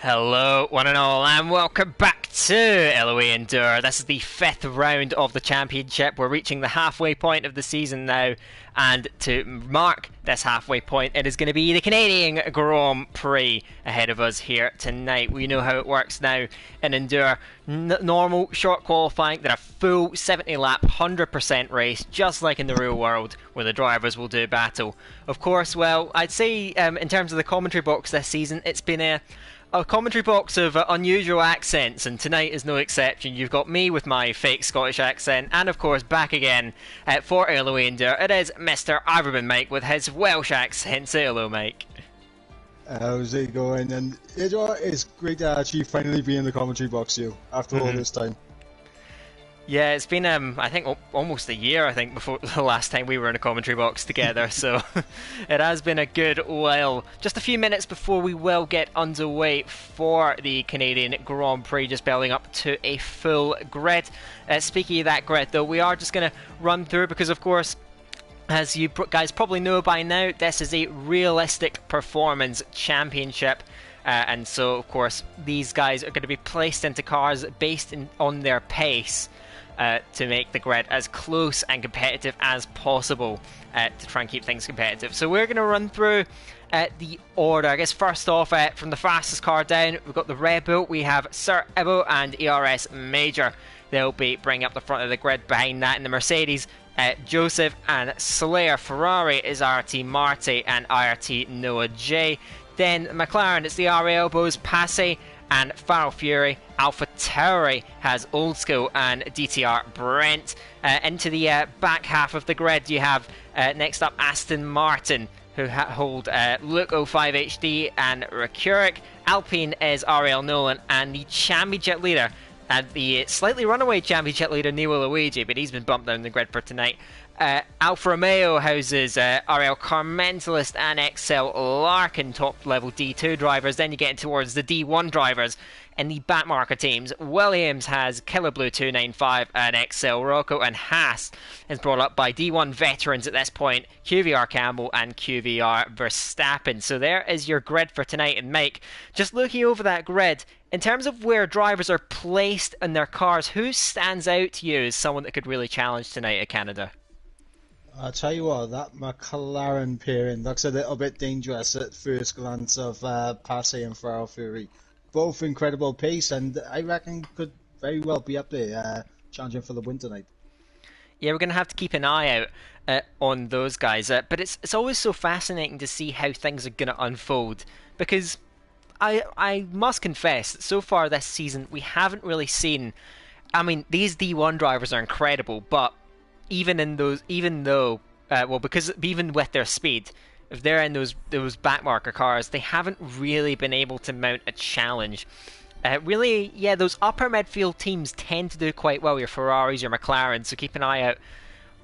Hello, one and all, and welcome back to LOE Endure. This is the fifth round of the championship. We're reaching the halfway point of the season now, and to mark this halfway point, it is going to be the Canadian Grand Prix ahead of us here tonight. We know how it works now in Endure. Normal short qualifying, then a full 70 lap, 100% race, just like in the real world, where the drivers will do battle. Of course, well, I'd say in terms of the commentary box this season, it's been a commentary box of unusual accents, and tonight is no exception. You've got me with my fake Scottish accent, and of course back again for LOE Endure, it is Mr. Iverman Mike with his Welsh accent. Say hello, Mike. How's it going? And it's great to actually finally be in the commentary box, you, after all this time. Yeah, it's been I think almost a year, I think, before the last time we were in a commentary box together, so it has been a good while. Just a few minutes before we will get underway for the Canadian Grand Prix, just building up to a full grid. Speaking of that grid, though, we are just going to run through because, of course, as you guys probably know by now, this is a realistic performance championship. And so, of course, these guys are going to be placed into cars based on their pace. To make the grid as close and competitive as possible to try and keep things competitive. So we're going to run through the order. I guess first off, from the fastest car down, we've got the Red Bull. We have Sir Ivo and ERS Major. They'll be bringing up the front of the grid. Behind that in the Mercedes, Joseph and Slayer. Ferrari is RT Marty and IRT Noah J. Then McLaren, it's the RA Elbows, Passy and Farrell Fury. Alpha Tauri has Old School and DTR Brent. Into the back half of the grid, you have next up Aston Martin, who hold Luke 05 HD and Recuric. Alpine is RL Nolan, and the championship leader, and the slightly runaway championship leader, Niwa Luigi, but he's been bumped down the grid for tonight. Alfa Romeo houses RL Carmentalist and XL Larkin, top level D2 drivers. Then you get towards the D1 drivers in the backmarker teams. Williams has Killer Blue 295 and XL Rocco, and Haas is brought up by D1 veterans at this point, QVR Campbell and QVR Verstappen. So there is your grid for tonight. And Mike, just looking over that grid, in terms of where drivers are placed in their cars, who stands out to you as someone that could really challenge tonight at Canada? I'll tell you what, that McLaren pairing looks a little bit dangerous at first glance of Passy and Farrell Fury. Both incredible pace, and I reckon could very well be up there challenging for the win tonight. Yeah, we're going to have to keep an eye out on those guys. But it's always so fascinating to see how things are going to unfold, because I must confess that so far this season we haven't really seen. I mean, these D1 drivers are incredible, but even with their speed, if they're in those backmarker cars, they haven't really been able to mount a challenge. Really, yeah, those upper midfield teams tend to do quite well, your Ferraris, your McLarens, so keep an eye out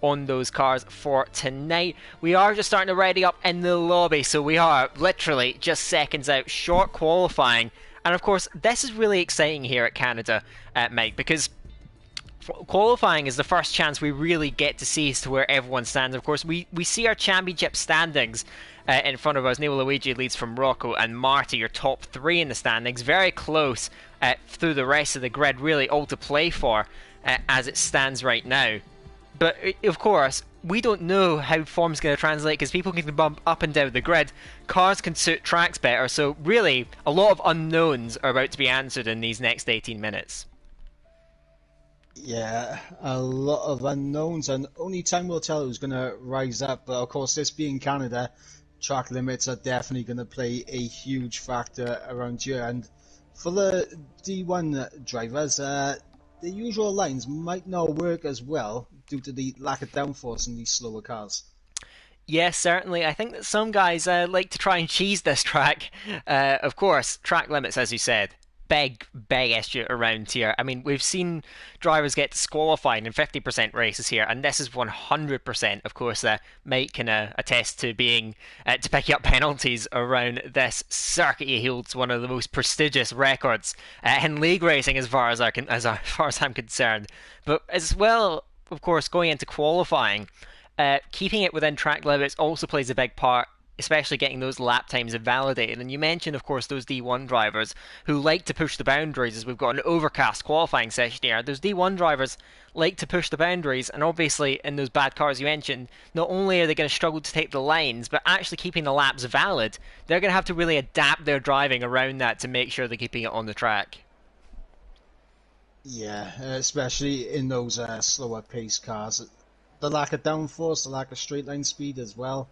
on those cars for tonight. We are just starting to ready up in the lobby, so we are literally just seconds out, short qualifying. And of course, this is really exciting here at Canada, Mike, because qualifying is the first chance we really get to see as to where everyone stands. Of course, we see our championship standings in front of us. Neil Luigi leads from Rocco and Marty, your top three in the standings. Very close through the rest of the grid, really all to play for as it stands right now. But of course, we don't know how form's going to translate, because people can bump up and down the grid. Cars can suit tracks better, so really a lot of unknowns are about to be answered in these next 18 minutes. Yeah, a lot of unknowns, and only time will tell who's going to rise up. But of course, this being Canada, track limits are definitely going to play a huge factor around here. And for the D1 drivers, the usual lines might not work as well due to the lack of downforce in these slower cars. Yes, certainly. I think that some guys like to try and cheese this track. Of course, track limits, as you said. Big issue around here. I mean, we've seen drivers get disqualified in 50% races here, and this is 100%. Of course, Mike can attest to being to picking up penalties around this circuit. He holds one of the most prestigious records in league racing, as far as I'm concerned. But as well, of course, going into qualifying, keeping it within track limits also plays a big part especially getting those lap times validated. And you mentioned, of course, those D1 drivers who like to push the boundaries, as we've got an overcast qualifying session here. Those D1 drivers like to push the boundaries, and obviously in those bad cars you mentioned, not only are they going to struggle to take the lines, but actually keeping the laps valid, they're going to have to really adapt their driving around that to make sure they're keeping it on the track. Yeah, especially in those slower pace cars. The lack of downforce, the lack of straight line speed as well,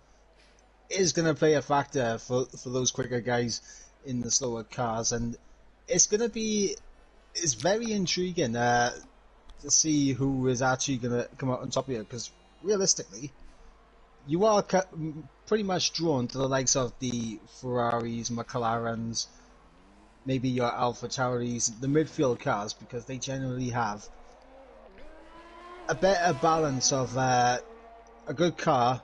is going to play a factor for those quicker guys in the slower cars, and it's very intriguing to see who is actually going to come out on top here, because realistically, you are pretty much drawn to the likes of the Ferraris, McLarens, maybe your AlphaTauris, the midfield cars, because they generally have a better balance of a good car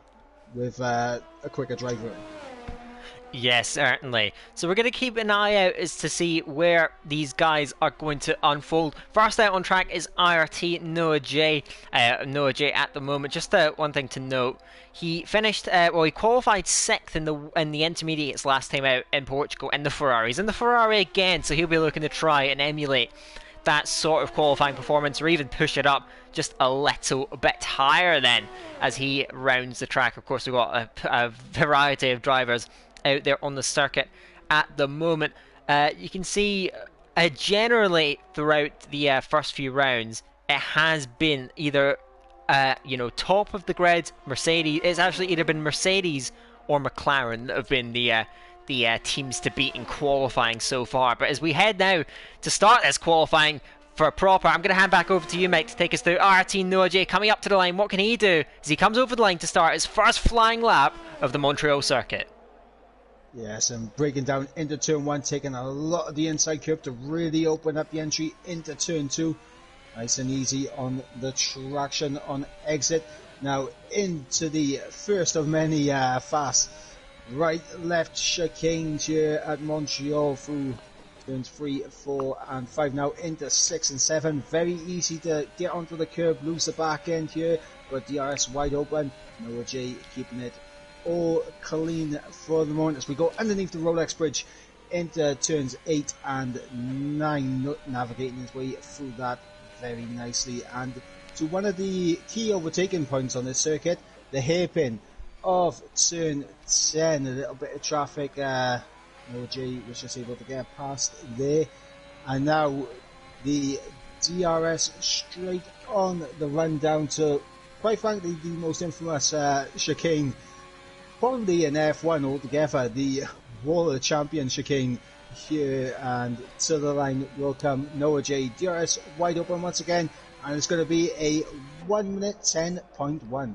with a quicker driver. Yes, certainly. So we're going to keep an eye out as to see where these guys are going to unfold. First out on track is IRT Noah J. Noah J at the moment. Just one thing to note: he finished, he qualified sixth in the intermediates last time out in Portugal in the Ferraris, and the Ferrari again. So he'll be looking to try and emulate that sort of qualifying performance, or even push it up just a little bit higher then as he rounds the track. Of course, we've got a variety of drivers out there on the circuit at the moment. You can see generally throughout the first few rounds, it has been either top of the grid Mercedes. It's actually either been Mercedes or McLaren that have been the teams to beat in qualifying so far. But as we head now to start this qualifying for proper, I'm going to hand back over to you, Mike, to take us through RT Noah J coming up to the line. What can he do as he comes over the line to start his first flying lap of the Montreal circuit? Yes, and breaking down into turn 1, taking a lot of the inside curve to really open up the entry into turn 2. Nice and easy on the traction on exit. Now into the first of many fast right left chicanes here at Montreal through turns 3, 4 and 5. Now into 6 and 7. Very easy to get onto the curb, lose the back end here, but DRS wide open. Noah J keeping it all clean for the moment as we go underneath the Rolex bridge into turns 8 and 9, navigating his way through that very nicely, and to one of the key overtaking points on this circuit, the hairpin of turn 10. A little bit of traffic, Noah J was just able to get past there, and now the DRS straight on the run down to, quite frankly, the most infamous chicane probably in F1 altogether, the World Champion chicane here, and to the line will come Noah J. DRS wide open once again, and it's going to be a 1 minute 10.1.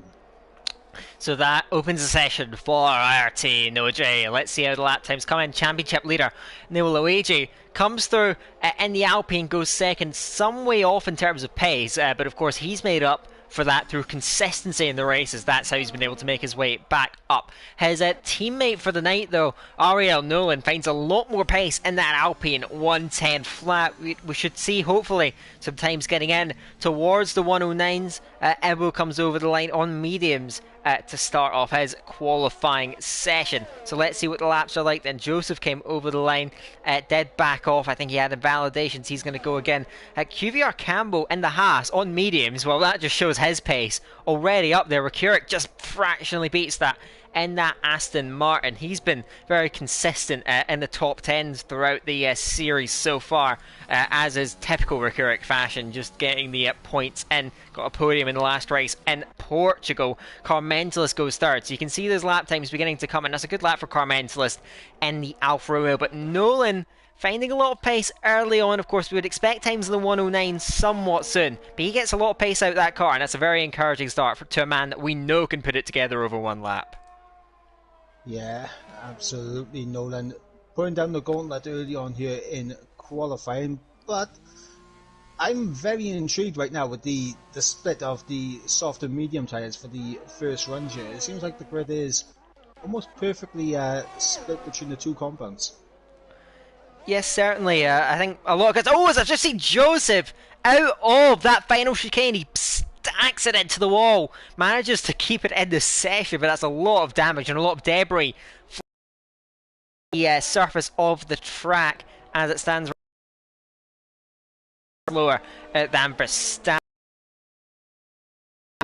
So that opens the session for IRT Noah J. Let's see how the lap times come in. Championship leader Noah Luigi comes through in the Alpine, goes second, some way off in terms of pace, but of course he's made up for that through consistency in the races. That's how he's been able to make his way back up. His teammate for the night, though, Ariel Nolan, finds a lot more pace in that Alpine 110 flat. We should see, hopefully, some times getting in towards the 109s. Ebo comes over the line on mediums to start off his qualifying session. So let's see what the laps are like then. Joseph came over the line, dead back off. I think he had invalidations. He's going to go again. QVR Campbell in the Haas on mediums. Well, that just shows his pace already up there. Rekurik just fractionally beats that in that Aston Martin. He's been very consistent in the top 10s throughout the series so far, as is typical Rekurik fashion, just getting the points in. Got a podium in the last race in Portugal. Carmentelis goes third, so you can see those lap times beginning to come, and that's a good lap for Carmentelis in the Alfa Romeo. But Nolan finding a lot of pace early on. Of course, we would expect times in the 109 somewhat soon, but he gets a lot of pace out of that car, and that's a very encouraging start to a man that we know can put it together over one lap. Yeah, absolutely. Nolan putting down the gauntlet early on here in qualifying, but I'm very intrigued right now with the split of the soft and medium tyres for the first run here. It seems like the grid is almost perfectly split between the two compounds. Yes, certainly. I think a lot of guys. Oh, as I've just seen Joseph out of that final chicane, he stacks it into the wall. Manages to keep it in the session, but that's a lot of damage and a lot of debris from the surface of the track as it stands lower than Verstappen.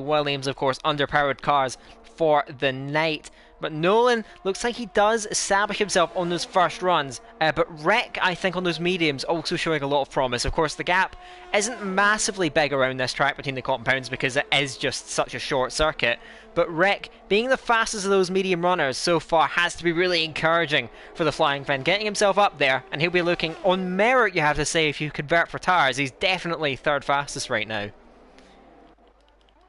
Williams, of course, underpowered cars for the night. But Nolan looks like he does establish himself on those first runs. But Wreck, I think, on those mediums also showing a lot of promise. Of course, the gap isn't massively big around this track between the compounds because it is just such a short circuit. But Wreck, being the fastest of those medium runners so far, has to be really encouraging for the Flying Finn. Getting himself up there, and he'll be looking on merit, you have to say, if you convert for tires. He's definitely third fastest right now.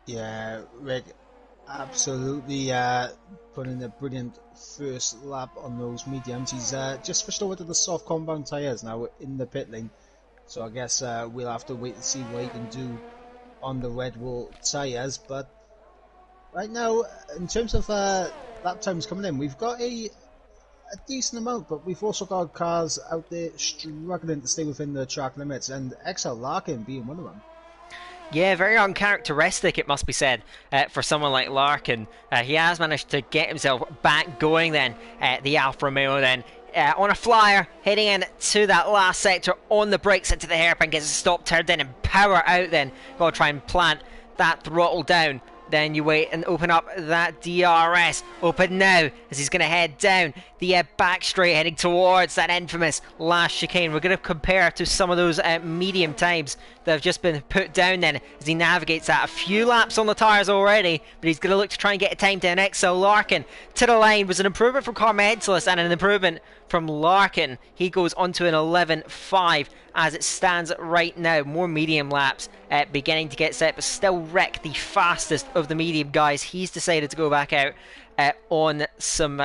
Yeah, Rick absolutely putting a brilliant first lap on those mediums. He's just switched over to the soft compound tyres now in the pit lane. So I guess we'll have to wait and see what he can do on the Red Bull tyres. But right now, in terms of lap times coming in, we've got a decent amount, but we've also got cars out there struggling to stay within the track limits, and XL Larkin being one of them. Yeah, very uncharacteristic, it must be said, for someone like Larkin. He has managed to get himself back going then, the Alfa Romeo then, on a flyer, heading in to that last sector on the brakes into the hairpin, gets a stop, turned in and power out then. Got to try and plant that throttle down. Then you wait and open up that DRS. Open now as he's going to head down the back straight, heading towards that infamous last chicane. We're going to compare to some of those medium times that have just been put down then as he navigates that. A few laps on the tyres already, but he's going to look to try and get a time down. XL Larkin to the line was an improvement from Carmentelis and an improvement from Larkin. He goes on to an 11.5 as it stands right now. More medium laps beginning to get set, but still Wreck, the fastest of the medium guys. He's decided to go back out on some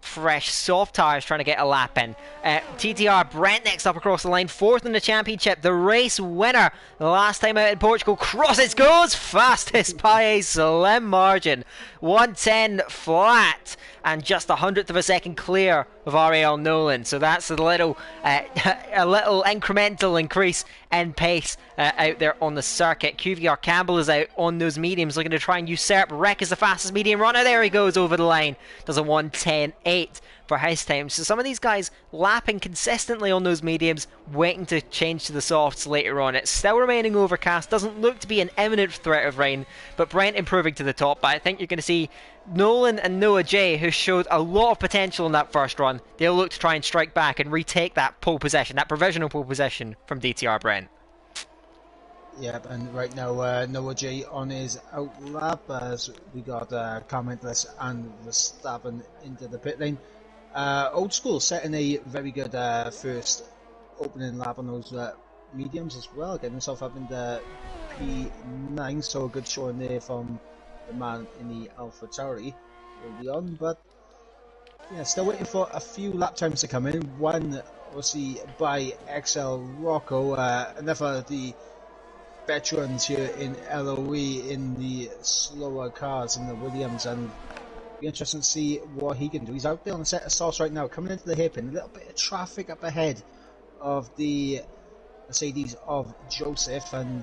fresh soft tyres, trying to get a lap in. TTR Brent next up across the line, fourth in the championship, the race winner the last time out in Portugal. Crosses goes fastest by a slim margin, 110 flat, and just a hundredth of a second clear of Ariel Nolan. So that's a little incremental increase in pace out there on the circuit. QVR Campbell is out on those mediums, looking to try and usurp Wreck as the fastest medium runner. There he goes over the line, does a 110.8 for his time. So some of these guys lapping consistently on those mediums, waiting to change to the softs later on. It's still remaining overcast, doesn't look to be an imminent threat of rain, but Brent improving to the top. But I think you're going to see Nolan and Noah J, who showed a lot of potential in that first run, they'll look to try and strike back and retake that pole position, that provisional pole position from DTR Brent. Yep, and right now Noah J on his out lap as we got Carmentelis and Verstappen into the pit lane. Old School setting a very good first opening lap on those mediums as well, getting himself up into P9, so a good showing there from the man in the Alpha Tauri early on. But yeah, still waiting for a few lap times to come in. One obviously by XL Rocco, another of the veterans here in LOE in the slower cars in the Williams, and be interesting to see what he can do. He's out there on the set of sauce right now, coming into the hairpin. A little bit of traffic up ahead of the Mercedes of Joseph, and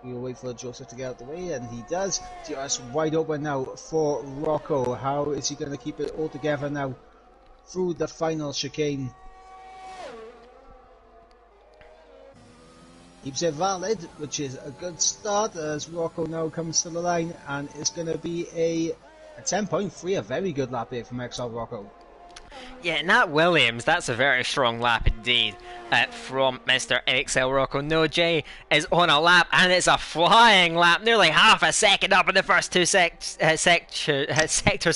we'll wait for Joseph to get out the way, and he does. DRS wide open now for Rocco. How is he going to keep it all together now through the final chicane? Keeps it valid, which is a good start as Rocco now comes to the line, and it's going to be a 10.3, a very good lap here from XL Rocco. Yeah, Nat Williams, that's a very strong lap indeed from Mr. XL Rocco. Noah J is on a lap, and it's a flying lap, nearly half a second up in the first two sectors.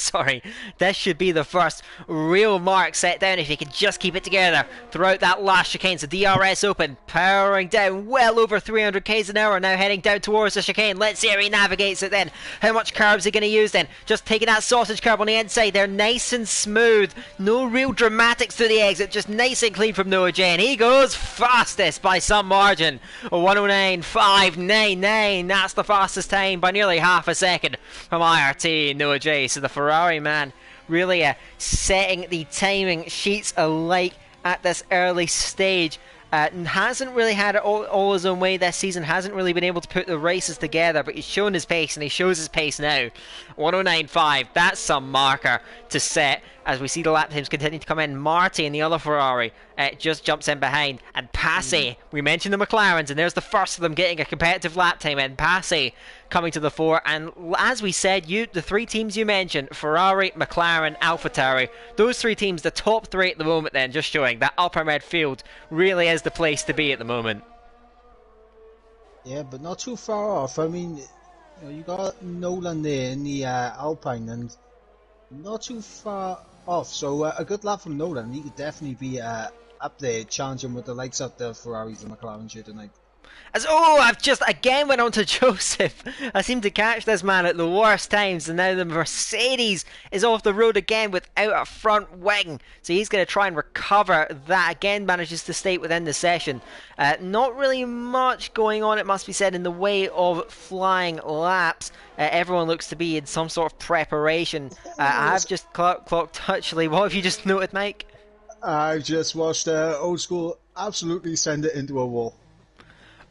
Sorry, this should be the first real mark set down if he can just keep it together throughout that last chicane. So DRS open, powering down well over 300 k's an hour, now heading down towards the chicane. Let's see how he navigates it then. How much curbs are going to use then? Just taking that sausage curb on the inside there, nice and smooth. No real dramatics to the exit, just nice and clean from Noah J, and he goes fastest by some margin, 109.599. That's the fastest time by nearly half a second from IRT Noah J. So the Ferrari man really setting the timing sheets alike at this early stage Hasn't really had it all his own way this season, hasn't really been able to put the races together, but he's shown his pace, and he shows his pace now. 109.5, that's some marker to set as we see the lap times continue to come in. Marty in the other Ferrari just jumps in behind, and Passy, we mentioned the McLarens, and there's the first of them getting a competitive lap time in. Passy coming to the fore, and as we said, the three teams you mentioned, Ferrari, McLaren, AlphaTauri, those three teams, the top three at the moment then, just showing that upper midfield really is the place to be at the moment. Yeah, but not too far off. I mean, you got Nolan there in the Alpine, and not too far off. So a good lap from Nolan. He could definitely be up there challenging with the likes of the Ferraris and McLarens here tonight. I've just again went on to Joseph. I seem to catch this man at the worst times, and now the Mercedes is off the road again without a front wing. So he's going to try and recover that. Again, manages to stay within the session. Not really much going on, it must be said, in the way of flying laps. Everyone looks to be in some sort of preparation. I have just clocked Touchley. What have you just noted, Mike? I've just watched Old School absolutely send it into a wall.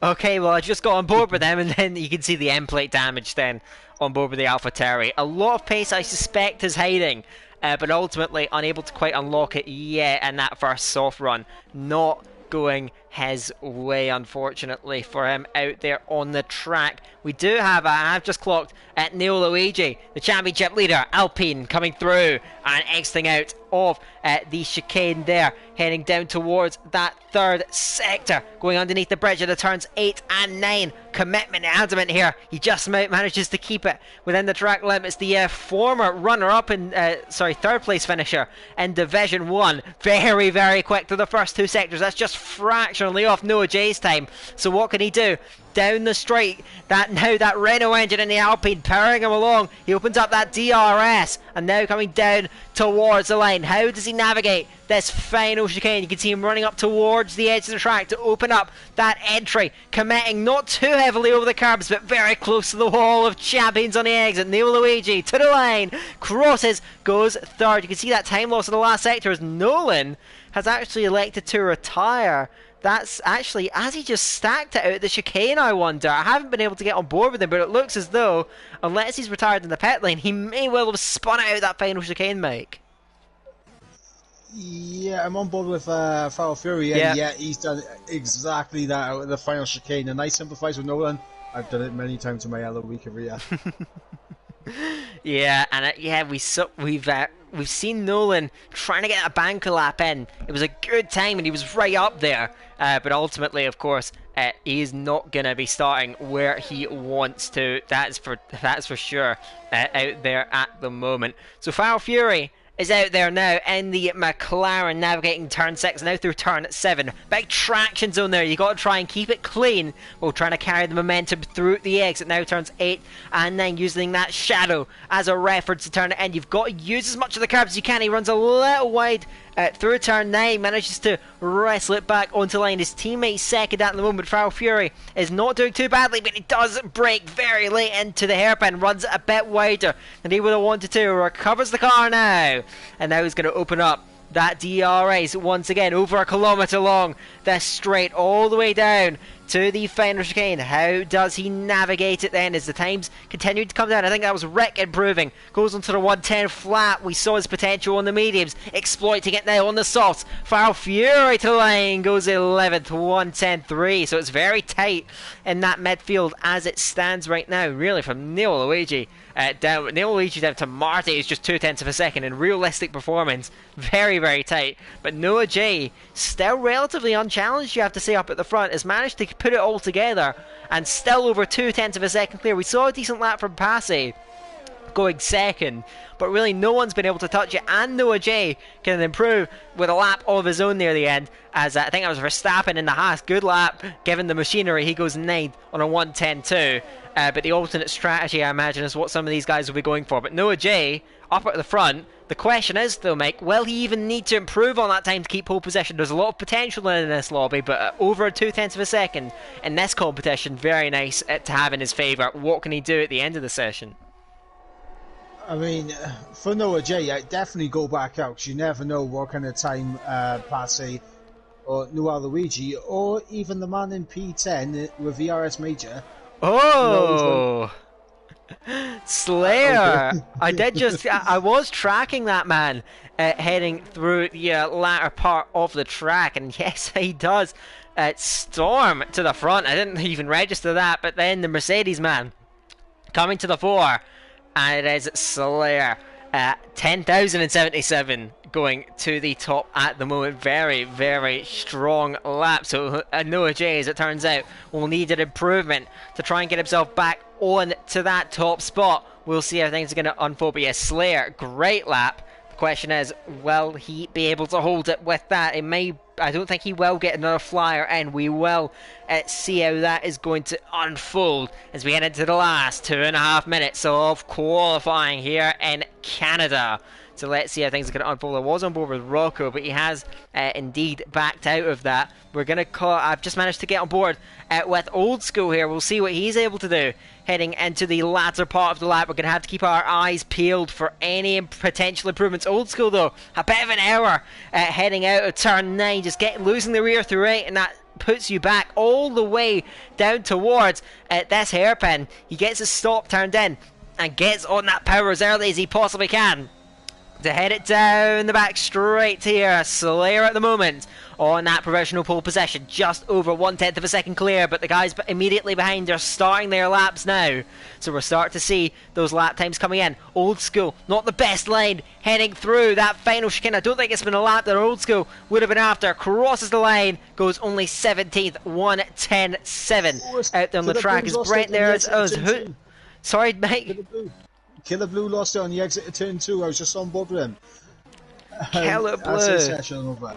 Okay, well, I just got on board with them, and then you can see the end plate damage then on board with the AlphaTauri. A lot of pace, I suspect, is hiding, but ultimately unable to quite unlock it yet in that first soft run. Not going his way, unfortunately, for him out there on the track. We do have, I've just clocked at Neil Luigi, the championship leader, Alpine, coming through and exiting out of the chicane there, heading down towards that third sector, going underneath the bridge of the turns 8 and 9. Commitment and adamant here. He just manages to keep it within the track limits. The former runner-up in, third place finisher in Division 1. Very, very quick through the first two sectors. That's just fractionally off Noah J's time. So what can he do? Down the straight, that Renault engine in the Alpine powering him along. He opens up that DRS and now coming down towards the line. How does he navigate this final chicane? You can see him running up towards the edge of the track to open up that entry, committing not too heavily over the curbs but very close to the wall of champions on the exit. Neil Luigi to the line, crosses, goes third. You can see that time loss in the last sector as Nolan has actually elected to retire. That's actually, as he just stacked it out at the chicane, I wonder. I haven't been able to get on board with him, but it looks as though, unless he's retired in the pit lane, he may well have spun out that final chicane, Mike. Yeah, I'm on board with Foul Fury, and yeah, he's done exactly that out of the final chicane. And I sympathise with Nolan. I've done it many times in my LOE career. Yeah, and we've seen Nolan trying to get a banker lap in. It was a good time and he was right up there, but ultimately, of course, he is not going to be starting where he wants to. That's for sure out there at the moment. So Foul Fury is out there now in the McLaren, navigating turn 6, now through turn 7. Big traction zone there, you got to try and keep it clean while trying to carry the momentum through the exit. Now turns 8 and 9, using that shadow as a reference to turn it in. You've got to use as much of the curbs as you can. He runs a little wide through turn 9, manages to wrestle it back onto line. His teammate second at the moment. Foul Fury is not doing too badly, but he does break very late into the hairpin, runs a bit wider than he would have wanted to. Recovers the car now, and now he's going to open up that DRS once again, over a kilometre long, this straight all the way down to the final chicane. How does he navigate it then as the times continue to come down? I think that was Rick improving. Goes onto the 110 flat. We saw his potential on the mediums, exploiting it now on the softs. Foul Fury to the line, goes 11th, 110.3. So it's very tight in that midfield as it stands right now, really, from Neil Luigi down to Marty is just 0.2 of a second in realistic performance. Very, very tight. But Noah J, still relatively unchallenged, you have to say, up at the front, has managed to put it all together and still over 0.2 of a second clear. We saw a decent lap from Passy going second, but really no one's been able to touch it, and Noah J can improve with a lap of his own near the end, as I think that was Verstappen in the Haas. Good lap given the machinery. He goes 9th on a 110.2, but the alternate strategy, I imagine, is what some of these guys will be going for. But Noah J up at the front. The question is, though, Mike, will he even need to improve on that time to keep pole position? There's a lot of potential in this lobby, but over 0.2 of a second in this competition, very nice to have in his favour. What can he do at the end of the session? I mean, for Noah J, definitely go back out, because you never know what kind of time Passy or Noah Luigi, or even the man in P10 with VRS Major. Oh! Slayer! Okay. I did just. I was tracking that man heading through the latter part of the track, and yes, he does. Storm to the front. I didn't even register that, but then the Mercedes man coming to the fore, and it is Slayer. 10,077 going to the top at the moment. Very, very strong lap. So Noah J, as it turns out, will need an improvement to try and get himself back on to that top spot. We'll see how things are going to unfold. But yes, Slayer, great lap. The question is, will he be able to hold it with that? I don't think he will get another flyer, and we will see how that is going to unfold as we head into the last 2.5 minutes of qualifying here in Canada. So let's see how things are going to unfold. I was on board with Rocco, but he has indeed backed out of that. We're going to call. I've just managed to get on board with Old School here. We'll see what he's able to do heading into the latter part of the lap. We're going to have to keep our eyes peeled for any potential improvements. Old School, though, a bit of an error heading out of turn 9, just losing the rear through 8, and that puts you back all the way down towards this hairpin. He gets his stop turned in and gets on that power as early as he possibly can to head it down the back straight here. Slayer at the moment on that provisional pole position, just over 1/10 of a second clear, but the guys immediately behind are starting their laps now, so we're starting to see those lap times coming in. Old School, not the best line, heading through that final chicane. I don't think it's been a lap that Old School would have been after. Crosses the line, goes only 17th, 1:10.7 out on the track. Is Brent there? Who? Sorry, mate. Killer Blue lost it on the exit of turn 2. I was just on board with him. Killer Blue.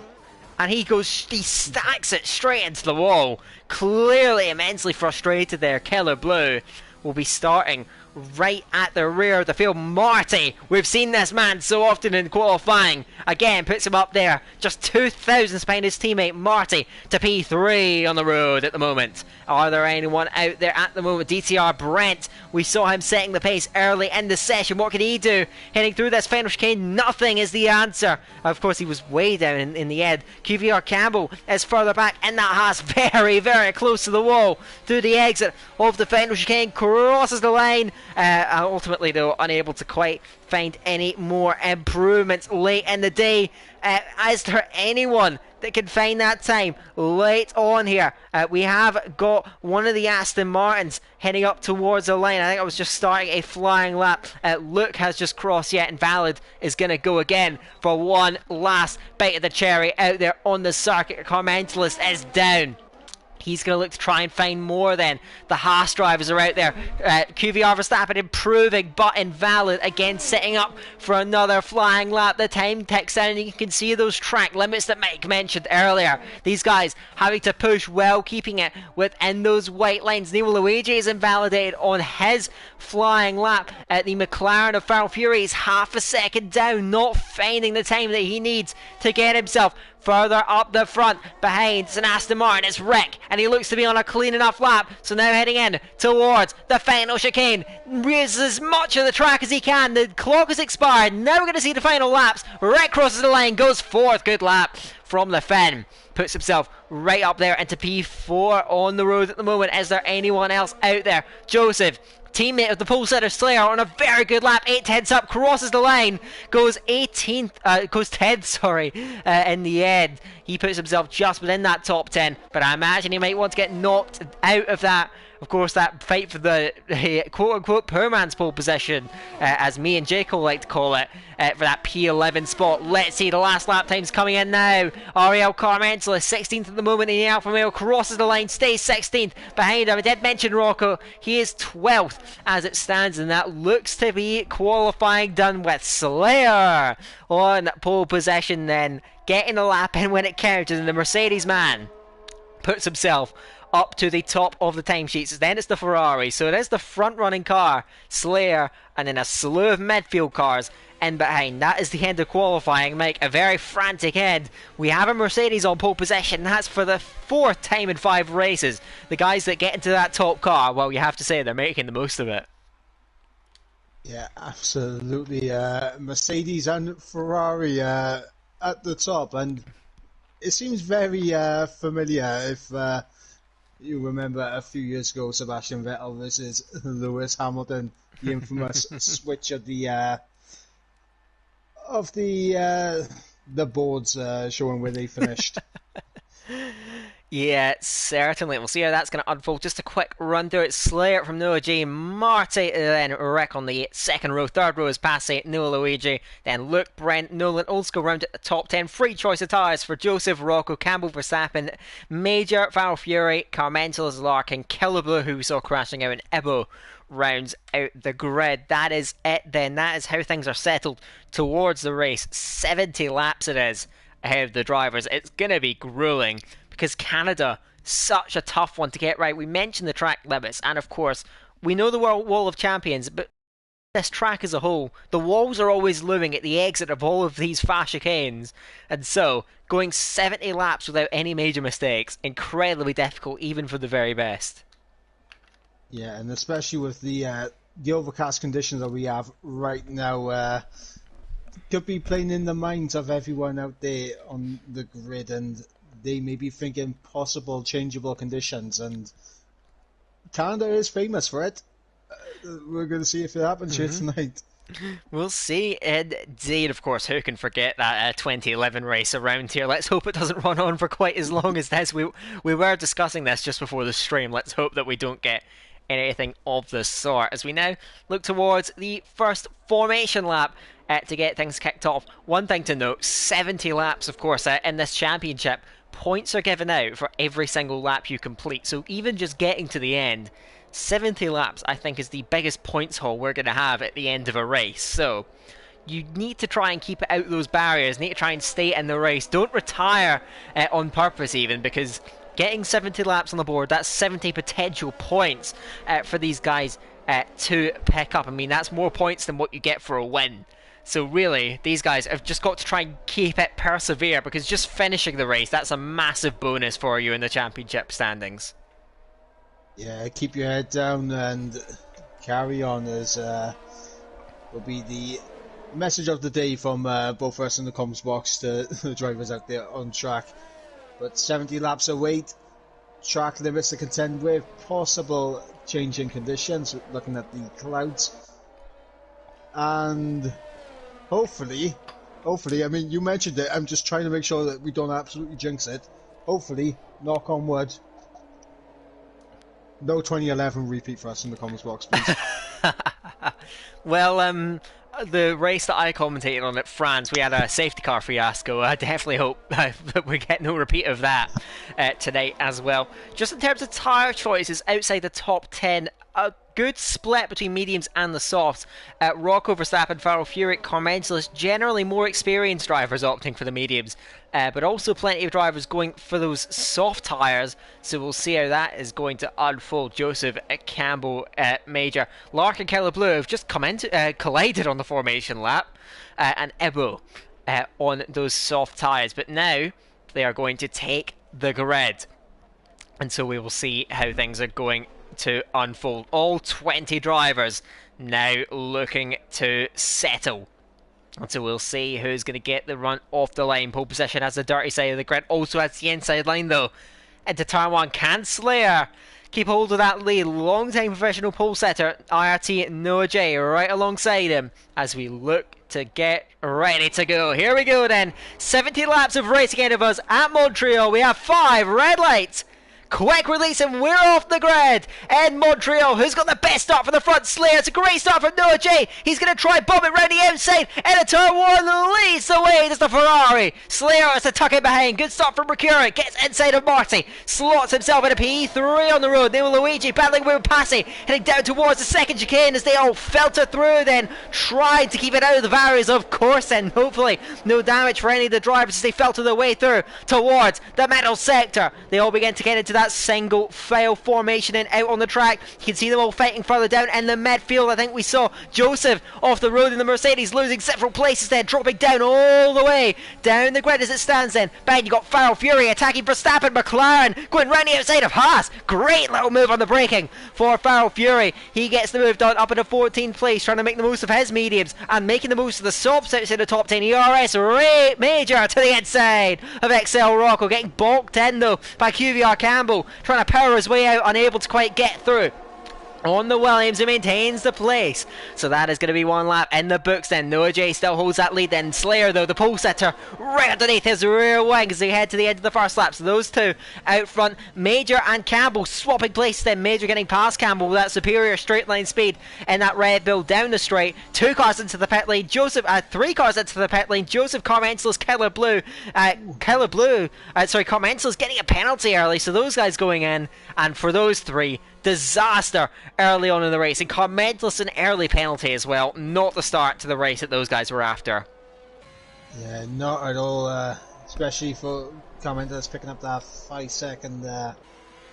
And he stacks it straight into the wall. Clearly immensely frustrated there. Killer Blue will be starting right at the rear of the field. Marty, we've seen this man so often in qualifying. Again, puts him up there. Just 2 thousandths behind his teammate Marty to P3 on the road at the moment. Are there anyone out there at the moment? DTR Brent, we saw him setting the pace early in the session. What could he do? Heading through this final chicane, nothing is the answer. Of course, he was way down in the end. QVR Campbell is further back in that Haas, very, very close to the wall. Through the exit of the final chicane, crosses the line. Ultimately, though, unable to quite find any more improvements late in the day. Is there anyone that can find that time late on here? We have got one of the Aston Martins heading up towards the line. I think I was just starting a flying lap. Luke has just crossed yet, and Valid is going to go again for one last bite of the cherry out there on the circuit. Carmentalist is down. He's going to look to try and find more then. The Haas drivers are out there. QVR Verstappen improving, but invalid. Again, setting up for another flying lap. The time ticks down, and you can see those track limits that Mike mentioned earlier. These guys having to push well, keeping it within those white lines. Neil Luigi is invalidated on his flying lap. At the McLaren of Feral Fury is half a second down, not finding the time that he needs to get himself further up the front. Behind it's an Aston Martin. It's Rick, and he looks to be on a clean enough lap. So now heading in towards the final chicane. Raises as much of the track as he can. The clock has expired. Now we're going to see the final laps. Rick crosses the line, goes fourth. Good lap from the Finn. Puts himself right up there into P4 on the road at the moment. Is there anyone else out there? Joseph, teammate of the pole setter Slayer, on a very good lap, 8/10 up, crosses the line, goes 10th, in the end. He puts himself just within that top 10, but I imagine he might want to get knocked out of that. Of course, that fight for the quote-unquote poor man's pole position, as me and Jacob like to call it, for that P11 spot. Let's see the last lap times coming in now. Ariel Carmental is 16th at the moment in the Alfa Romeo, crosses the line, stays 16th. Behind him, I did mention Rocco, he is 12th as it stands, and that looks to be qualifying done with. Slayer on pole position then, getting the lap in when it counts, and the Mercedes man puts himself up to the top of the timesheets. Then it's the Ferrari, so it is the front running car, Slayer, and then a slew of midfield cars in behind. That is the end of qualifying, Mike. A very frantic end. We have a Mercedes on pole position. That's for the 4th time in 5 races. The guys that get into that top car, well, you have to say they're making the most of it. Yeah, absolutely. Mercedes and Ferrari at the top, and it seems very familiar. If you remember a few years ago, Sebastian Vettel versus Lewis Hamilton, the infamous switch of the boards showing where they finished. Yeah, certainly. We'll see how that's going to unfold. Just a quick run through it. Slayer from Noah J. Marty, then Rick on the second row. Third row is Passy, Noah Luigi. Then Luke, Brent, Nolan, Old School round at the top 10. Free choice of tyres for Joseph, Rocco, Campbell, Verstappen, Major, Farrell Fury, Carmentos, Larkin, Killablu, who we saw crashing out, and Ebo rounds out the grid. That is it then. That is how things are settled towards the race. 70 laps it is ahead of the drivers. It's going to be grueling, because Canada, such a tough one to get right. We mentioned the track limits, and of course, we know the World Wall of Champions, but this track as a whole, the walls are always looming at the exit of all of these fast chicanes, and so going 70 laps without any major mistakes, incredibly difficult even for the very best. Yeah, and especially with the overcast conditions that we have right now, could be playing in the minds of everyone out there on the grid, and they may be thinking possible changeable conditions, and Canada is famous for it. We're going to see if it happens here tonight. We'll see. Indeed, of course, who can forget that 2011 race around here? Let's hope it doesn't run on for quite as long as this. We were discussing this just before the stream. Let's hope that we don't get anything of the sort, as we now look towards the first formation lap to get things kicked off. One thing to note, 70 laps, of course, in this championship. Points are given out for every single lap you complete, so even just getting to the end, 70 laps I think is the biggest points haul we're going to have at the end of a race. So you need to try and keep out those barriers, need to try and stay in the race. Don't retire on purpose even, because getting 70 laps on the board, that's 70 potential points for these guys to pick up. I mean, that's more points than what you get for a win. So really, these guys have just got to try and keep it, persevere, because just finishing the race, that's a massive bonus for you in the championship standings. Yeah, keep your head down and carry on, as will be the message of the day from both us in the comms box to the drivers out there on track. But 70 laps away, track limits to contend with, possible changing conditions, looking at the clouds, and hopefully, I mean, you mentioned it, I'm just trying to make sure that we don't absolutely jinx it. Hopefully, knock on wood, no 2011 repeat for us in the comments box, please. Well, the race that I commentated on at France, we had a safety car fiasco. I definitely hope that we get no repeat of that tonight as well. Just in terms of tyre choices outside the top 10, a good split between mediums and the softs. Rocco, Verstappen, Farrell, Fury, Carmentos, generally more experienced drivers opting for the mediums, but also plenty of drivers going for those soft tyres, so we'll see how that is going to unfold. Joseph, Campbell, Major, Lark and Killablu have just collided on the formation lap, and Ebo on those soft tyres, but now they are going to take the grid, and so we will see how things are going to unfold. All 20 drivers now looking to settle, and so we'll see who's going to get the run off the line. Pole position has the dirty side of the grid, also has the inside line though. Into turn one, can Slayer keep hold of that lead? Long-time professional pole setter IRT Noah J right alongside him as we look to get ready to go. Here we go then. 70 laps of racing ahead of us at Montreal. We have 5 red lights. Quick release and we're off the grid in Montreal. Who's got the best start from the front? Slayer. It's a great start from Noah J. He's going to try bomb it round the outside, and a turn one leads the way. There's the Ferrari. Slayer has to tuck it behind. Good start from Mercure. Gets inside of Marty. Slots himself in a P3 on the road. Then Luigi battling with Passy, heading down towards the second chicane as they all filter through, then trying to keep it out of the barriers, of course, and hopefully no damage for any of the drivers as they filter their way through towards the middle sector. They all begin to get into that that single file formation and out on the track. You can see them all fighting further down in the midfield. I think we saw Joseph off the road in the Mercedes losing several places then, dropping down all the way down the grid as it stands then. Behind you got Farrell Fury attacking Verstappen. McLaren going round the outside of Haas. Great little move on the braking for Farrell Fury. He gets the move done up into 14th place, trying to make the most of his mediums and making the most of the softs outside the top 10. ERS Major to the inside of XL Rocco, getting balked in though by QVR Campbell, trying to power his way out, unable to quite get through on the Williams, who maintains the place. So that is going to be one lap in the books then. Noah J still holds that lead then. Slayer though, the pole sitter, right underneath his rear wing as they head to the end of the first lap. So those two out front. Major and Campbell swapping places then. Major getting past Campbell with that superior straight line speed in that Red Bull down the straight. 2 cars into the pit lane. Joseph, 3 cars into the pit lane. Joseph Carmencelis, Carmencelis getting a penalty early. So those guys going in, and for those 3, disaster early on in the race, and Carmencelis an early penalty as well. Not the start to the race that those guys were after. Yeah, not at all, especially for Carmencelis picking up that 5-second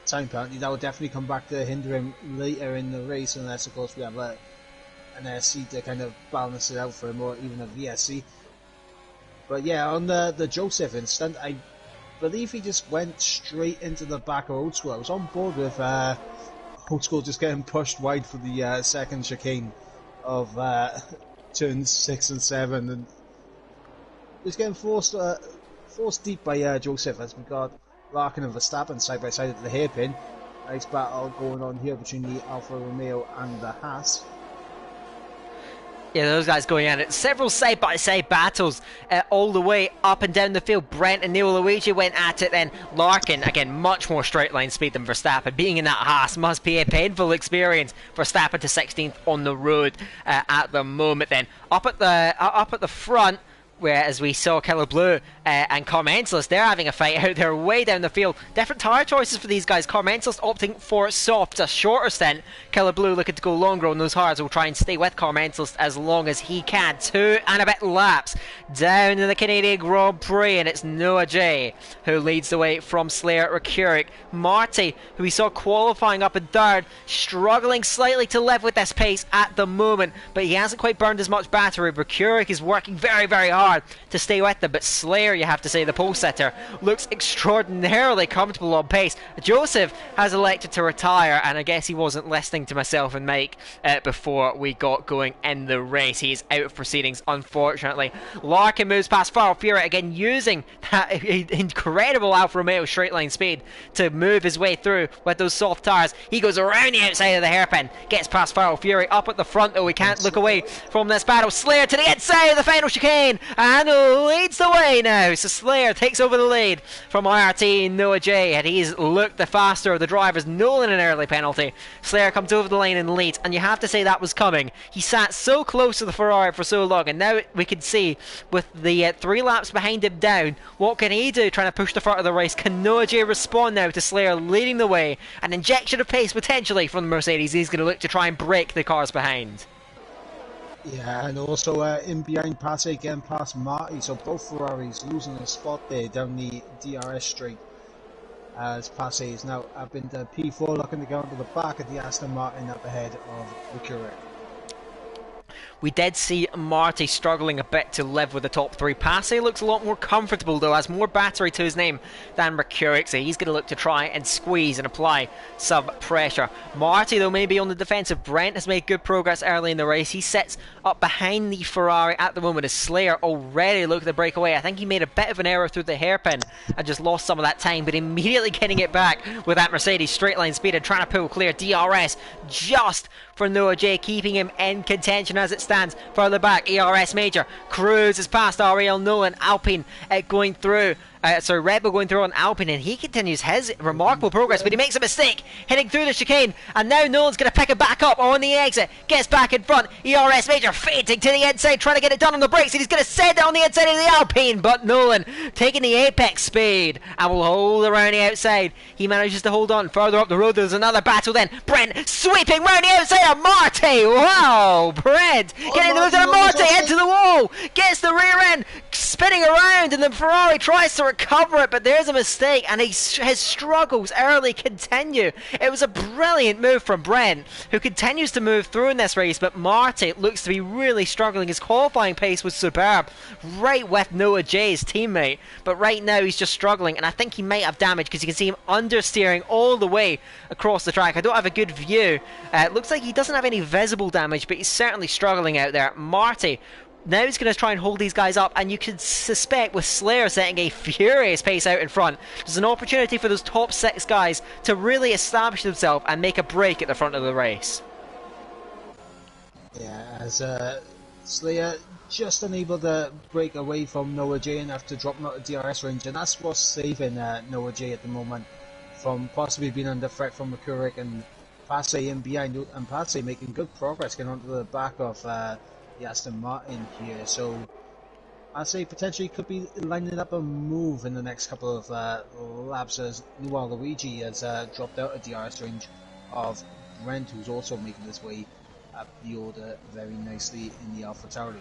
time penalty. That will definitely come back to hinder him later in the race, unless of course we have an SC to kind of balance it out for him, or even a VSC. But yeah, on the Joseph incident, I believe he just went straight into the back of Old School. I was on board with Old School just getting pushed wide for the second chicane of turns 6 and 7, and just getting forced deep by Joseph as we got Larkin and Verstappen side by side at the hairpin. Nice battle going on here between the Alfa Romeo and the Haas. Yeah, those guys going at it. Several side-by-side battles all the way up and down the field. Brent and Neil Luigi went at it then. Larkin, again, much more straight-line speed than Verstappen. Being in that Haas must be a painful experience. Verstappen to 16th on the road at the moment then. Up at the front, where as we saw Killer Blue and Carmencelis, they're having a fight out there way down the field. Different tyre choices for these guys. Carmencelis opting for soft, a shorter stint. Killer Blue looking to go longer on those hards. Will try and stay with Carmencelis as long as he can. 2 and a bit laps down in the Canadian Grand Prix, and it's Noah J who leads the way from Slayer Rekurik. Marty, who we saw qualifying up in third, struggling slightly to live with this pace at the moment, but he hasn't quite burned as much battery. Rekurik is working very, very hard to stay with them, but Slayer, you have to say, the pole sitter, looks extraordinarily comfortable on pace. Joseph has elected to retire, and I guess he wasn't listening to myself and Mike before we got going in the race. He is out of proceedings, unfortunately. Larkin moves past Farrell Fury again, using that incredible Alfa Romeo straight line speed to move his way through with those soft tyres. He goes around the outside of the hairpin, gets past Farrell Fury. Up at the front though, we can't look away from this battle. Slayer to the inside of the final chicane and leads the way now. So Slayer takes over the lead from IRT Noah J, and he's looked the faster of the drivers. Nolan an early penalty. Slayer comes over the lane and leads, and you have to say that was coming. He sat so close to the Ferrari for so long, and now we can see with the 3 laps behind him down, what can he do trying to push the front of the race? Can Noah J respond now to Slayer leading the way? An injection of pace potentially from the Mercedes. He's going to look to try and break the cars behind. Yeah, and also in behind Passe getting past Marty, so both Ferraris losing a spot there down the DRS straight, as Passe is now up into P4, looking to go into the back of the Aston Martin up ahead of Rekurik. We did see Marty struggling a bit to live with the top 3. Passe looks a lot more comfortable though, has more battery to his name than Rekurik, so he's going to look to try and squeeze and apply some pressure. Marty though may be on the defensive. Brent has made good progress early in the race. He sits up behind the Ferrari at the moment as Slayer already looked to break away. I think he made a bit of an error through the hairpin and just lost some of that time, but immediately getting it back with that Mercedes straight line speed and trying to pull clear. DRS just for Noah J, keeping him in contention as it stands. Further back, ERS Major cruises past Ariel Nolan. Alpine going through. Red Bull going through on Alpine, and he continues his remarkable progress, but he makes a mistake heading through the chicane, and now Nolan's going to pick it back up on the exit, gets back in front. ERS Major feinting to the inside, trying to get it done on the brakes, and he's going to send it on the inside of the Alpine, but Nolan taking the apex speed and will hold around the outside. He manages to hold on. Further up the road, there's another battle then. Brent sweeping round the outside of Marty. Wow, Brent getting the move to Marty into the wall, gets the rear end spinning around, and the Ferrari tries to recover it, but there's a mistake, and his struggles early continue. It was a brilliant move from Brent, who continues to move through in this race, but Marty looks to be really struggling. His qualifying pace was superb, right with Noah J's teammate, but right now he's just struggling, and I think he might have damage because you can see him understeering all the way across the track. I don't have a good view. It looks like he doesn't have any visible damage, but he's certainly struggling out there. Marty now he's going to try and hold these guys up, and you could suspect with Slayer setting a furious pace out in front, there's an opportunity for those top 6 guys to really establish themselves and make a break at the front of the race. Yeah, as Slayer just unable to break away from Noah J enough to drop him out of DRS range, and that's what's saving Noah J at the moment from possibly being under threat from Mercuric and Passe in behind, and Passe making good progress getting onto the back of the Aston Martin here. So I'd say potentially could be lining up a move in the next couple of laps, as Noah Luigi has dropped out of DRS range of Brent, who's also making his way up the order very nicely in the AlphaTauri.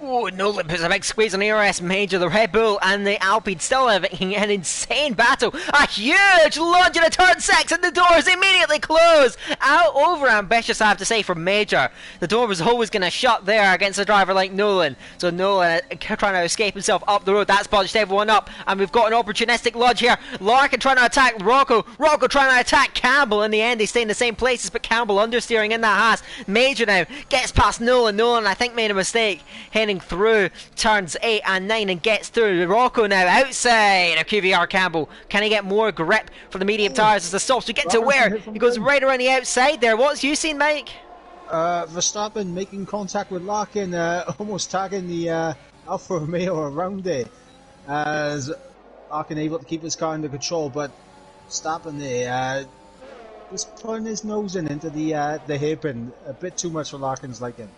Oh, Nolan puts a big squeeze on ERS Major. The Red Bull and the Alpine still having an insane battle. A huge lunge into turn 6, and the doors immediately close. Out over ambitious, I have to say, for Major. The door was always going to shut there against a driver like Nolan. So Nolan trying to escape himself up the road. That's bunched everyone up, and we've got an opportunistic lunge here. Larkin trying to attack Rocco. Rocco trying to attack Campbell. In the end, they stay in the same places, but Campbell understeering in that Haas. Major now gets past Nolan. Nolan, I think, made a mistake through turns 8 and 9 and gets through. Rocco now outside of QVR Campbell. Can he get more grip for the medium tyres as the stops? We get to where he goes right around the outside there. What's you seen, Mike? Verstappen making contact with Larkin, almost tagging the Alfa Romeo around it, as Larkin able to keep his car under control, but Verstappen there just putting his nose into the hairpin a bit too much for Larkin's liking.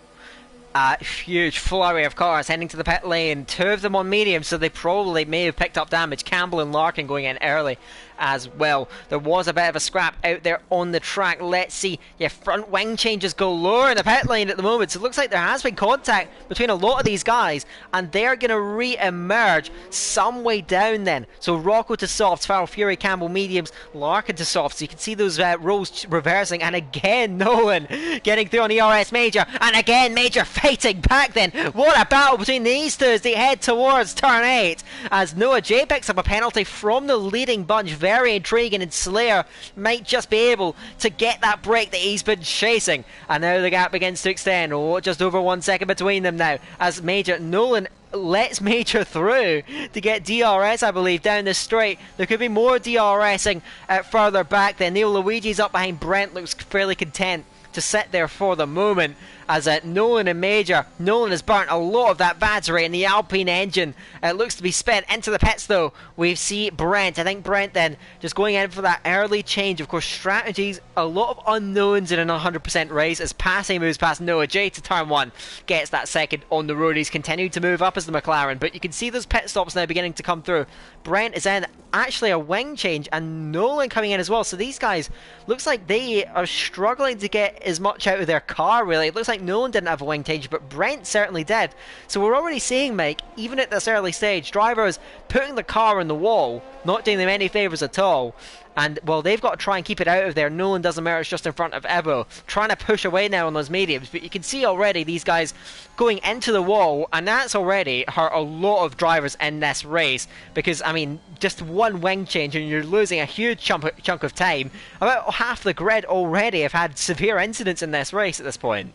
A huge flurry of cars heading to the pit lane, 2 of them on medium, so they probably may have picked up damage. Campbell and Larkin going in early as well. There was a bit of a scrap out there on the track. Let's see. Yeah, front wing changes galore in the pit lane at the moment, so it looks like there has been contact between a lot of these guys, and they're going to re-emerge some way down then. So Rocco to softs, Farrell Fury, Campbell mediums, Larkin to softs. So you can see those roles reversing, and again Nolan getting through on ERS Major, and again Major fighting back then. What a battle between these two as they head towards turn 8, as Noah J picks up a penalty from the leading bunch. Very intriguing, and Slayer might just be able to get that break that he's been chasing, and now the gap begins to extend. Oh, just over 1 second between them now as Major Nolan lets Major through to get DRS, I believe, down the straight. There could be more DRSing further back then. Neil Luigi's up behind Brent, looks fairly content to sit there for the moment as Nolan and Major. Nolan has burnt a lot of that battery in the Alpine engine. It looks to be spent into the pits though. We see Brent. I think Brent then just going in for that early change. Of course, strategies, a lot of unknowns in an 100% race as Passe moves past Noah J to turn 1. Gets that second on the road. He's continued to move up as the McLaren, but you can see those pit stops now beginning to come through. Brent is in actually a wing change, and Nolan coming in as well. So these guys, looks like they are struggling to get as much out of their car, really. It looks like Nolan didn't have a wing change, but Brent certainly did. So we're already seeing, Mike, even at this early stage, drivers putting the car on the wall, not doing them any favours at all. And, well, they've got to try and keep it out of there. Nolan does emerge just in front of Ebo, trying to push away now on those mediums. But you can see already these guys going into the wall, and that's already hurt a lot of drivers in this race. Because, I mean, just one wing change and you're losing a huge chunk of time. About half the grid already have had severe incidents in this race at this point.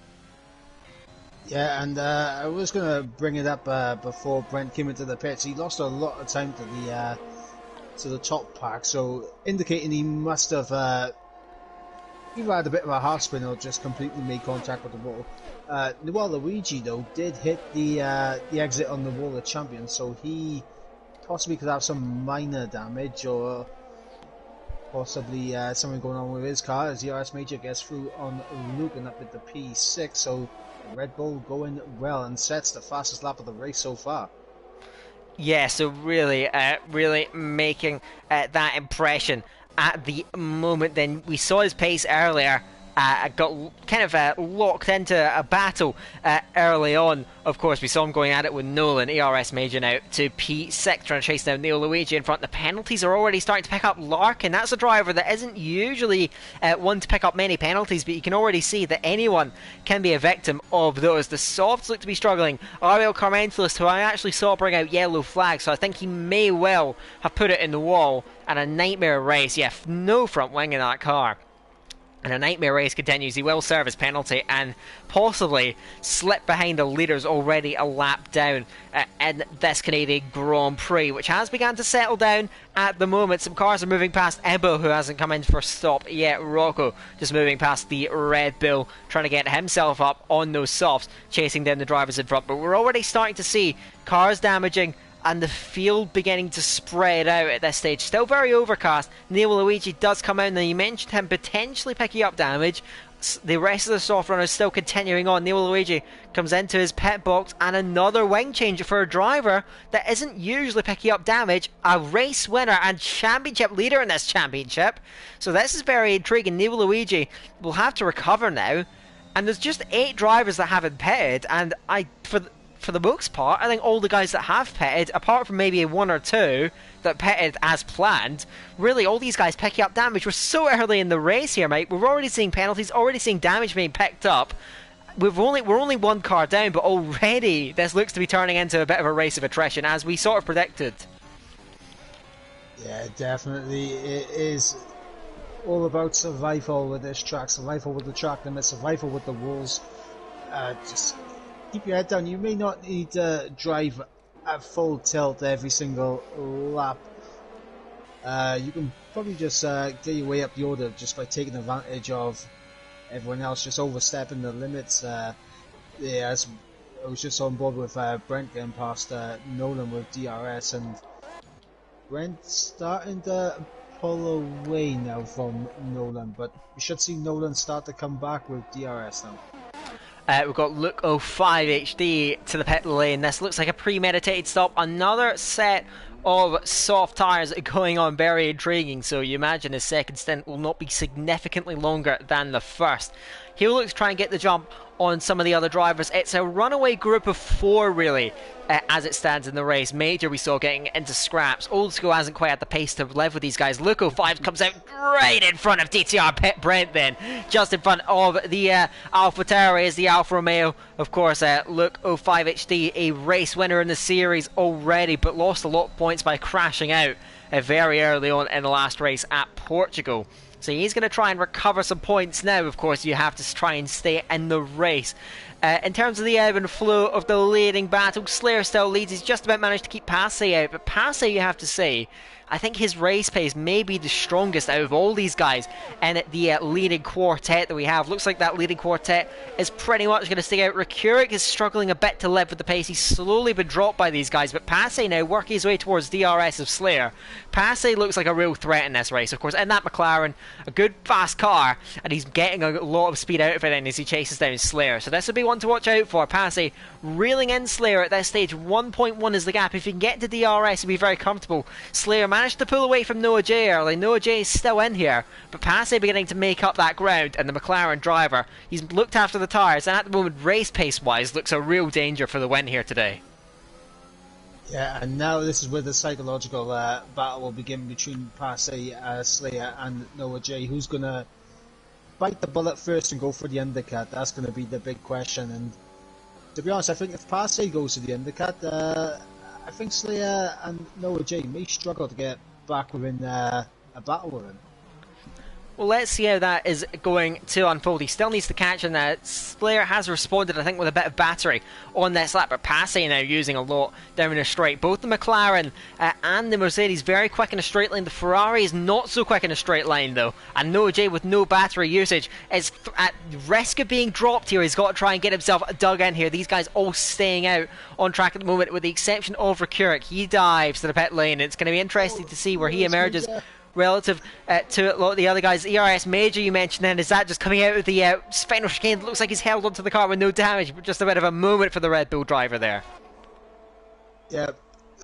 Yeah, and I was going to bring it up before Brent came into the pits. He lost a lot of time to the top pack, so indicating he must have either had a bit of a half spin or just completely made contact with the wall. Noah Luigi though did hit the exit on the wall of champions, so he possibly could have some minor damage or possibly something going on with his car as the RS Major gets through on Luke and up at the P6. So Red Bull going well and sets the fastest lap of the race so far. Yeah, so really making that impression at the moment. Then we saw his pace earlier, got kind of locked into a battle early on. Of course, we saw him going at it with Nolan. ERS Major now to P6, trying to chase down Neil Luigi in front. The penalties are already starting to pick up. Larkin, that's a driver that isn't usually one to pick up many penalties, but you can already see that anyone can be a victim of those. The softs look to be struggling. Ariel Carmentelis, who I actually saw bring out yellow flags, so I think he may well have put it in the wall. And a nightmare race. Yeah, no front wing in that car. And a nightmare race continues. He will serve his penalty and possibly slip behind the leaders already a lap down in this Canadian Grand Prix, which has begun to settle down at the moment. Some cars are moving past Ebo, who hasn't come in for a stop yet. Rocco just moving past the Red Bull, trying to get himself up on those softs, chasing down the drivers in front. But we're already starting to see cars damaging and the field beginning to spread out at this stage. Still very overcast. Neil Luigi does come out, and you mentioned him potentially picking up damage. The rest of the soft runners still continuing on. Neil Luigi comes into his pit box, and another wing change for a driver that isn't usually picking up damage. A race winner and championship leader in this championship. So this is very intriguing. Neil Luigi will have to recover now. And there's just 8 drivers that haven't pitted, and for the most part, I think all the guys that have pitted, apart from maybe 1 or 2 that pitted as planned, really all these guys picking up damage. We're so early in the race here, mate. We're already seeing penalties, already seeing damage being picked up. We're only 1 car down, but already this looks to be turning into a bit of a race of attrition, as we sort of predicted. Yeah, definitely. It is all about survival with this track, survival with the track limit, survival with the rules. Just keep your head down. You may not need to drive at full tilt every single lap. You can probably just get your way up the order just by taking advantage of everyone else just overstepping the limits. Yeah, as I was just on board with Brent getting past Nolan with DRS, and Brent starting to pull away now from Nolan, but we should see Nolan start to come back with DRS now. We've got Luke 05 HD to the pit lane. This looks like a premeditated stop. Another set of soft tyres going on, very intriguing. So you imagine his second stint will not be significantly longer than the first. He'll look to try and get the jump on some of the other drivers. It's a runaway group of 4 really, as it stands in the race. Major we saw getting into scraps. Old School hasn't quite had the pace to live with these guys. Luke 05 comes out right in front of DTR Pit Brent then, just in front of the AlphaTauri is the Alfa Romeo. Of course, Luke 05 HD, a race winner in the series already, but lost a lot of points by crashing out very early on in the last race at Portugal. So he's going to try and recover some points now. Of course, you have to try and stay in the race. In terms of the ebb and flow of the leading battle, Slayer still leads. He's just about managed to keep Passy out. But Passy, you have to say, I think his race pace may be the strongest out of all these guys. And the leading quartet that we have, looks like that leading quartet is pretty much going to stay out. Rakurik is struggling a bit to live with the pace. He's slowly been dropped by these guys. But Passy now working his way towards DRS of Slayer. Passy looks like a real threat in this race, of course. In that McLaren, a good fast car. And he's getting a lot of speed out of it then as he chases down Slayer. So this will be one to watch out for. Passy reeling in Slayer at this stage. 1.1 is the gap. If he can get to DRS, he'll be very comfortable. Slayer managed to pull away from Noah J early. Noah J is still in here, but Passy beginning to make up that ground, and the McLaren driver, he's looked after the tyres, and at the moment, race pace wise, looks a real danger for the win here today. Yeah, and now this is where the psychological battle will begin between Passy, Slayer, and Noah J. Who's going to bite the bullet first and go for the undercut? That's going to be the big question. And to be honest, I think if Passy goes to the undercut, I think Slayer and Noah J may struggle to get back within a battle with him. Well, let's see how that is going to unfold. He still needs to catch, and Slayer has responded, I think, with a bit of battery on this lap, but Passy now using a lot down in a straight. Both the McLaren and the Mercedes very quick in a straight line. The Ferrari is not so quick in a straight line, though, and Noah J with no battery usage is at risk of being dropped here. He's got to try and get himself dug in here. These guys all staying out on track at the moment, with the exception of Rakurik. He dives to the pit lane. It's going to be interesting to see where he emerges relative to a lot of the other guys. ERS Major you mentioned then, is that just coming out of the final chicane? Looks like he's held onto the car with no damage, but just a bit of a moment for the Red Bull driver there. Yeah,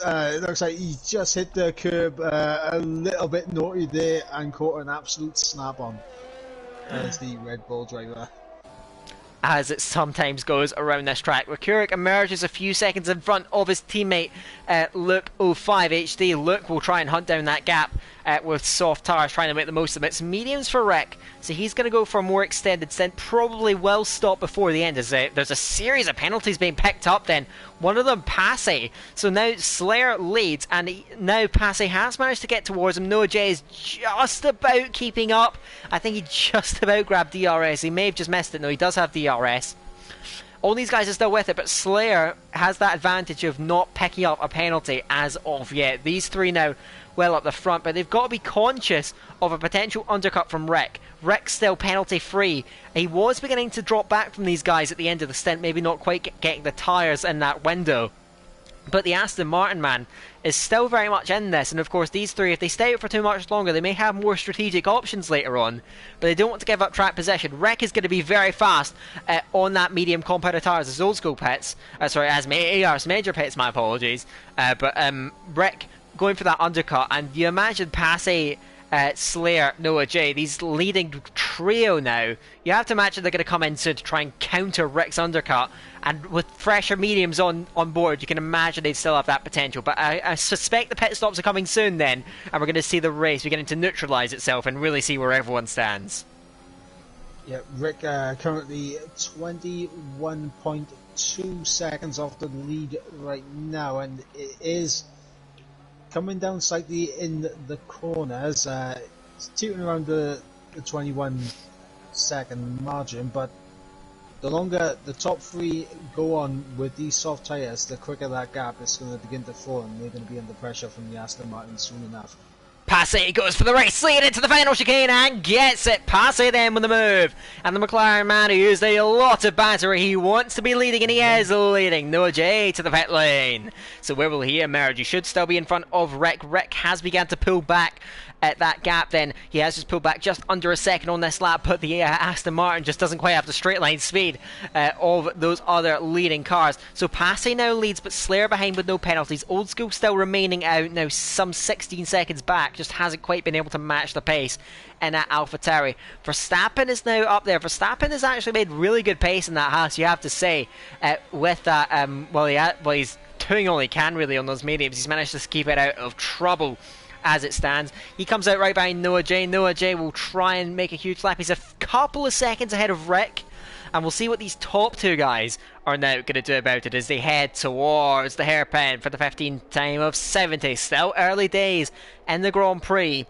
it looks like he just hit the curb a little bit naughty there and caught an absolute snap on. as the Red Bull driver. As it sometimes goes around this track. Kurik emerges a few seconds in front of his teammate Luke 05 HD. Luke will try and hunt down that gap with soft tires, trying to make the most of it. It's mediums for Rick, so he's going to go for a more extended stint. Probably will stop before the end, as there's a series of penalties being picked up then. One of them, Passy. So now Slayer leads, and now Passy has managed to get towards him. Noah J is just about keeping up. I think he just about grabbed DRS. He may have just missed it. No, he does have DRS. All these guys are still with it, but Slayer has that advantage of not picking up a penalty as of yet. These three now well up the front, but they've got to be conscious of a potential undercut from Rick. Rick's still penalty free. He was beginning to drop back from these guys at the end of the stint, maybe not quite getting the tyres in that window. But the Aston Martin man is still very much in this, and of course these three, if they stay out for too much longer, they may have more strategic options later on, but they don't want to give up track position. Rick is going to be very fast on that medium compounded tyres as old school pits, as major pits, my apologies, but Rick going for that undercut, and you imagine Passy, Slayer, Noah J, these leading trio now, you have to imagine they're going to come in soon to try and counter Rick's undercut, and with fresher mediums on board, you can imagine they'd still have that potential. But I suspect the pit stops are coming soon then, and we're going to see the race beginning to neutralise itself and really see where everyone stands. Yeah, Rick currently 21.2 seconds off the lead right now, and it is coming down slightly in the corners. It's teetering around the 21 second margin, but the longer the top three go on with these soft tyres, the quicker that gap is going to begin to fall, and they're going to be under pressure from the Aston Martin soon enough. Passy goes for the race, lead into the final chicane and gets it. Passy then with the move. And the McLaren man who used a lot of battery, he wants to be leading, and he is leading. Noah J to the pit lane. So where will he emerge? He should still be in front of Rick. Rick has begun to pull back at that gap then. He has just pulled back just under a second on this lap, but the Aston Martin just doesn't quite have the straight line speed of those other leading cars. So Passy now leads, but Slayer behind with no penalties. Old School still remaining out, now some 16 seconds back, just hasn't quite been able to match the pace in that AlphaTauri. Verstappen is now up there. Verstappen has actually made really good pace in that Haas, you have to say, with that, he's doing all he can really on those mediums. He's managed to keep it out of trouble as it stands. He comes out right behind Noah J. Noah J will try and make a huge lap. He's a couple of seconds ahead of Rick, and we'll see what these top two guys are now going to do about it as they head towards the hairpin for the 15th time of 70. Still early days in the Grand Prix,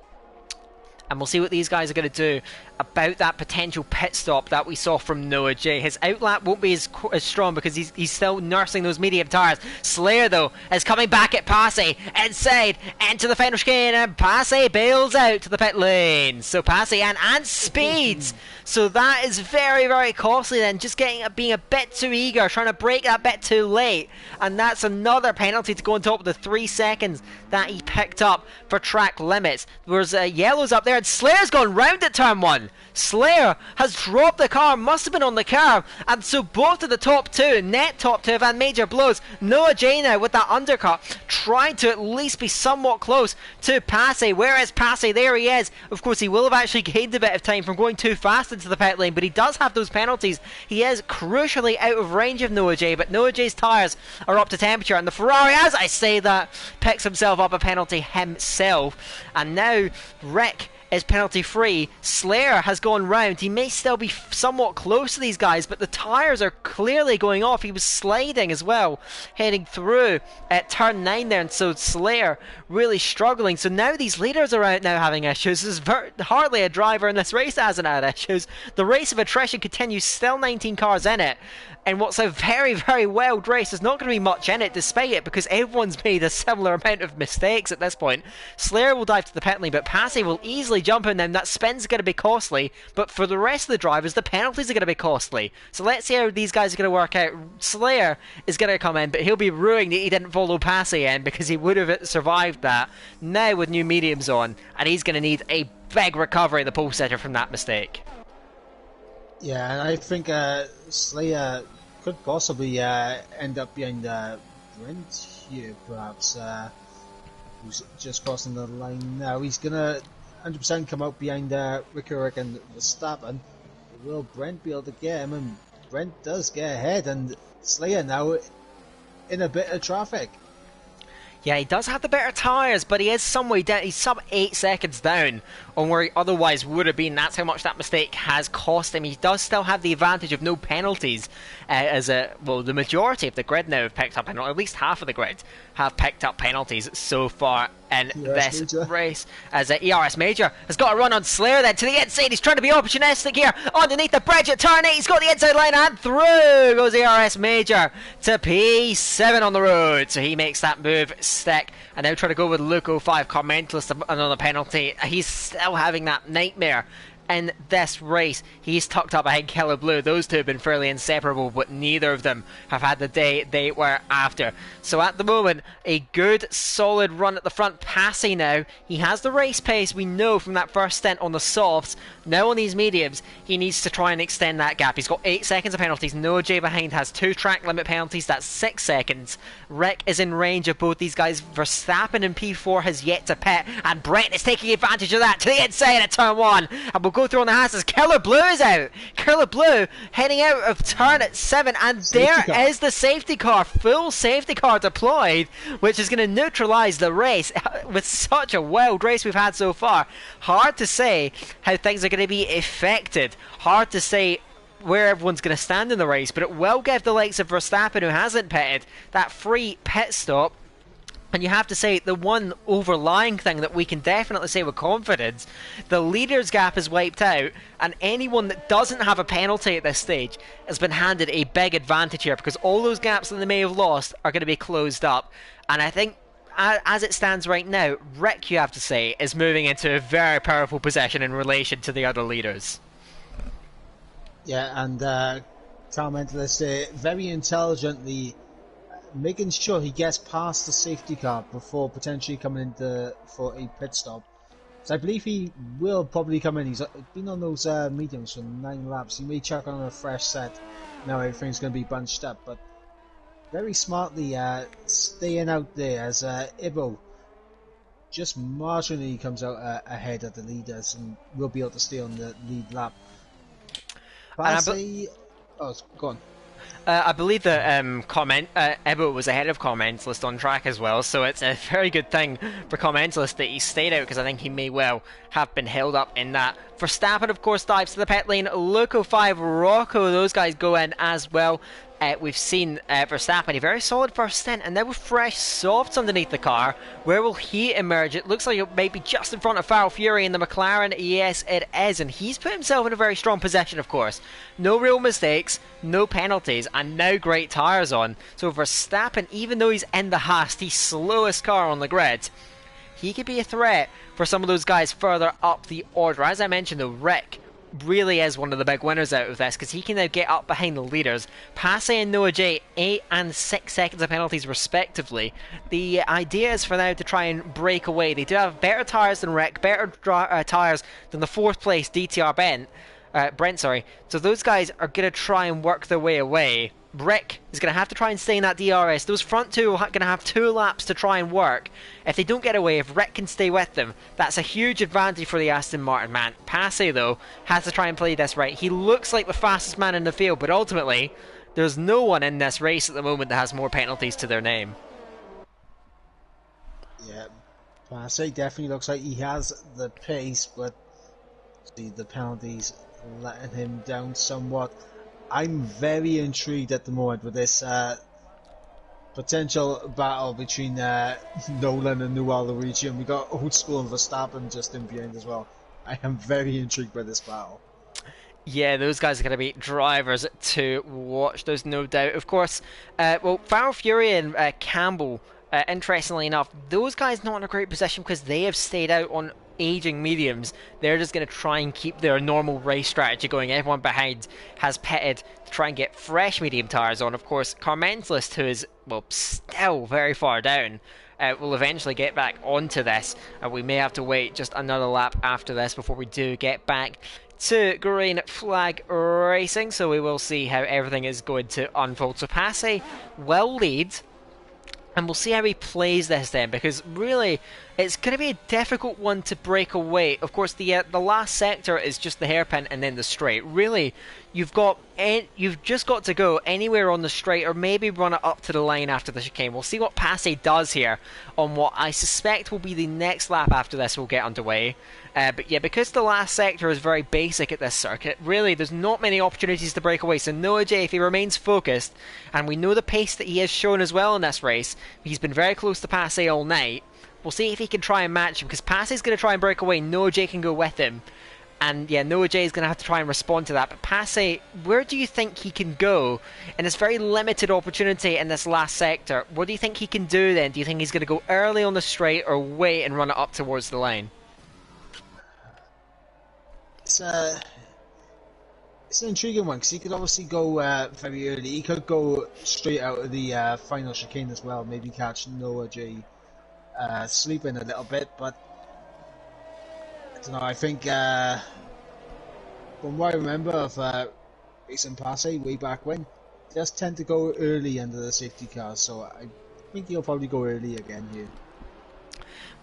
and we'll see what these guys are going to do about that potential pit stop that we saw from Noah J. His outlap won't be as strong because he's still nursing those medium tyres. Slayer, though, is coming back at Passy inside into the final chicane, and Passy bails out to the pit lane. So Passy and speeds. So that is very, very costly then. Just being a bit too eager, trying to brake that bit too late. And that's another penalty to go on top of the 3 seconds that he picked up for track limits. There's yellows up there, and Slayer's gone round at turn 1. Slayer has dropped the car, must have been on the curb, and so both of the top two, net top two, have had major blows. Noah J now with that undercut, trying to at least be somewhat close to Passy. Where is Passy? There he is. Of course, he will have actually gained a bit of time from going too fast into the pit lane, but he does have those penalties. He is crucially out of range of Noah J, but Noah J's tyres are up to temperature, and the Ferrari, as I say that, picks himself up a penalty himself. And now Rick is penalty free. Slayer has gone round. He may still be somewhat close to these guys, but the tyres are clearly going off. He was sliding as well, heading through at turn 9 there, and so Slayer really struggling. So now these leaders are out now having issues. There's hardly a driver in this race that hasn't had issues. The race of attrition continues, still 19 cars in it. And what's a very, very wild race, there's not going to be much in it despite it, because everyone's made a similar amount of mistakes at this point. Slayer will dive to the pit lane, but Passy will easily jump in them. That spin's going to be costly, but for the rest of the drivers, the penalties are going to be costly. So let's see how these guys are going to work out. Slayer is going to come in, but he'll be ruining that he didn't follow Passy in, because he would have survived that. Now with new mediums on, and he's going to need a big recovery, the pole sitter, from that mistake. Yeah, and I think Slayer could possibly end up behind Brent here, perhaps, who's just crossing the line now. He's going to 100% come out behind Rick and Verstappen. Will Brent be able to get him? And Brent does get ahead, and Slayer now in a bit of traffic. Yeah, he does have the better tyres, but he is some way down. He's sub 8 seconds down on where he otherwise would have been. That's how much that mistake has cost him. He does still have the advantage of no penalties, the majority of the grid now have picked up, and at least half of the grid have picked up penalties so far in this race. As ERS Major has got a run on Slayer then to the inside. He's trying to be opportunistic here underneath the bridge at turn 8. He's got the inside line, and through goes ERS Major to P7 on the road. So he makes that move stick, and now trying to go with Luke 05 Commentalist, another penalty. He's still having that nightmare in this race. He's tucked up behind Killer Blue. Those two have been fairly inseparable, but neither of them have had the day they were after. So at the moment, a good solid run at the front. Passy now, he has the race pace, we know from that first stint on the softs. Now on these mediums, he needs to try and extend that gap. He's got 8 seconds of penalties. Noah J behind has 2 track limit penalties. That's 6 seconds. Rick is in range of both these guys. Verstappen in P4 has yet to pit, and Brent is taking advantage of that to the inside at turn 1. And we'll go through on the Haas as Killer Blue is out. Killer Blue heading out of turn at 7, and there is the safety car. Full safety car deployed, which is going to neutralise the race. With such a wild race we've had so far, hard to say how things are going to be affected. Hard to say where everyone's going to stand in the race, but it will give the likes of Verstappen, who hasn't pitted, that free pit stop. And you have to say, the one overlying thing that we can definitely say with confidence, the leaders gap is wiped out, and anyone that doesn't have a penalty at this stage has been handed a big advantage here, because all those gaps that they may have lost are going to be closed up. And I think, as it stands right now, Rick, you have to say, is moving into a very powerful position in relation to the other leaders. Yeah, and Commentalist very intelligently making sure he gets past the safety car before potentially coming in for a pit stop. So I believe he will probably come in. He's been on those mediums for 9 laps. He may check on a fresh set. Now everything's going to be bunched up, but very smartly staying out there as Ibo just marginally comes out ahead of the leaders and will be able to stay on the lead lap. Oh, go on. I believe that Ebbo was ahead of Commentalist on track as well, so it's a very good thing for Commentalist that he stayed out, because I think he may well have been held up in that. Verstappen, of course, dives to the pit lane. Loco 5, Rocco, those guys go in as well. We've seen Verstappen, a very solid first stint, and now with fresh softs underneath the car. Where will he emerge? It looks like it may be just in front of Farrell Fury in the McLaren. Yes, it is, and he's put himself in a very strong position, of course. No real mistakes, no penalties, and now great tyres on. So Verstappen, even though he's in the Haas, the slowest car on the grid, he could be a threat for some of those guys further up the order. As I mentioned, though, Rick really is one of the big winners out of this, because he can now get up behind the leaders. Passy and Noah J, 8 and 6 seconds of penalties respectively. The idea is for now to try and break away. They do have better tyres than Rick, better tyres than the 4th place DTR Brent. So those guys are going to try and work their way away. Rick is going to have to try and stay in that DRS. Those front two are going to have 2 laps to try and work. If they don't get away, if Rick can stay with them, that's a huge advantage for the Aston Martin man. Passy, though, has to try and play this right. He looks like the fastest man in the field, but ultimately, there's no one in this race at the moment that has more penalties to their name. Yeah, Passy definitely looks like he has the pace, but the penalties letting him down somewhat. I'm very intrigued at the moment with this potential battle between Nolan and Noel Luigi, and we got Old School and Verstappen just in behind as well. I am very intrigued by this battle. Yeah, those guys are going to be drivers to watch, there's no doubt. Of course, Farrell Fury and Campbell, interestingly enough, those guys not in a great position because they have stayed out on aging mediums. They're just going to try and keep their normal race strategy going. Everyone behind has pitted to try and get fresh medium tyres on. Of course, Commentalist, who is, well, still very far down, will eventually get back onto this. We may have to wait just another lap after this before we do get back to green flag racing. So we will see how everything is going to unfold. So Passy will lead, and we'll see how he plays this then, because really It's going to be a difficult one to break away. Of course, the last sector is just the hairpin and then the straight. Really, you've just got to go anywhere on the straight, or maybe run it up to the line after the chicane. We'll see what Passy does here on what I suspect will be the next lap after this will get underway. But yeah, because the last sector is very basic at this circuit, really there's not many opportunities to break away. So Noah J, if he remains focused, and we know the pace that he has shown as well in this race, he's been very close to Passy all night. We'll see if he can try and match him, because Passy's going to try and break away. Noah J can go with him. And yeah, Noah J is going to have to try and respond to that. But Passy, where do you think he can go in this very limited opportunity in this last sector? What do you think he can do then? Do you think he's going to go early on the straight, or wait and run it up towards the line? It's an intriguing one, because he could obviously go very early. He could go straight out of the final chicane as well, maybe catch Noah J sleeping a little bit, but I don't know. I think from what I remember of racing Passy way back when, he does tend to go early under the safety car, so I think he'll probably go early again here.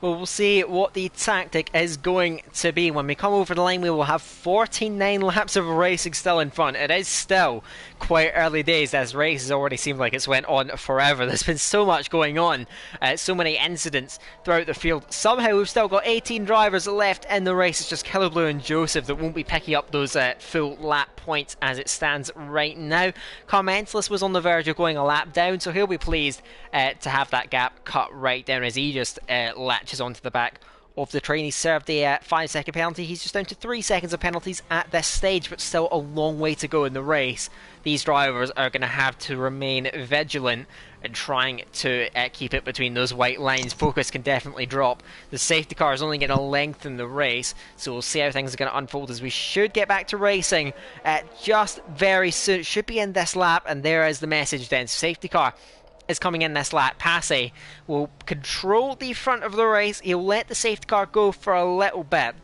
Well, we'll see what the tactic is going to be. When we come over the line, we will have 49 laps of racing still in front. It is still quite early days. This race has already seemed like it's went on forever. There's been so much going on, so many incidents throughout the field. Somehow we've still got 18 drivers left in the race. It's just Killblue and Joseph that won't be picking up those full lap points as it stands right now. Carmentless was on the verge of going a lap down, so he'll be pleased to have that gap cut right down as he just latches onto the back of the train. He served a 5-second penalty. He's just down to 3 seconds of penalties at this stage, but still a long way to go in the race. These drivers are going to have to remain vigilant and trying to keep it between those white lines. Focus can definitely drop. The safety car is only going to lengthen the race, so we'll see how things are going to unfold as we should get back to racing just very soon. It should be in this lap, and there is the message then. Safety car is coming in this lap. Passy will control the front of the race. He'll let the safety car go for a little bit.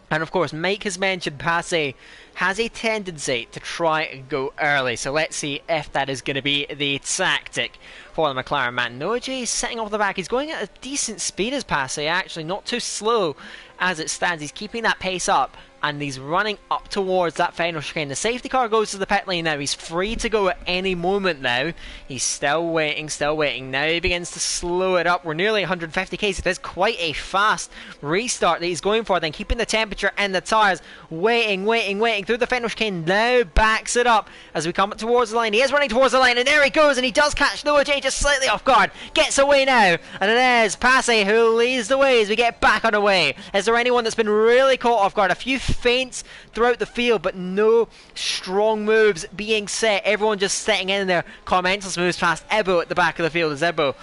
And of course, Mike has mentioned Passy has a tendency to try and go early. So let's see if that is going to be the tactic for the McLaren man. Noah J is sitting off the back. He's going at a decent speed as Passy, actually. Not too slow as it stands. He's keeping that pace up, and he's running up towards that final chicane. The safety car goes to the pit lane now. He's free to go at any moment now. He's still waiting, still waiting. Now he begins to slow it up. We're nearly 150 k's. It is quite a fast restart that he's going for, then keeping the temperature in the tyres. Waiting, waiting, waiting through the final chicane. Now backs it up as we come up towards the line. He is running towards the line, and there he goes, and he does catch Noah J just slightly off guard. Gets away now, and it is Passy who leads the way as we get back on the way. Is there anyone that's been really caught off guard? A few feints throughout the field, but no strong moves being set. Everyone just sitting in there. Carmentless moves past Ebo at the back of the field as Ebo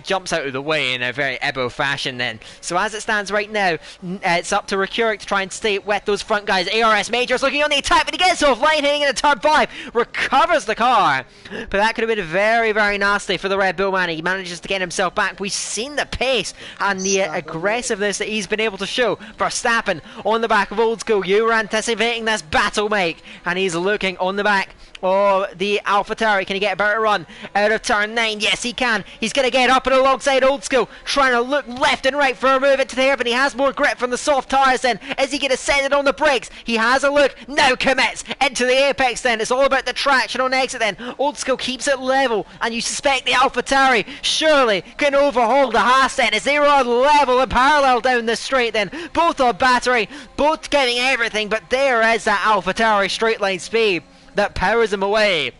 jumps out of the way in a very Ebo fashion then. So as it stands right now, it's up to Recuric to try and stay with those front guys. ARS Majors looking on the attack, but he gets off line, hitting in the turn 5, recovers the car, but that could have been very, very nasty for the Red Bull man. He manages to get himself back. We've seen the pace and the aggressiveness that he's been able to show. Verstappen on the back of Old School. You were anticipating this battle, Mike, and he's looking on the back of the AlphaTauri. Can he get a better run out of turn 9? Yes, he can. He's going to get up and alongside Old School, trying to look left and right for a move into the air, but he has more grip from the soft tyres then. Is he going to send it on the brakes? He has a look. Now commits into the apex then. It's all about the traction on exit then. Old School keeps it level, and you suspect the AlphaTauri surely can overhaul the Haas then as they run level and parallel down the straight then. Both on battery, both giving everything, but there is that AlphaTauri straight line speed that powers him away.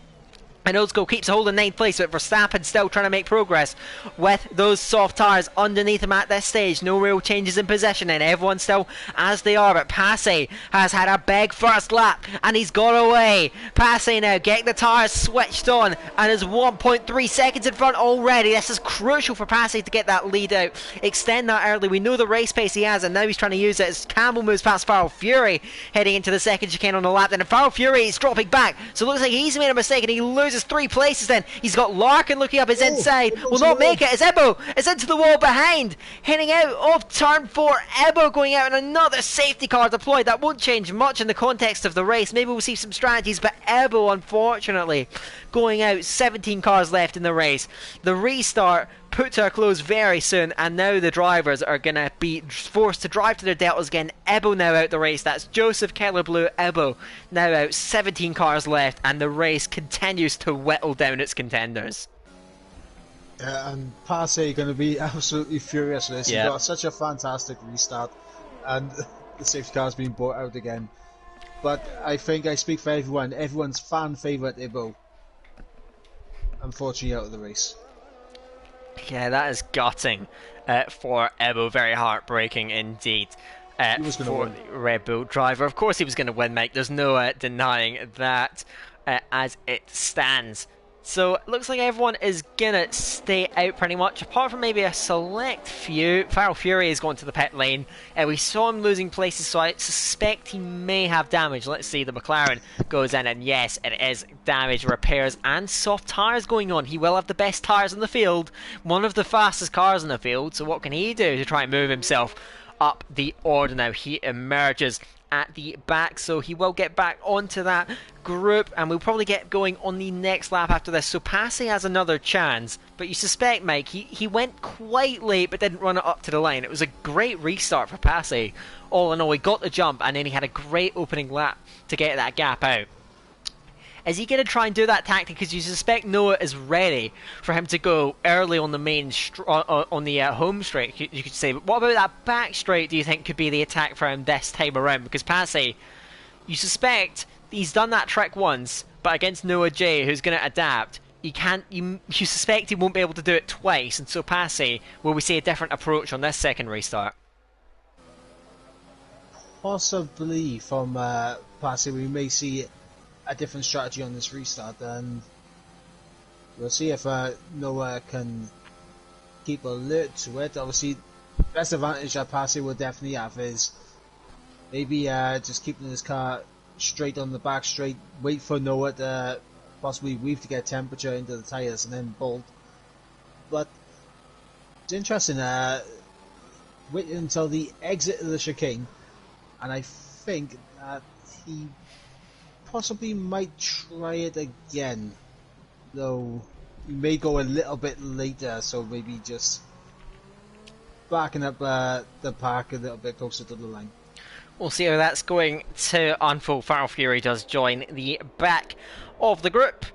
And Old School keeps holding 9th place, but Verstappen still trying to make progress with those soft tyres underneath him at this stage. No real changes in position, and everyone's still as they are. But Passy has had a big first lap, and he's got away. Passy now getting the tyres switched on, and is 1.3 seconds in front already. This is crucial for Passy to get that lead out, extend that early. We know the race pace he has, and now he's trying to use it as Campbell moves past Farrell Fury, heading into the second chicane on the lap. Then Farrell Fury is dropping back, so it looks like he's made a mistake, and he loses 3 places then. He's got Larkin looking up his inside. Will not make it as Ebo is into the wall behind. Heading out of turn 4. Ebo going out and another safety car deployed. That won't change much in the context of the race. Maybe we'll see some strategies, but Ebo unfortunately going out. 17 cars left in the race. The restart put to a close very soon, and now the drivers are going to be forced to drive to their deltas again. Ebo now out the race. That's Joseph, Keller Blue, Ebo now out. 17 cars left, and the race continues to whittle down its contenders. And Passe going to be absolutely furious with this. Yeah. He got such a fantastic restart, and the safety car's been brought out again. But I think I speak for everyone. Everyone's fan favourite Ebo, unfortunately, out of the race. Yeah, that is gutting for Ebo. Very heartbreaking indeed. He was gonna for win. the Red Bull driver. Of course he was going to win, Mike. There's no denying that as it stands. So it looks like everyone is going to stay out pretty much, apart from maybe a select few. Farrell Fury is going to the pit lane. We saw him losing places, so I suspect he may have damage. Let's see, the McLaren goes in, and yes, it is damage, repairs, and soft tyres going on. He will have the best tyres in the field, one of the fastest cars in the field, so what can he do to try and move himself up the order now? He emerges at the back, so he will get back onto that group, and we'll probably get going on the next lap after this. So Passe has another chance, but you suspect, Mike, he went quite late but didn't run it up to the line. It was a great restart for Passe. All in all, he got the jump, and then he had a great opening lap to get that gap out. Is he going to try and do that tactic? Because you suspect Noah is ready for him to go early on the main on the home straight, you could say. But what about that back straight, do you think could be the attack for him this time around? Because Passe, you suspect he's done that trick once, but against Noah J, who's going to adapt, you suspect he won't be able to do it twice. And so Passe, will we see a different approach on this second restart? Possibly from Passe, we may see a different strategy on this restart, and we'll see if Noah can keep alert to it. Obviously, the best advantage that Passe will definitely have is maybe just keeping his car straight on the back straight, wait for Noah to possibly weave to get temperature into the tyres and then bolt. But it's interesting, wait until the exit of the chicane, and I think that he possibly might try it again, though he may go a little bit later, so maybe just backing up the pack a little bit closer to the line. We'll see how that's going to unfold. Farrell Fury does join the back of the group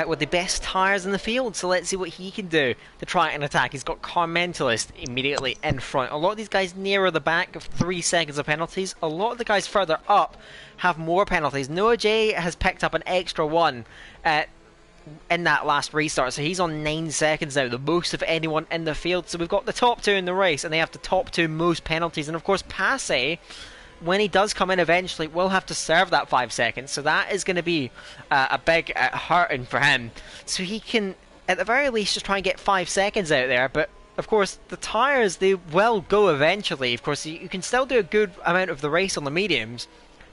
with the best tyres in the field, so let's see what he can do to try and attack. He's got Car Mentalist immediately in front. A lot of these guys nearer the back have 3 seconds of penalties. A lot of the guys further up have more penalties. Noah J has picked up an extra one in that last restart, so he's on 9 seconds now, the most of anyone in the field. So we've got the top 2 in the race, and they have the top 2 most penalties. And of course Passe, when he does come in eventually, will have to serve that 5 seconds, so that is going to be a big hurting for him. So he can, at the very least, just try and get 5 seconds out there, but of course the tyres, they will go eventually. Of course you can still do a good amount of the race on the mediums,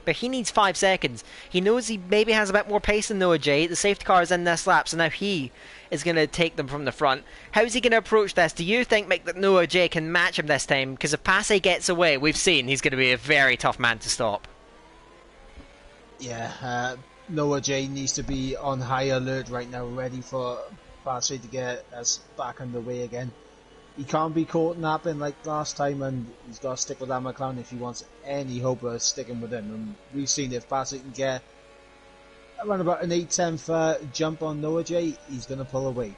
but he needs 5 seconds. He knows he maybe has a bit more pace than Noah J. The safety car is in this lap, so now he is going to take them from the front. How's he going to approach this? Do you think, Mick, that Noah J can match him this time? Because if Passe gets away, we've seen he's going to be a very tough man to stop. Yeah, Noah J needs to be on high alert right now, ready for Passe to get us back underway again. He can't be caught napping like last time, and he's got to stick with that McLaren if he wants any hope of sticking with him. And we've seen if Passe can get around about an 8/10 jump on Noah J, he's going to pull away.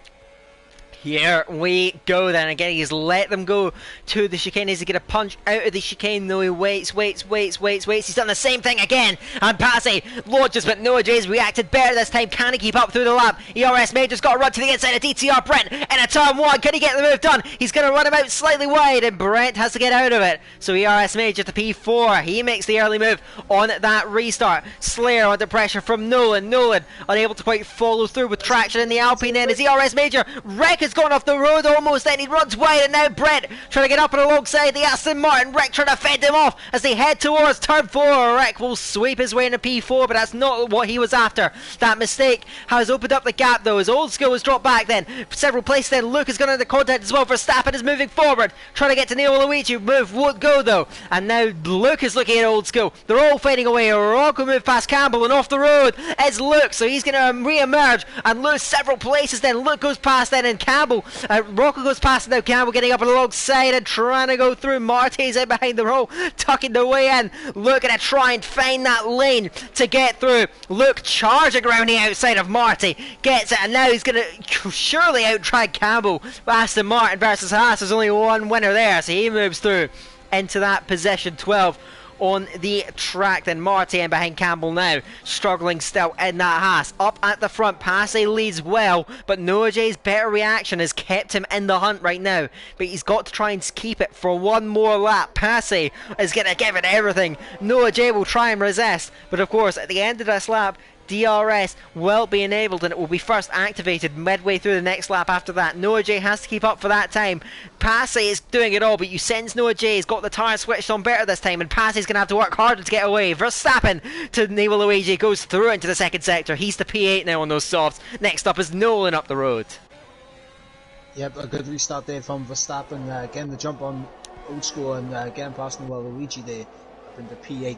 Here we go then. Again, he's let them go to the chicane. Is he going to punch out of the chicane? No, he waits. He's done the same thing again. And Passe launches, but Noah J's reacted better this time. Can he keep up through the lap? ERS Major's got to run to the inside of DTR Brent in a turn 1. Can he get the move done? He's going to run him out slightly wide, and Brent has to get out of it. So ERS Major to P4. He makes the early move on that restart. Slayer under pressure from Nolan. Nolan unable to quite follow through with traction in the Alpine then as ERS Major. Wreck has gone off the road almost, then he runs wide, and now Brent trying to get up and alongside the Aston Martin. Wreck trying to fend him off as they head towards turn 4. Wreck will sweep his way into P4, but that's not what he was after. That mistake has opened up the gap though, as Old School was dropped back then. Several places then. Luke has gone into contact as well. Verstappen is moving forward, trying to get to Neil Luigi. Move won't go though, and now Luke is looking at Old School. They're all fading away. Rocco move past Campbell, and off the road is Luke, so he's going to re-emerge and lose several places then. Luke goes past then, and Campbell Campbell. Rocco goes past now. Campbell getting up alongside and trying to go through. Marty's in behind the row, tucking the way in, looking to try and find that lane to get through. Luke charging around the outside of Marty, gets it, and now he's going to surely out-try Campbell. Aston Martin versus Haas, there's only one winner there, so he moves through into that position 12 on the track. Then Marty in behind Campbell now, struggling still in that Haas. Up at the front, Passy leads well, but Noah J's better reaction has kept him in the hunt right now, but he's got to try and keep it for one more lap. Passy is going to give it everything. Noah J will try and resist, but of course at the end of this lap, DRS will be enabled and it will be first activated midway through the next lap after that. Noah J has to keep up for that time. Passy is doing it all, but you sense Noah J has got the tyre switched on better this time, and Passy's going to have to work harder to get away. Verstappen to Neva Luigi, goes through into the second sector. He's the P8 now on those softs. Next up is Nolan up the road. Yep, a good restart there from Verstappen, getting the jump on old school and getting past Neva Luigi there up in the P8.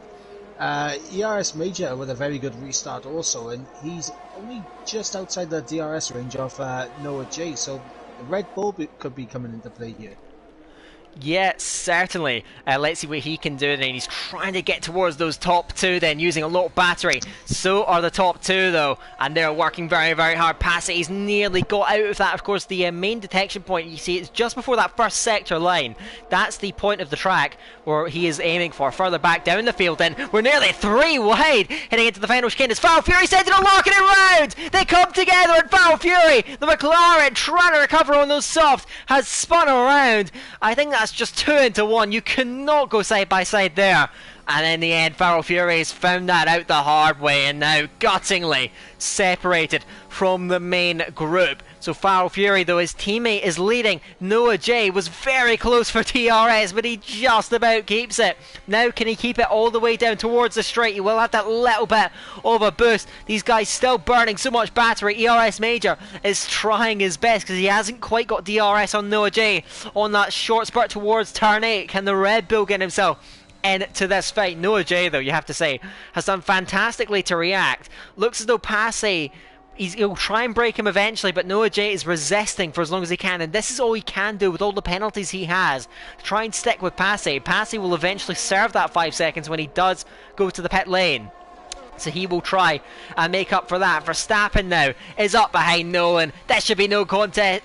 ERS Major with a very good restart also, and he's only just outside the DRS range of Noah J, so the Red Bull could be coming into play here. Yeah, certainly. Let's see what he can do. And he's trying to get towards those top two then, using a low battery. So are the top two though, and they're working very, very hard. Passy, he's nearly got out of that. Of course, the main detection point, you see, it's just before that first sector line. That's the point of the track where he is aiming for. Further back down the field then, we're nearly 3 wide, heading into the final chicane. It's Foul Fury sending a locking it round. They come together, and Foul Fury, the McLaren, trying to recover on those softs, has spun around. I think that's just 2 into 1. You cannot go side by side there. And in the end, Farrell Fury has found that out the hard way and now guttingly separated from the main group. So Farrell Fury, though his teammate is leading, Noah J was very close for TRS, but he just about keeps it. Now can he keep it all the way down towards the straight? He will have that little bit of a boost. These guys still burning so much battery. ERS Major is trying his best because he hasn't quite got DRS on Noah J on that short spurt towards turn 8. Can the Red Bull get himself into this fight? Noah J, though, you have to say, has done fantastically to react. Looks as though Passy, he'll try and break him eventually, but Noah J is resisting for as long as he can, and this is all he can do with all the penalties he has. Try and stick with Passy. Passy will eventually serve that 5 seconds when he does go to the pit lane. So he will try and make up for that. Verstappen now is up behind Nolan. There should be no contest.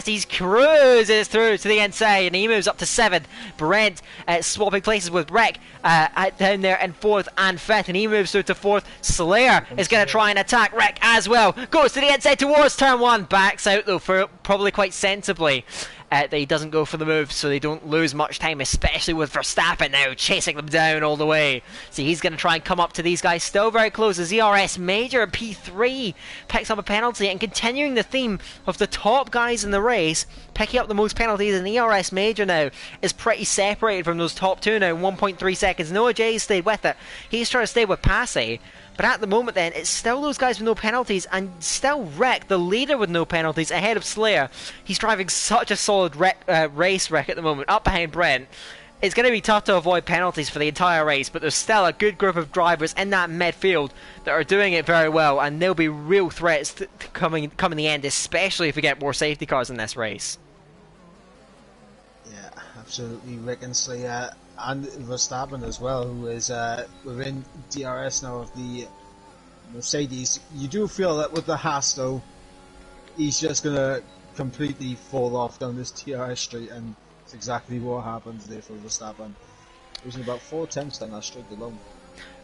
He cruises through to the inside and he moves up to 7th. Brent swapping places with Rick down there in 4th and 5th, and he moves through to 4th. Slayer is going to try and attack Rick as well. Goes to the inside towards turn 1. Backs out though, for probably quite sensibly. That he doesn't go for the move, so they don't lose much time, especially with Verstappen now chasing them down all the way. So he's going to try and come up to these guys, still very close as ERS Major P3 picks up a penalty, and continuing the theme of the top guys in the race picking up the most penalties, and ERS Major now is pretty separated from those top two now, 1.3 seconds. Noah J stayed with it. He's trying to stay with Passy. But at the moment then, it's still those guys with no penalties, and still Rick, the leader with no penalties, ahead of Slayer. He's driving such a solid race, Rick, at the moment, up behind Brent. It's going to be tough to avoid penalties for the entire race, but there's still a good group of drivers in that midfield that are doing it very well, and they'll be real threats to come in the end, especially if we get more safety cars in this race. Yeah, absolutely. Rick and Slayer, and Verstappen as well, who is within DRS now of the Mercedes. You do feel that with the Haas though, he's just going to completely fall off down this DRS straight, and it's exactly what happens there for Verstappen. Losing about 4 attempts down that straight alone.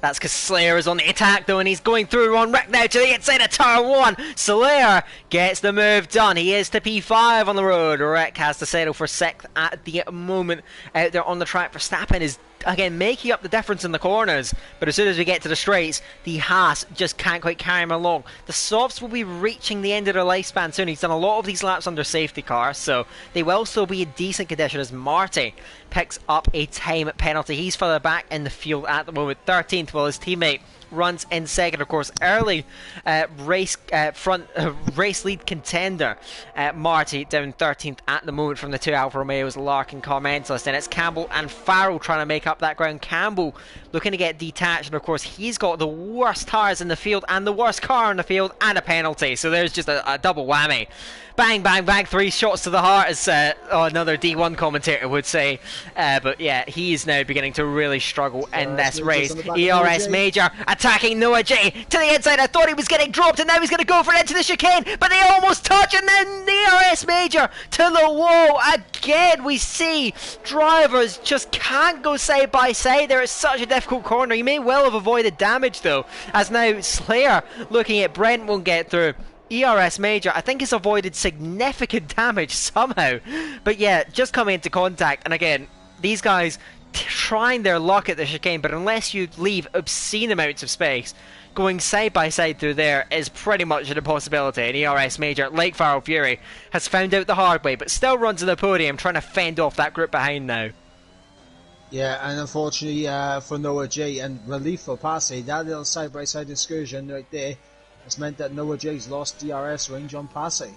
That's because Slayer is on the attack though, and he's going through on Rick now to the inside of turn 1. Slayer gets the move done. He is to P5 on the road. Rick has to settle for 6th at the moment out there on the track. Verstappen is again making up the difference in the corners, but as soon as we get to the straights, the Haas just can't quite carry him along. The softs will be reaching the end of their lifespan soon. He's done a lot of these laps under safety car, so they will still be in decent condition as Marty picks up a time penalty. He's further back in the field at the moment, 13th, while his teammate runs in second. Of course, early race lead contender Marty down 13th at the moment from the two Alfa Romeos, Larkin car mentalist, and it's Campbell and Farrell trying to make up that ground. Campbell looking to get detached, and of course he's got the worst tyres in the field and the worst car in the field and a penalty, so there's just a double whammy. Bang, bang, bang, 3 shots to the heart, as another D1 commentator would say. But yeah, he is now beginning to really struggle in this race. ERS Major attacking Noah J to the inside. I thought he was getting dropped, and now he's going to go for it into the chicane, but they almost touch, and then the ERS Major to the wall. Again, we see drivers just can't go side by side. There is such a difficult corner. He may well have avoided damage, though, as now Slayer looking at Brent won't get through. ERS Major, I think, has avoided significant damage somehow. But yeah, just coming into contact, and again, these guys trying their luck at the chicane, but unless you leave obscene amounts of space, going side by side through there is pretty much an impossibility. And ERS Major, like Farrell Fury, has found out the hard way, but still runs to the podium trying to fend off that group behind now. Yeah, and unfortunately for Noah J, and relief for Passy, that little side-by-side excursion right there has meant that Noah J's lost DRS range on Passy.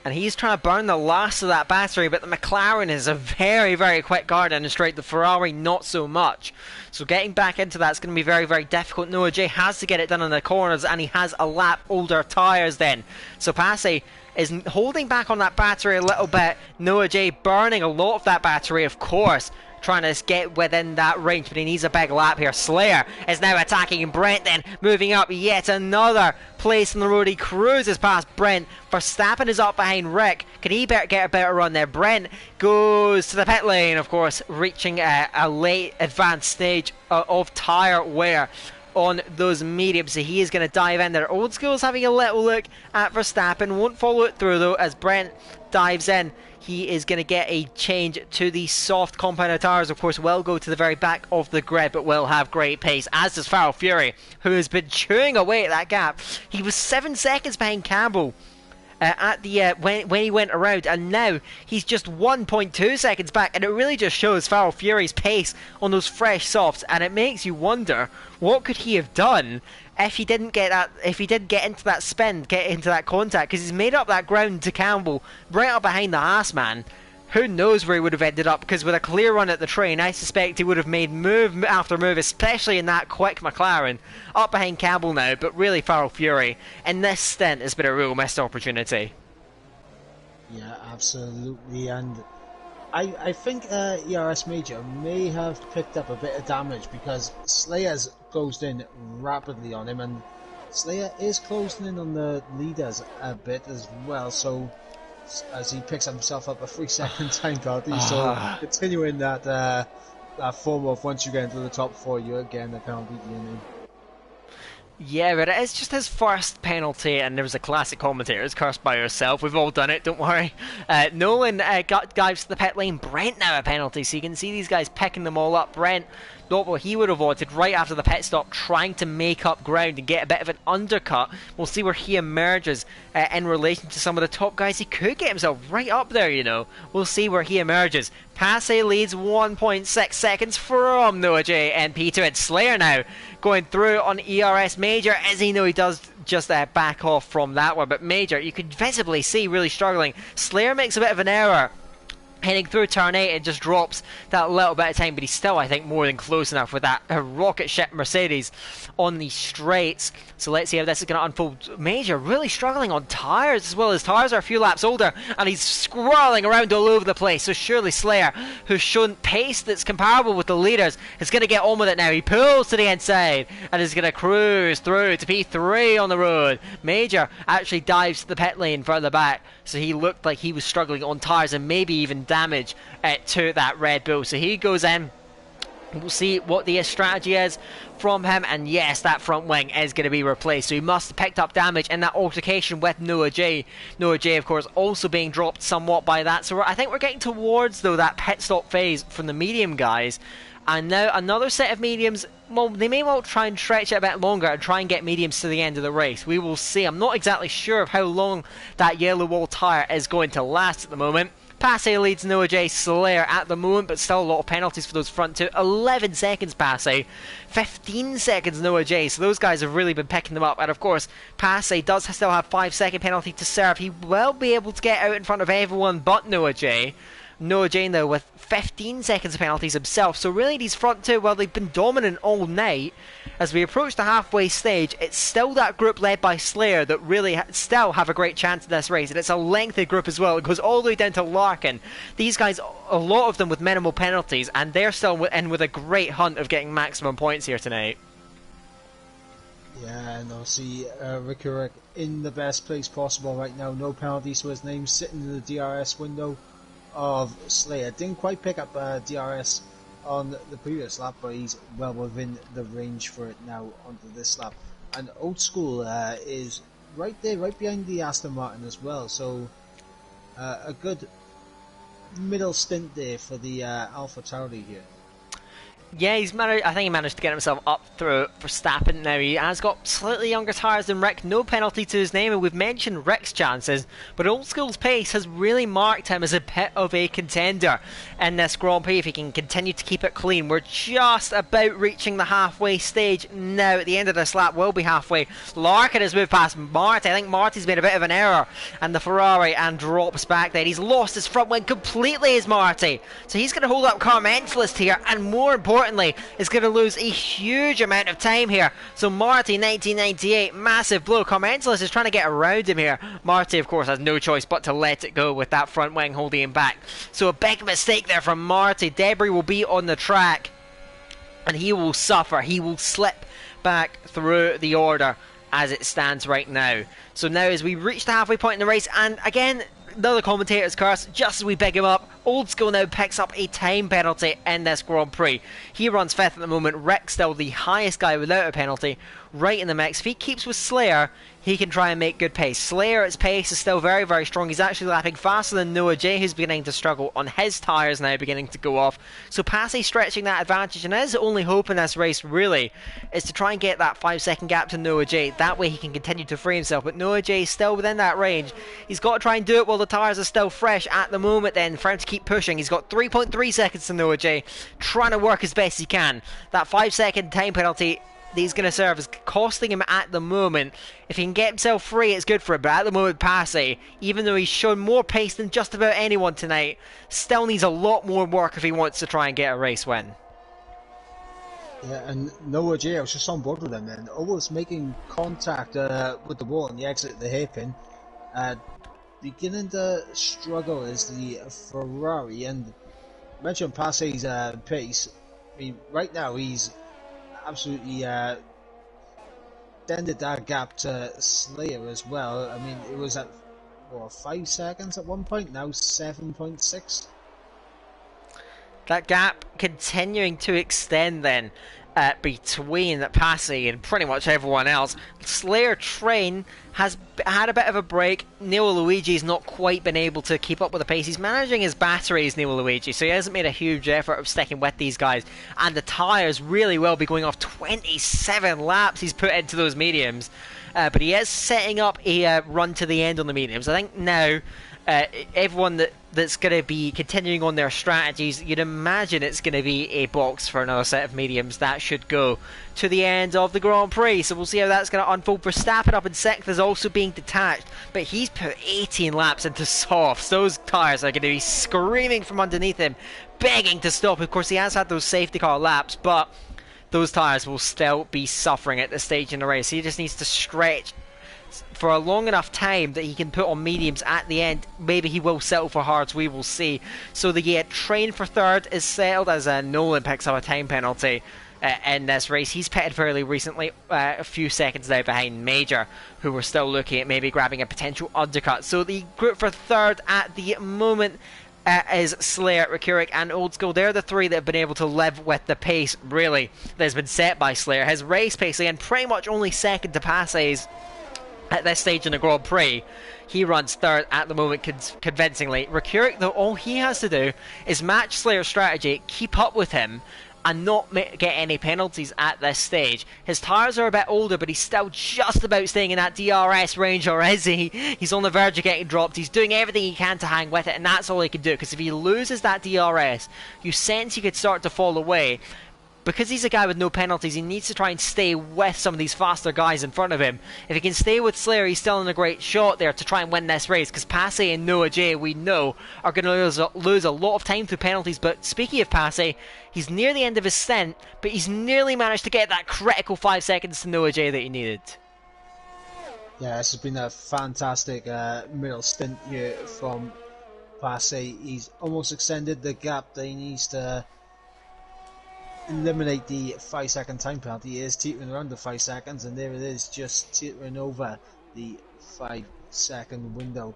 And he's trying to burn the last of that battery, but the McLaren is a very, very quick car down the straight. The Ferrari, not so much. So getting back into that's going to be very, very difficult. Noah J has to get it done in the corners, and he has a lap older tyres then. So Passy is holding back on that battery a little bit. Noah J burning a lot of that battery, of course, trying to get within that range, but he needs a big lap here. Slayer is now attacking Brent, then moving up yet another place on the road. He cruises past Brent. Verstappen is up behind Rick. Can he get a better run there? Brent goes to the pit lane, of course, reaching a late advanced stage of tyre wear on those mediums, so he is going to dive in there. Old School's having a little look at Verstappen, won't follow it through though, as Brent dives in. He is going to get a change to the soft compound tyres. Of course, will go to the very back of the grid, but will have great pace, as does Farrell Fury, who has been chewing away at that gap. He was 7 seconds behind Campbell at the when he went around, and now he's just 1.2 seconds back, and it really just shows Farrell Fury's pace on those fresh softs, and it makes you wonder what could he have done if he didn't get that, if he did get into that spin, get into that contact, because he's made up that ground to Campbell right up behind the Haas man. Who knows where he would have ended up, because with a clear run at the train, I suspect he would have made move after move, especially in that quick McLaren, up behind Campbell now. But really, Farrell Fury in this stint has been a real missed opportunity. Yeah, absolutely, and I think ERS Major may have picked up a bit of damage, because Slayer's closed in rapidly on him, and Slayer is closing in on the leaders a bit as well, so as he picks himself up a 3-second time penalty, so continuing that form of once you get into the top 4, you're getting the penalty to your name. Yeah, but it's just his first penalty, and there was a classic commentator, it's cursed by yourself. We've all done it, don't worry. Nolan dives to the pit lane. Brent now a penalty, so you can see these guys picking them all up. Brent, not what he would have wanted right after the pit stop, trying to make up ground and get a bit of an undercut. We'll see where he emerges in relation to some of the top guys. He could get himself right up there, you know. We'll see where he emerges. Passy leads 1.6 seconds from Noah J and P2, and Slayer now going through on ERS Major, as he does just back off from that one. But Major, you could visibly see, really struggling. Slayer makes a bit of an error heading through turn 8, and just drops that little bit of time, but he's still, I think, more than close enough with that rocket ship Mercedes on the straights. So let's see how this is going to unfold. Major really struggling on tyres as well. His tyres are a few laps older, and he's scrolling around all over the place. So surely Slayer, who's shown pace that's comparable with the leaders, is going to get on with it now. He pulls to the inside and is going to cruise through to P3 on the road. Major actually dives to the pit lane further back, so he looked like he was struggling on tyres and maybe even damage to that Red Bull. So he goes in. We'll see what the strategy is from him, and yes, that front wing is going to be replaced, so he must have picked up damage in that altercation with Noah J. Noah J, of course, also being dropped somewhat by that. So I think we're getting towards, though, that pit stop phase from the medium guys, and now another set of mediums. Well, they may well try and stretch it a bit longer and try and get mediums to the end of the race. We will see. I'm not exactly sure of how long that yellow wall tyre is going to last at the moment. Passe leads Noah J. Slayer at the moment, but still a lot of penalties for those front two. 11 seconds Passe, 15 seconds Noah J. So those guys have really been picking them up. And of course, Passe does still have 5-second penalty to serve. He will be able to get out in front of everyone but Noah J. Noah J, though, with 15 seconds of penalties himself. So really, these front two, well, they've been dominant all night. As we approach the halfway stage, it's still that group led by Slayer that really still have a great chance in this race. And it's a lengthy group as well. It goes all the way down to Larkin. These guys, a lot of them with minimal penalties, and they're still in with a great hunt of getting maximum points here tonight. Yeah, and obviously Rikurik in the best place possible right now. No penalties to his name, sitting in the DRS window of Slayer. Didn't quite pick up DRS on the previous lap, but he's well within the range for it now onto this lap. And Old School is right there, right behind the Aston Martin as well. So a good middle stint there for the Alpha Tauri here. Yeah, I think he managed to get himself up through Verstappen now. He has got slightly younger tyres than Rick, no penalty to his name, and we've mentioned Rick's chances, but Old School's pace has really marked him as a bit of a contender in this Grand Prix if he can continue to keep it clean. We're just about reaching the halfway stage now. At the end of this lap, we'll be halfway. Larkin has moved past Marty. I think Marty's made a bit of an error, and the Ferrari, and drops back there. He's lost his front wing completely, is Marty. So he's going to hold up Carmentalist here, and more importantly, is going to lose a huge amount of time here. So Marty, 1998, massive blow. Carmentalist is trying to get around him here. Marty, of course, has no choice but to let it go with that front wing holding him back. So a big mistake there from Marty. Debris will be on the track, and he will suffer. He will slip back through the order as it stands right now. So now as we reach the halfway point in the race, and again, another commentator's curse, just as we big him up, Old School now picks up a time penalty in this Grand Prix. He runs 5th at the moment. Rick's still the highest guy without a penalty, right in the mix. If he keeps with Slayer, he can try and make good pace. Slayer's pace is still very, very strong. He's actually lapping faster than Noah J, who's beginning to struggle on his tyres now beginning to go off. So Passe stretching that advantage, and his only hope in this race really is to try and get that 5-second gap to Noah J. That way he can continue to free himself, but Noah J is still within that range. He's got to try and do it while the tyres are still fresh at the moment then for him to keep pushing. He's got 3.3 seconds to Noah J, trying to work as best he can. That 5-second time penalty he's going to serve as costing him at the moment. If he can get himself free, it's good for him, but at the moment Passe, even though he's shown more pace than just about anyone tonight, still needs a lot more work if he wants to try and get a race win. Yeah, and Noah J, I was just on board with him then, almost making contact with the wall on the exit of the hairpin. Beginning to struggle is the Ferrari, and I mentioned Passe's pace. I mean, right now he's absolutely extended that gap to Slayer as well. I mean, it was at 5 seconds at one point, now 7.6. That gap continuing to extend then between Passe and pretty much everyone else. Slayer Train has had a bit of a break. Neo Luigi's not quite been able to keep up with the pace. He's managing his batteries, Neo Luigi, so he hasn't made a huge effort of sticking with these guys. And the tyres really will be going off. 27 laps he's put into those mediums. But he is setting up a run to the end on the mediums. I think now everyone that's going to be continuing on their strategies, you'd imagine it's going to be a box for another set of mediums. That should go to the end of the Grand Prix, so we'll see how that's going to unfold. Verstappen up in 6th is also being detached, but he's put 18 laps into softs. Those tyres are going to be screaming from underneath him, begging to stop. Of course, he has had those safety car laps, but those tyres will still be suffering at this stage in the race. He just needs to stretch for a long enough time that he can put on mediums at the end. Maybe he will settle for hards, we will see. So the Train for 3rd is settled as Nolan picks up a time penalty in this race. He's pitted fairly recently, a few seconds now behind Major, who were still looking at maybe grabbing a potential undercut. So the group for 3rd at the moment is Slayer, Rikurik and Old School. They're the three that have been able to live with the pace, really, that has been set by Slayer. His race pace, again, pretty much only second to Passe's at this stage in the Grand Prix. He runs 3rd at the moment convincingly. Rikurik, though, all he has to do is match Slayer's strategy, keep up with him, and not get any penalties at this stage. His tyres are a bit older, but he's still just about staying in that DRS range, or is he? He's on the verge of getting dropped. He's doing everything he can to hang with it, and that's all he can do, because if he loses that DRS, you sense he could start to fall away. Because he's a guy with no penalties, he needs to try and stay with some of these faster guys in front of him. If he can stay with Slayer, he's still in a great shot there to try and win this race, because Passy and Noah J, we know, are going to lose a lot of time through penalties. But speaking of Passy, he's near the end of his stint, but he's nearly managed to get that critical 5 seconds to Noah J that he needed. Yeah, this has been a fantastic middle stint here from Passy. He's almost extended the gap that he needs to eliminate the 5 second time penalty. He is teetering around the 5 seconds, and there it is, just teetering over the 5 second window.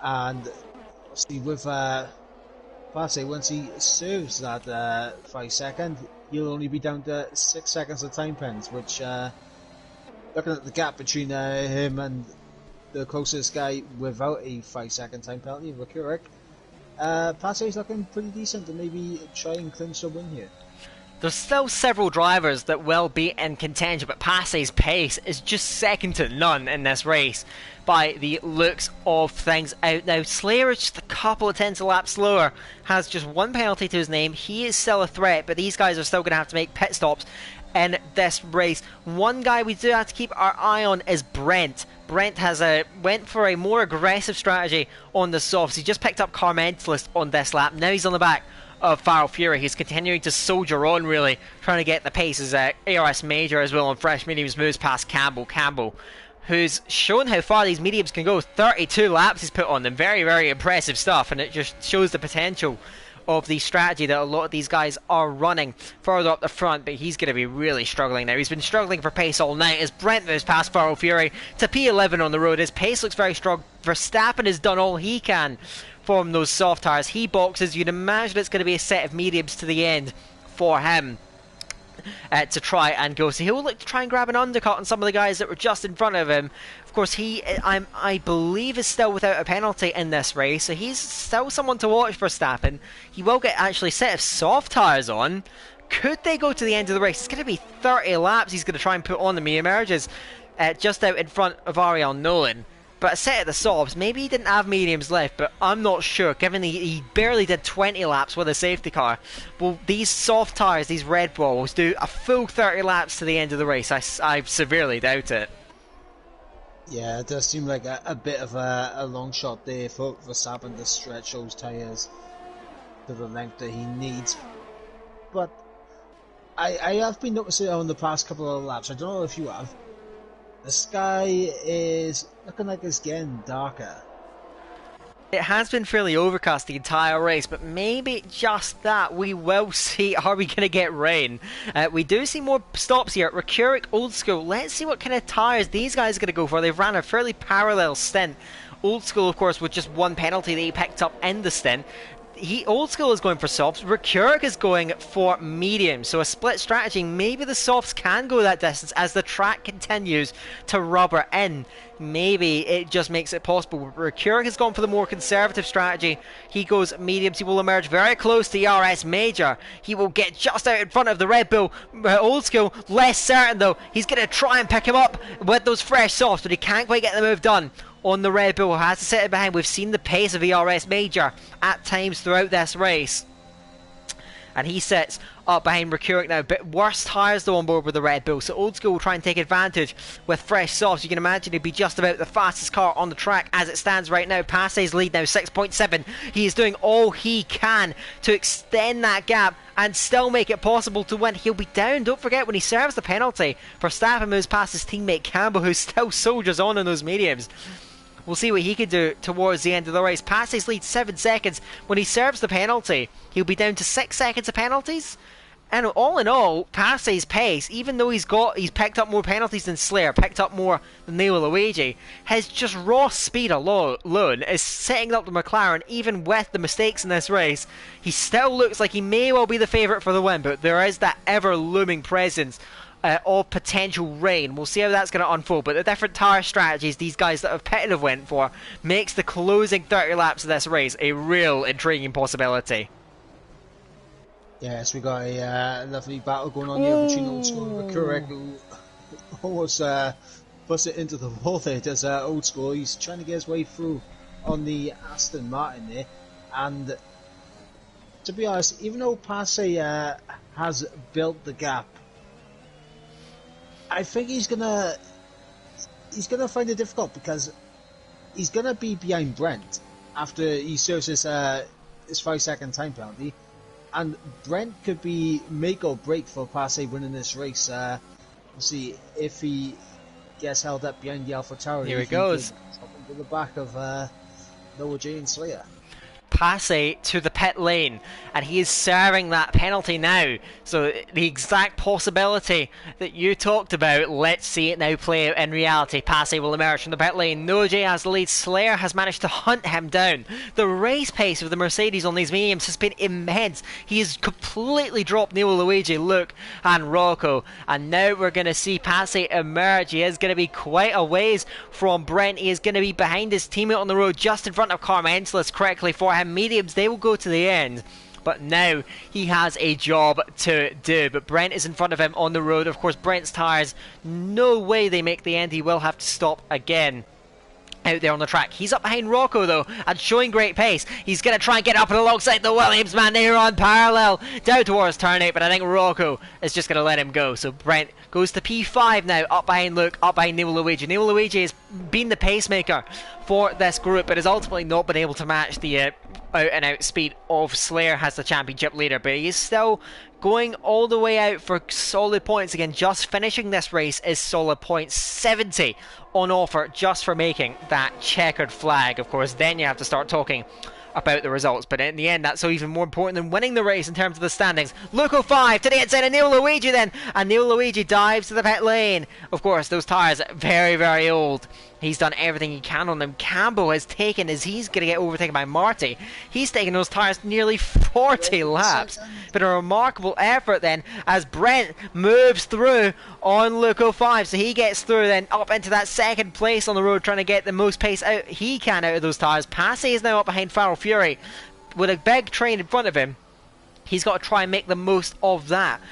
And obviously with Passy, once he serves that 5 second, he'll only be down to 6 seconds of time pens, which looking at the gap between him and the closest guy without a 5 second time penalty, Rekurik, Passy's looking pretty decent to maybe try and clinch a win here. There's still several drivers that will be in contention, but Passy's pace is just second to none in this race by the looks of things out now. Slayer is just a couple of tenths a lap slower, has just one penalty to his name. He is still a threat, but these guys are still going to have to make pit stops in this race. One guy we do have to keep our eye on is Brent. Brent has went for a more aggressive strategy on the softs. He just picked up Carmentalist on this lap. Now he's on the back of Feral Fury. He's continuing to soldier on, really, trying to get the pace as ARS Major as well on fresh mediums moves past Campbell, who's shown how far these mediums can go. 32 laps he's put on them. Very, very impressive stuff, and it just shows the potential of the strategy that a lot of these guys are running further up the front, but he's going to be really struggling now. He's been struggling for pace all night as Brent moves past Feral Fury to P11 on the road. His pace looks very strong. Verstappen has done all he can from those soft tyres. He boxes. You'd imagine it's going to be a set of mediums to the end for him to try and go. So he'll look to try and grab an undercut on some of the guys that were just in front of him. Of course, he, I believe, is still without a penalty in this race, so he's still someone to watch for Verstappen. He will get actually a set of soft tyres on. Could they go to the end of the race? It's going to be 30 laps he's going to try and put on them. He emerges just out in front of Ariel Nolan. But a set of the softs, maybe he didn't have mediums left, but I'm not sure, given he barely did 20 laps with a safety car. Will these soft tyres, these Red Bulls, do a full 30 laps to the end of the race? I severely doubt it. Yeah, it does seem like a bit of a long shot there for Verstappen to stretch those tyres to the length that he needs. But I have been noticing on the past couple of laps, I don't know if you have, the sky is looking like it's getting darker. It has been fairly overcast the entire race, but maybe just that we will see. Are we going to get rain? We do see more stops here. Rekurik, Old School. Let's see what kind of tyres these guys are going to go for. They've ran a fairly parallel stint. Old School, of course, with just one penalty that he picked up in the stint. Old School is going for softs. Rekurik is going for mediums. So a split strategy. Maybe the softs can go that distance as the track continues to rubber in. Maybe it just makes it possible. Rekurik has gone for the more conservative strategy. He goes mediums. He will emerge very close to ERS Major. He will get just out in front of the Red Bull. Old School, less certain though. He's going to try and pick him up with those fresh softs, but he can't quite get the move done on the Red Bull. Has to sit it behind. We've seen the pace of ERS Major at times throughout this race. And he sits up behind Rekurik now. But worse tyres though on board with the Red Bull. So Old School will try and take advantage with fresh softs. You can imagine he'd be just about the fastest car on the track as it stands right now. Passy's lead now 6.7. He is doing all he can to extend that gap and still make it possible to win. He'll be down. Don't forget when he serves the penalty, Verstappen moves past his teammate Campbell, who still soldiers on in those mediums. We'll see what he can do towards the end of the race. Passy's lead 7 seconds. When he serves the penalty, he'll be down to 6 seconds of penalties. And all in all, Passy's pace, even though he's picked up more penalties than Slayer, picked up more than Neo Luigi, his just raw speed alone is setting up the McLaren. Even with the mistakes in this race, he still looks like he may well be the favourite for the win, but there is that ever-looming presence of potential rain. We'll see how that's going to unfold, but the different tyre strategies these guys that have pitted have went for makes the closing 30 laps of this race a real intriguing possibility. Yes, we got a lovely battle going on here between Old School and Kurek, who almost puts it into the wall there. Does Old School? He's trying to get his way through on the Aston Martin there, and to be honest, even though Passe has built the gap, I think he's gonna find it difficult because he's gonna be behind Brent after he serves his 5-second time penalty. And Brent could be make or break for Passe winning this race. We'll see if he gets held up behind the Alpha Tower. Here he goes. Top into the back of Noah J and Slayer. Passe to the pit lane, and he is serving that penalty now. So the exact possibility that you talked about, let's see it now play out in reality. Passe will emerge from the pit lane. Noje has the lead. Slayer has managed to hunt him down. The race pace of the Mercedes on these mediums has been immense. He has completely dropped Neil Luigi, Luke and Rocco, and now we're going to see Passe emerge. He is going to be quite a ways from Brent. He is going to be behind his teammate on the road, just in front of Carmentelis, correctly for him. Mediums, they will go to the end, but now he has a job to do. But Brent is in front of him on the road. Of course, Brent's tyres, no way they make the end. He will have to stop again out there on the track. He's up behind Rocco though, and showing great pace. He's going to try and get up and alongside the Williams man. They're on parallel down towards turn 8, but I think Rocco is just going to let him go. So Brent goes to P5 now, up behind Luke, up behind Neil Luigi. Neil Luigi has been the pacemaker for this group, but has ultimately not been able to match the out and out speed of Slayer as the championship leader. But he is still going all the way out for solid points. Again, just finishing this race is solid points. 70 on offer just for making that checkered flag. Of course, then you have to start talking about the results, but in the end that's so even more important than winning the race in terms of the standings. Luco 5 to the inside of Neil Luigi then, and Neil Luigi dives to the pit lane. Of course, those tyres very, very old. He's done everything he can on them. Cambo has taken, as he's going to get overtaken by Marty, he's taken those tyres nearly 40 laps. But a remarkable effort then as Brent moves through on Luco 5. So he gets through then up into that second place on the road, trying to get the most pace out he can out of those tyres. Passe is now up behind Farrell Fury with a big train in front of him. He's got to try and make the most of that.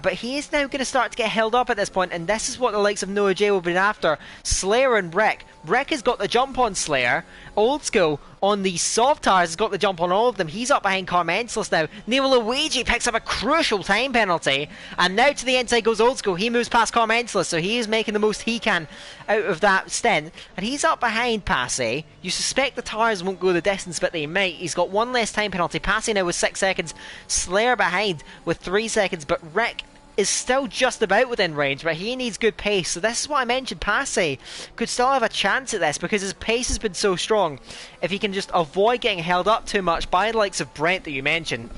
But he is now going to start to get held up at this point, and this is what the likes of Noah J will be after. Slayer and Rick. Rick has got the jump on Slayer. Old School on the soft tires has got the jump on all of them. He's up behind Carmentelis now. Neil Luigi picks up a crucial time penalty, and now to the inside goes Old School. He moves past Carmentelis, so he is making the most he can out of that stint, and he's up behind Passe. You suspect the tires won't go the distance, but they might. He's got one less time penalty. Passe now with 6 seconds. Slayer behind with 3 seconds, but Rick is still just about within range, but he needs good pace. So this is what I mentioned. Passe could still have a chance at this because his pace has been so strong. If he can just avoid getting held up too much by the likes of Brent that you mentioned,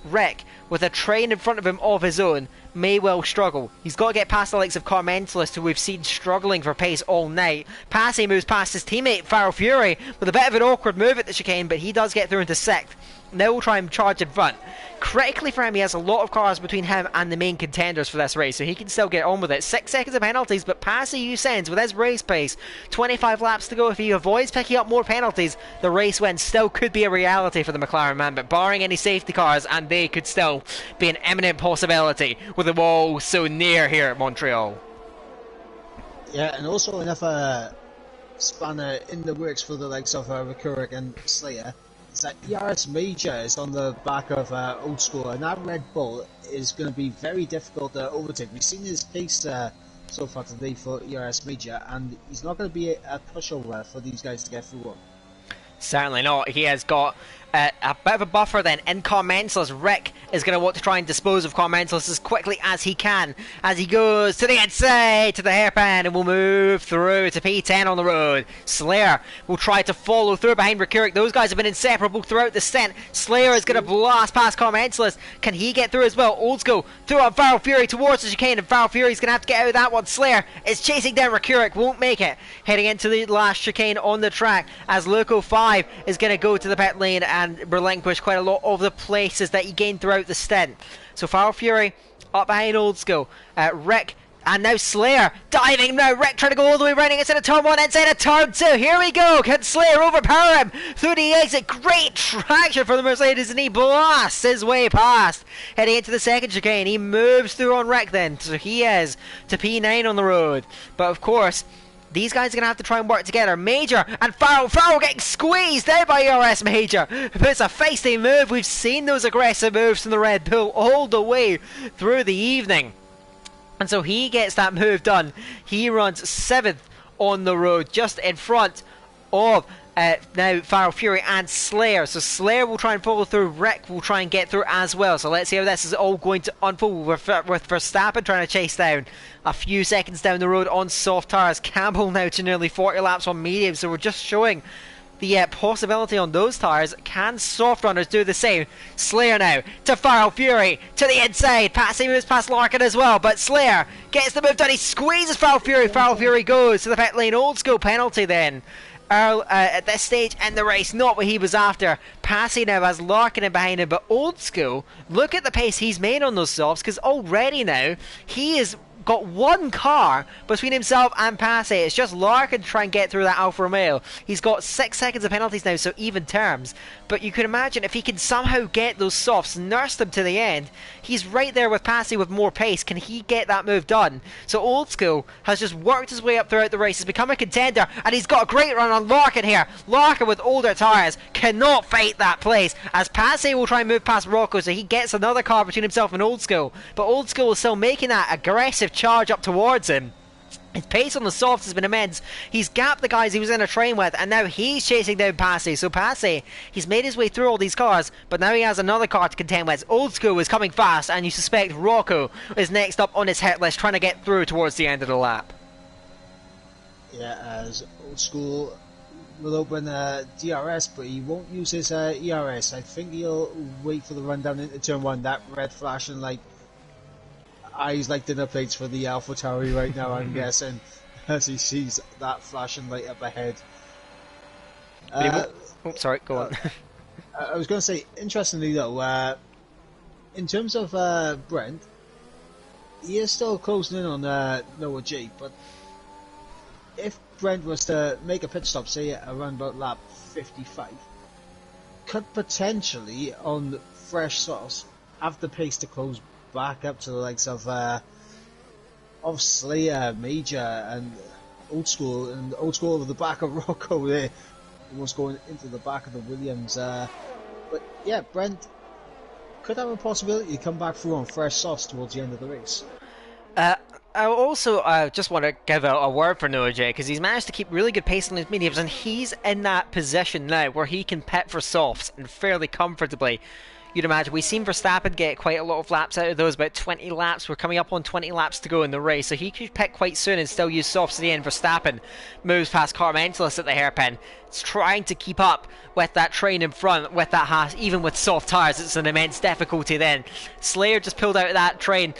Rick, with a train in front of him of his own, may well struggle. He's got to get past the likes of Carmentelis, who we've seen struggling for pace all night. Passe moves past his teammate Farrell Fury with a bit of an awkward move at the chicane, but he does get through into 6th. Now we'll try and charge in front. Critically for him, he has a lot of cars between him and the main contenders for this race, so he can still get on with it. 6 seconds of penalties, but Passe sends with his race pace. 25 laps to go. If he avoids picking up more penalties, the race win still could be a reality for the McLaren man, but barring any safety cars, and they could still be an imminent possibility with the wall so near here at Montreal. Yeah, and also another spanner in the works for the likes of Rikurik and Slayer is that ERS Major is on the back of Old School, and that Red Bull is going to be very difficult to overtake. We've seen his pace so far today for ERS Major, and he's not going to be a pushover for these guys to get through him. Certainly not. He has got a bit of a buffer then in Carmentelis. Rick is going to want to try and dispose of Carmentelis as quickly as he can as he goes to the inside to the hairpin and will move through to P10 on the road. Slayer will try to follow through behind Rikurik. Those guys have been inseparable throughout the stint. Slayer is going to blast past Carmentelis. Can he get through as well? Old School through on Farrell Fury towards the chicane, and Farrell Fury is going to have to get out of that one. Slayer is chasing down Rikurik, won't make it. Heading into the last chicane on the track as Loco 5 is going to go to the pit lane and relinquish quite a lot of the places that he gained throughout the stint. So Farrell Fury up behind Old School. Rick And now Slayer diving now. Rick trying to go all the way around inside of turn 1, inside of turn 2. Here we go. Can Slayer overpower him through the exit? Great traction for the Mercedes, and he blasts his way past. Heading into the second chicane. He moves through on Rick then. So he is to P9 on the road. But of course, these guys are going to have to try and work together. Major and Farrell. Farrell getting squeezed out by ERS Major. Puts a feisty move. We've seen those aggressive moves from the Red Bull all the way through the evening. And so he gets that move done. He runs 7th on the road, just in front of now Farrell Fury and Slayer. So Slayer will try and follow through. Rick will try and get through as well. So let's see how this is all going to unfold with Verstappen trying to chase down a few seconds down the road on soft tyres. Campbell now to nearly 40 laps on medium. So we're just showing the possibility on those tyres. Can soft runners do the same? Slayer now to Farrell Fury to the inside. Patsy moves past Larkin as well, but Slayer gets the move done. He squeezes Farrell Fury. Farrell Fury goes to the pit lane. Old school penalty then. Earl, at this stage in the race, not what he was after. Passy now has Larkin in behind him, but Old School, look at the pace he's made on those softs, because already now he is got one car between himself and Passy. It's just Larkin trying to get through that Alfa Romeo. He's got 6 seconds of penalties now, so even terms. But you can imagine if he can somehow get those softs, nurse them to the end, he's right there with Passy with more pace. Can he get that move done? So Old School has just worked his way up throughout the race. He's become a contender, and he's got a great run on Larkin here. Larkin with older tyres cannot fight that place, as Passy will try and move past Rocco, so he gets another car between himself and Old School. But Old School is still making that aggressive charge up towards him. His pace on the softs has been immense. He's gapped the guys he was in a train with, and now he's chasing down Passy. So Passy, he's made his way through all these cars, but now he has another car to contend with. Old School is coming fast, and you suspect Rocco is next up on his hit list, trying to get through towards the end of the lap. Yeah, as Old School will open DRS, but he won't use his ERS. I think he'll wait for the run down into turn 1. That red flashing like eyes like dinner plates for the AlphaTauri right now, I'm guessing, as he sees that flashing light up ahead. Sorry, go on. I was going to say, interestingly though, in terms of Brent, he is still closing in on Noah J, but if Brent was to make a pit stop, say around about lap 55, could potentially, on fresh sauce, have the pace to close back up to the likes of Slayer, Major, and Old School over the back of Rocco there, almost going into the back of the Williams. But yeah, Brent could have a possibility to come back through on fresh sauce towards the end of the race. I also just want to give a word for Noah J, because he's managed to keep really good pace on his mediums, and he's in that position now where he can pit for softs and fairly comfortably. You'd imagine. We've seen Verstappen get quite a lot of laps out of those, about 20 laps. We're coming up on 20 laps to go in the race, so he could pick quite soon and still use softs at the end. Verstappen moves past Carmentelis at the hairpin. It's trying to keep up with that train in front, with that Haas, even with soft tyres. It's an immense difficulty then. Slayer just pulled out of that train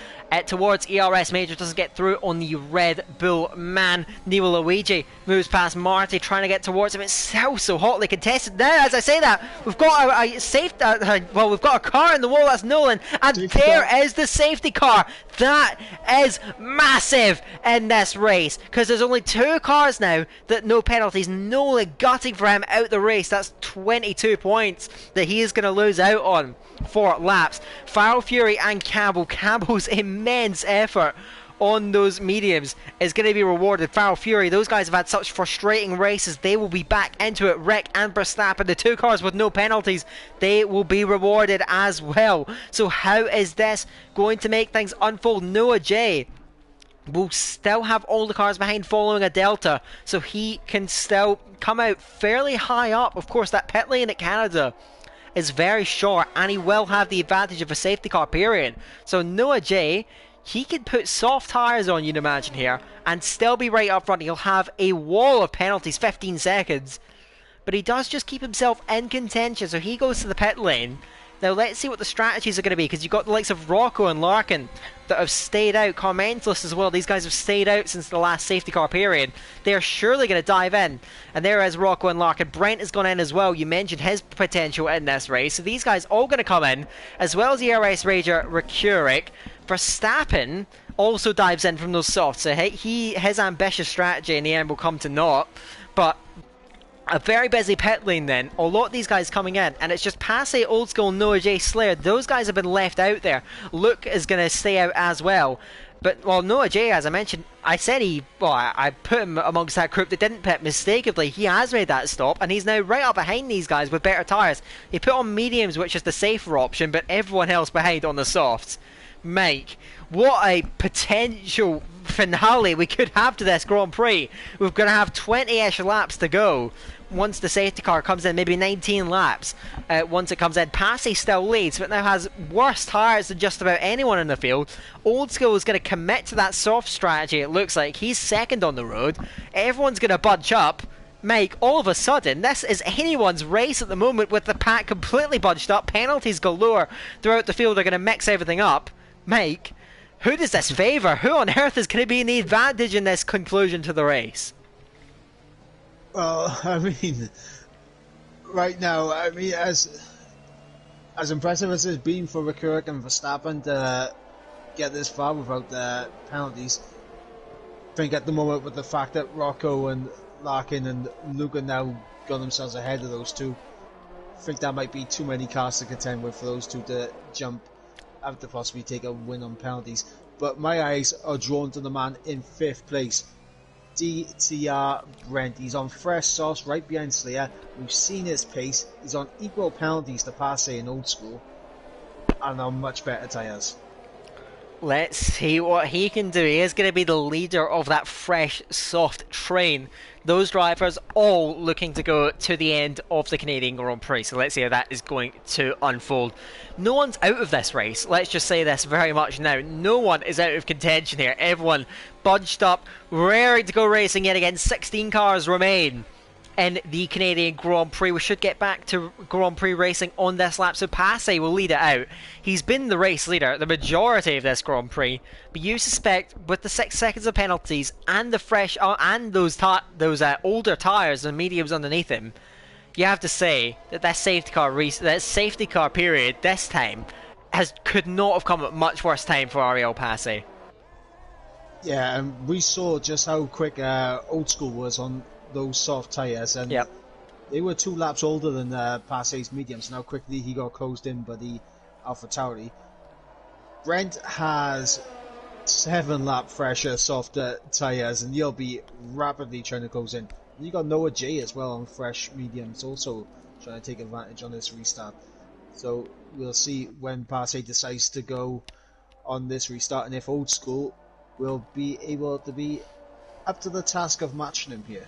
towards ERS. Major doesn't get through on the Red Bull man. Neo Luigi moves past Marty, trying to get towards him. It's so hotly contested. Now, as I say that, we've got a safe. We've got a car in the wall. That's Nolan, and there is the safety car. That is massive in this race, because there's only 2 cars now that no penalties. Nolan gutting for him out the race. That's 22 points that he is going to lose out on for laps. Farrell Fury and Campbell's immense effort on those mediums is going to be rewarded. Farrell Fury, those guys have had such frustrating races, they will be back into it. Rick and Verstappen, the 2 cars with no penalties, they will be rewarded as well. So how is this going to make things unfold? Noah J will still have all the cars behind following a delta, so he can still come out fairly high up. Of course, that pit lane at Canada is very short, and he will have the advantage of a safety car, period. So Noah J, he can put soft tyres on, you'd imagine here, and still be right up front. He'll have a wall of penalties, 15 seconds, but he does just keep himself in contention, so he goes to the pit lane. Now let's see what the strategies are going to be, because you've got the likes of Rocco and Larkin that have stayed out. Carmentelis as well. These guys have stayed out since the last safety car period. They are surely going to dive in. And there is Rocco and Larkin. Brent has gone in as well. You mentioned his potential in this race. So these guys all going to come in, as well as the ERS Rager Recuric. Verstappen also dives in from those softs, so his ambitious strategy in the end will come to naught. But a very busy pit lane then, a lot of these guys coming in, and it's just Passe, Old School, Noah J, Slayer. Those guys have been left out there. Luke is going to stay out as well. But, well, Noah J, as I mentioned, I put him amongst that group that didn't pit mistakenly. He has made that stop, and he's now right up behind these guys with better tyres. He put on mediums, which is the safer option, but everyone else behind on the softs. Mike, what a potential finale we could have to this Grand Prix. We're going to have 20-ish laps to go once the safety car comes in, maybe 19 laps once it comes in. Passe still leads, but now has worse tyres than just about anyone in the field. Old School is going to commit to that soft strategy, it looks like. He's second on the road. Everyone's going to bunch up. Mike, all of a sudden, this is anyone's race at the moment with the pack completely bunched up. Penalties galore throughout the field are going to mix everything up. Mike, who does this favour? Who on earth is going to be in the advantage in this conclusion to the race? Well, I mean, right now, I mean, as impressive as it's been for Leclerc and Verstappen to get this far without the penalties, I think at the moment with the fact that Rocco and Larkin and Luke are now got themselves ahead of those two, I think that might be too many cars to contend with for those two to jump out to possibly take a win on penalties. But my eyes are drawn to the man in 5th place, DTR Brent. He's on fresh sauce right behind Slayer. We've seen his pace. He's on equal penalties to Passe and Old School, and on much better tyres. Let's see what he can do. He is going to be the leader of that fresh, soft train. Those drivers all looking to go to the end of the Canadian Grand Prix. So let's see how that is going to unfold. No one's out of this race. Let's just say this very much now. No one is out of contention here. Everyone bunched up, raring to go racing yet again. 16 cars remain in the Canadian Grand Prix. We should get back to Grand Prix racing on this lap, so Passe will lead it out. He's been the race leader the majority of this Grand Prix, but you suspect with the 6 seconds of penalties and the fresh and those older tyres and mediums underneath him, you have to say that that safety car period this time could not have come at much worse time for Ariel Passe. Yeah, and we saw just how quick Old School was on those soft tyres, and they were 2 laps older than Passe's mediums, and how quickly he got closed in by the AlphaTauri. Brent has 7 lap fresher, softer tyres, and he'll be rapidly trying to close in. And you got Noah J as well on fresh mediums, also trying to take advantage on this restart. So we'll see when Passe decides to go on this restart, and if Old School will be able to be up to the task of matching him here.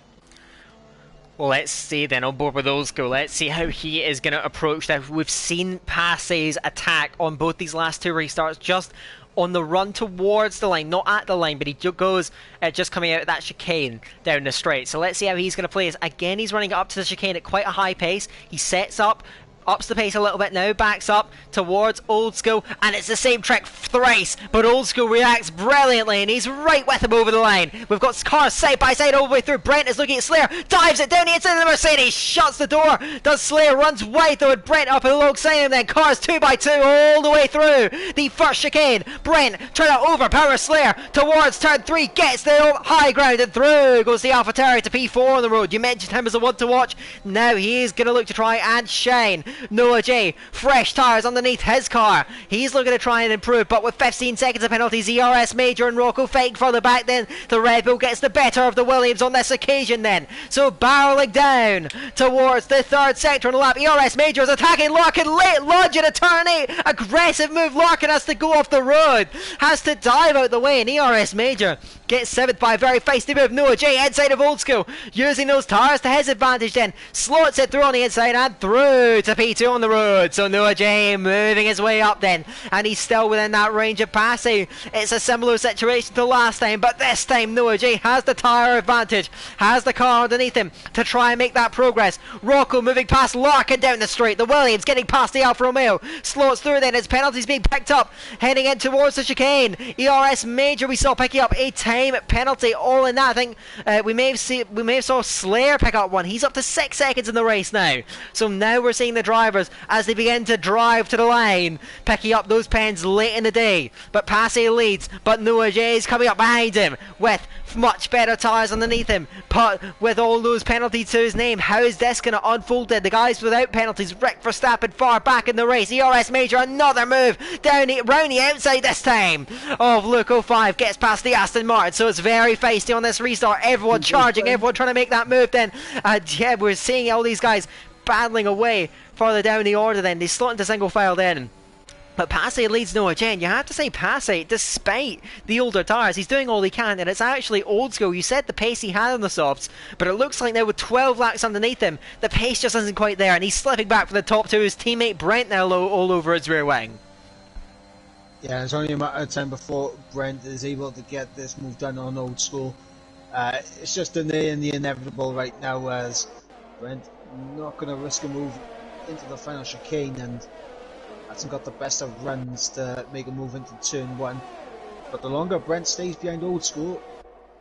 Well, let's see then, on board with Old School. Let's see how he is going to approach that. We've seen Passe's attack on both these last 2 restarts, just on the run towards the line, not at the line, but he goes just coming out of that chicane down the straight. So let's see how he's going to play this. Again, he's running up to the chicane at quite a high pace. He sets up, ups the pace a little bit now, backs up towards Old School, and it's the same trick thrice, but Old School reacts brilliantly, and he's right with him over the line. We've got cars side by side all the way through. Brent is looking at Slayer, dives it down the inside of the Mercedes, shuts the door, does Slayer, runs wide though, and Brent up alongside him then. Cars 2 by 2 all the way through the first chicane. Brent trying to overpower Slayer towards turn 3, gets the high ground, and through goes the AlphaTauri to P4 on the road. You mentioned him as a one to watch. Now he is going to look to try and shine. Noah J, fresh tyres underneath his car. He's looking to try and improve, but with 15 seconds of penalties, ERS Major and Rocco fighting further back then. The Red Bull gets the better of the Williams on this occasion then. So barreling down towards the 3rd sector on the lap. ERS Major is attacking Larkin, late lunge at a turn 8. Aggressive move. Larkin has to go off the road. Has to dive out the way, and ERS Major gets 7th by a very feisty move. Noah J inside of Old School, using those tyres to his advantage then. Slots it through on the inside and through to P2 on the road. So Noah J moving his way up then, and he's still within that range of Passe. It's a similar situation to last time, but this time Noah J has the tyre advantage, has the car underneath him to try and make that progress. Rocco moving past Larkin down the straight. The Williams getting past the Alfa Romeo. Slots through then, his penalties being picked up, heading in towards the chicane. ERS Major we saw picking up a time penalty, all in that. I think we may have saw Slayer pick up one. He's up to 6 seconds in the race now. So now we're seeing the drivers as they begin to drive to the line, picking up those pens late in the day. But Passy leads, but Noah J is coming up behind him with much better tyres underneath him. But with all those penalties to his name, how is this going to unfold then? The guys without penalties, Rick Verstappen far back in the race. ERS Major, another move down round the outside this time of Luke 05, gets past the Aston Martin. So it's very feisty on this restart. Everyone charging, everyone trying to make that move then. Yeah, we're seeing all these guys battling away further down the order then. They slot into single file then. But Passy leads Noah J. You have to say Passy, despite the older tyres, he's doing all he can, and it's actually old school. You said the pace he had on the softs, but it looks like now with 12 laps underneath him, the pace just isn't quite there, and he's slipping back for the top two. His teammate Brent now all over his rear wing. Yeah, it's only a matter of time before Brent is able to get this move done on old school. It's just delaying the inevitable right now, as Brent not going to risk a move into the final chicane, and hasn't got the best of runs to make a move into turn one. But the longer Brent stays behind old school,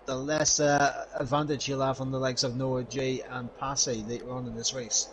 the less advantage he'll have on the likes of Noah J and Passy later on in this race.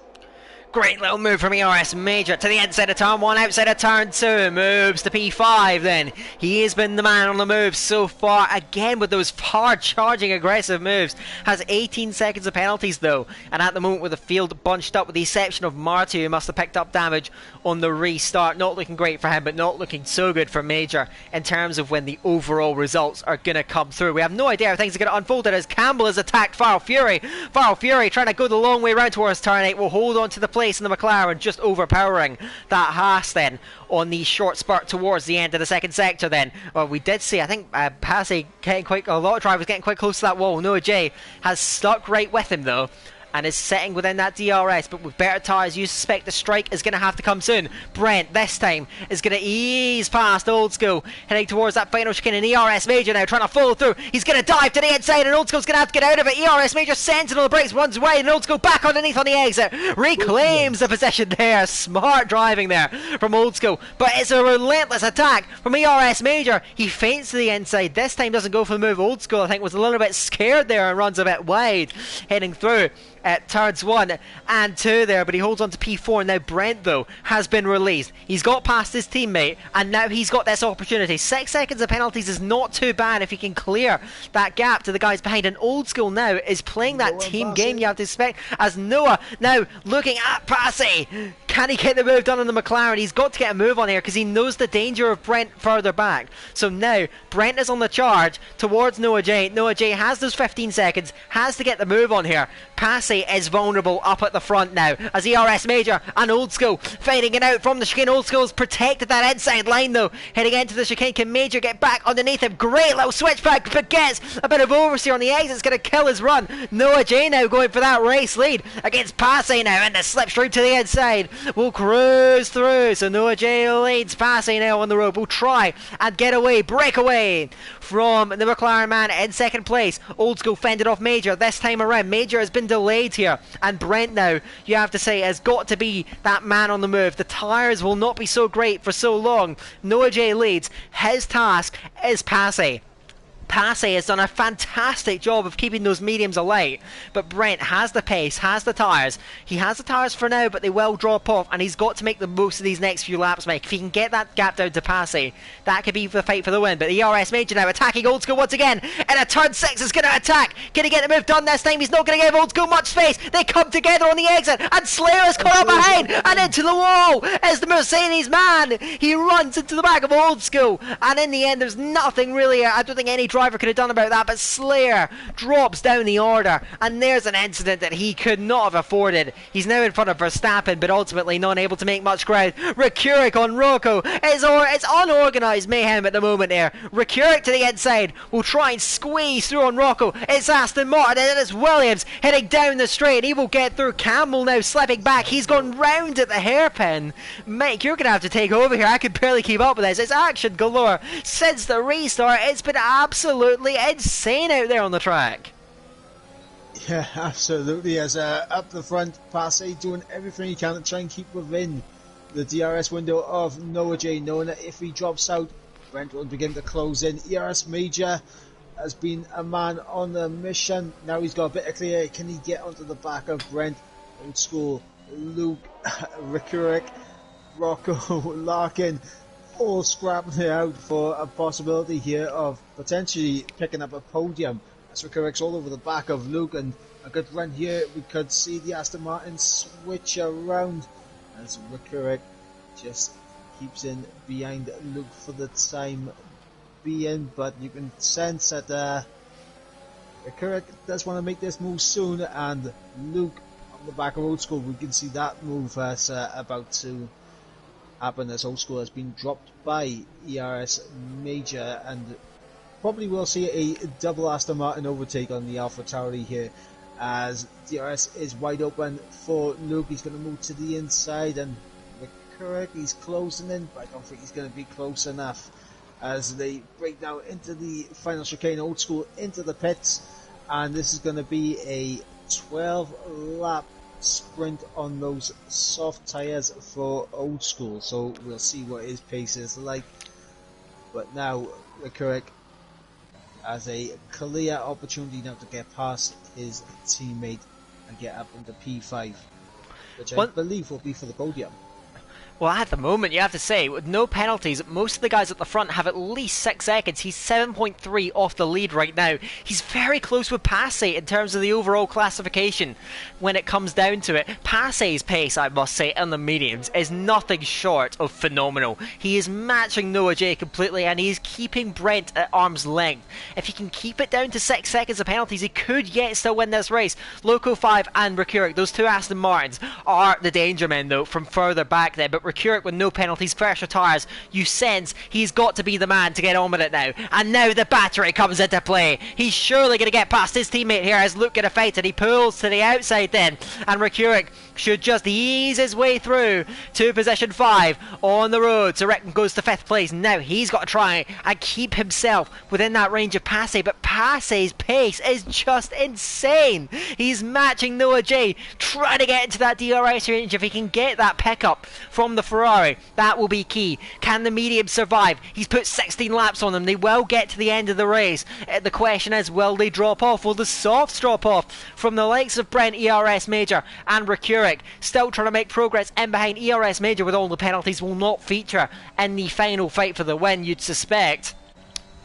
Great little move from ERS Major to the inside of turn 1, outside of turn 2, moves to P5 then. He has been the man on the move so far, again with those hard charging aggressive moves. Has 18 seconds of penalties though, and at the moment with the field bunched up with the exception of Marty, who must have picked up damage on the restart. Not looking great for him, but not looking so good for Major in terms of when the overall results are going to come through. We have no idea how things are going to unfold as Campbell has attacked Farrell Fury. Farrell Fury trying to go the long way round towards turn 8 will hold on to the place in the McLaren, just overpowering that Haas then on the short spurt towards the end of the second sector then. Well, we did see, I think, Passy getting quite, a lot of drivers getting quite close to that wall. Noah J has stuck right with him though, and is sitting within that DRS, but with better tyres you suspect the strike is going to have to come soon. Brent this time is going to ease past old school, heading towards that final chicane, and ERS Major now trying to follow through. He's going to dive to the inside and old school's going to have to get out of it. ERS Major sends it on the brakes, runs away, and old school back underneath on the exit, reclaims the position there. Smart driving there from old school, but it's a relentless attack from ERS Major. He feints to the inside, this time doesn't go for the move. Old school I think was a little bit scared there and runs a bit wide heading through at turns 1 and 2 there, but he holds on to P4. Now Brent though has been released, he's got past his teammate, and now he's got this opportunity. 6 seconds of penalties is not too bad if he can clear that gap to the guys behind, and old school now is playing that team game you have to expect, as Noah now looking at Passy. Can he get the move done on the McLaren? He's got to get a move on here because he knows the danger of Brent further back. So now Brent is on the charge towards Noah J. Noah J has those 15 seconds, has to get the move on here. Passy is vulnerable up at the front now as ERS Major and old school fading it out from the chicane. Old school's protected that inside line though, heading into the chicane. Can Major get back underneath him? Great little switchback, but gets a bit of oversteer on the exit. It's going to kill his run. Noah J now going for that race lead against Passy now, and the slipstream to the inside will cruise through. So Noah J leads Passy now on the road. Will try and get away, break away from the McLaren man in second place. Old school fended off Major this time around. Major has been delayed here, and Brent now, you have to say, has got to be that man on the move. The tyres will not be so great for so long. Noah J leads. His task is Passy. Passy has done a fantastic job of keeping those mediums alight, but Brent has the pace, has the tyres. He has the tyres for now, but they will drop off, and he's got to make the most of these next few laps, Mike. If he can get that gap down to Passy, that could be the fight for the win. But the ERS Major now attacking old school once again, and a turn 6 is going to attack. Can he get the move done this time? He's not going to give old school much space. They come together on the exit, and Slayer is caught up behind, and into the wall is the Mercedes man. He runs into the back of old school, and in the end there's nothing really, I don't think any driver could have done about that, but Slayer drops down the order, and there's an incident that he could not have afforded. He's now in front of Verstappen, but ultimately not able to make much ground. Rakurik on Rocco. It's unorganised mayhem at the moment there. Rakurik to the inside will try and squeeze through on Rocco. It's Aston Martin, and it's Williams heading down the straight. He will get through. Campbell now slipping back. He's gone round at the hairpin. Mike, you're going to have to take over here. I could barely keep up with this. It's action galore since the restart. It's been absolutely insane out there on the track. Yeah, absolutely. As up the front, Passy doing everything he can to try and keep within the DRS window of Noah J, knowing that if he drops out, Brent will begin to close in. ERS Major has been a man on the mission. Now he's got a bit of clear. Can he get onto the back of Brent? Old school Luke, Rick, Rocco, Larkin, all scrapping it out for a possibility here of potentially picking up a podium. As Rick's all over the back of Luke, and a good run here. We could see the Aston Martin switch around as Rick just keeps in behind Luke for the time being, but you can sense that Rick does want to make this move soon, and Luke on the back of Old School, we can see that move that's about to happen as Old School has been dropped by ERS Major, and probably will see a double Aston Martin overtake on the AlphaTauri here as DRS is wide open for Luke. He's going to move to the inside, and Rick, he's closing in, but I don't think he's going to be close enough as they break down into the final chicane. Old School into the pits, and this is going to be a 12 lap sprint on those soft tyres for Old School, so we'll see what his pace is like. But now Rick has a clear opportunity now to get past his teammate and get up into P5, which I believe will be for the podium. Well, at the moment, you have to say, with no penalties, most of the guys at the front have at least 6 seconds. He's 7.3 off the lead right now. He's very close with Passey in terms of the overall classification when it comes down to it. Passey's pace, I must say, in the mediums is nothing short of phenomenal. He is matching Noah J completely, and he's keeping Brent at arm's length. If he can keep it down to 6 seconds of penalties, he could yet still win this race. Loco 5 and Mercuric, those two Aston Martins, are the danger men, though, from further back there. But Mercuric with no penalties, fresher tyres, you sense he's got to be the man to get on with it now. And now the battery comes into play. He's surely going to get past his teammate here as Luke gonna fight, and he pulls to the outside then, and Mercuric should just ease his way through to position 5 on the road. So Rick goes to 5th place. Now he's got to try and keep himself within that range of Passey, but Passey's pace is just insane. He's matching Noah J, trying to get into that DRS range. If he can get that pickup from the Ferrari, that will be key. Can the medium survive? He's put 16 laps on them. They will get to the end of the race. The question is, will they drop off? Will the softs drop off from the likes of Brent, ERS Major and Mercuric? Still trying to make progress in behind. ERS Major with all the penalties will not feature in the final fight for the win, you'd suspect.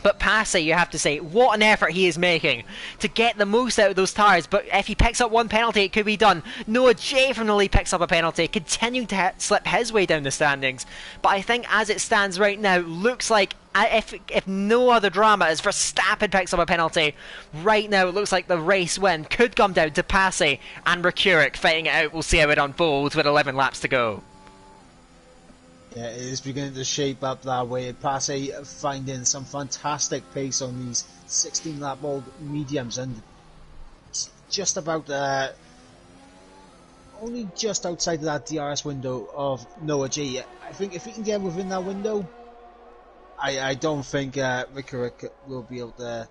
But Passey, you have to say, what an effort he is making to get the most out of those tyres. But if he picks up one penalty, it could be done. Noah J from the lead picks up a penalty, continuing to slip his way down the standings. But I think as it stands right now, looks like if no other drama, as Verstappen picks up a penalty, right now it looks like the race win could come down to Passey and Mercuric fighting it out. We'll see how it unfolds with 11 laps to go. Yeah, it is beginning to shape up that way. Passey finding some fantastic pace on these 16 lap old mediums, and just about only just outside of that DRS window of Noah J. I think if he can get within that window, I don't think Rick will be able to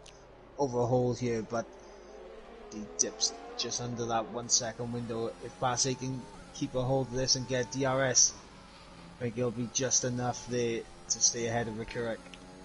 overhaul here, but he dips just under that 1 second window. If Passey can keep a hold of this and get DRS, I think it'll be just enough there to stay ahead of Rick.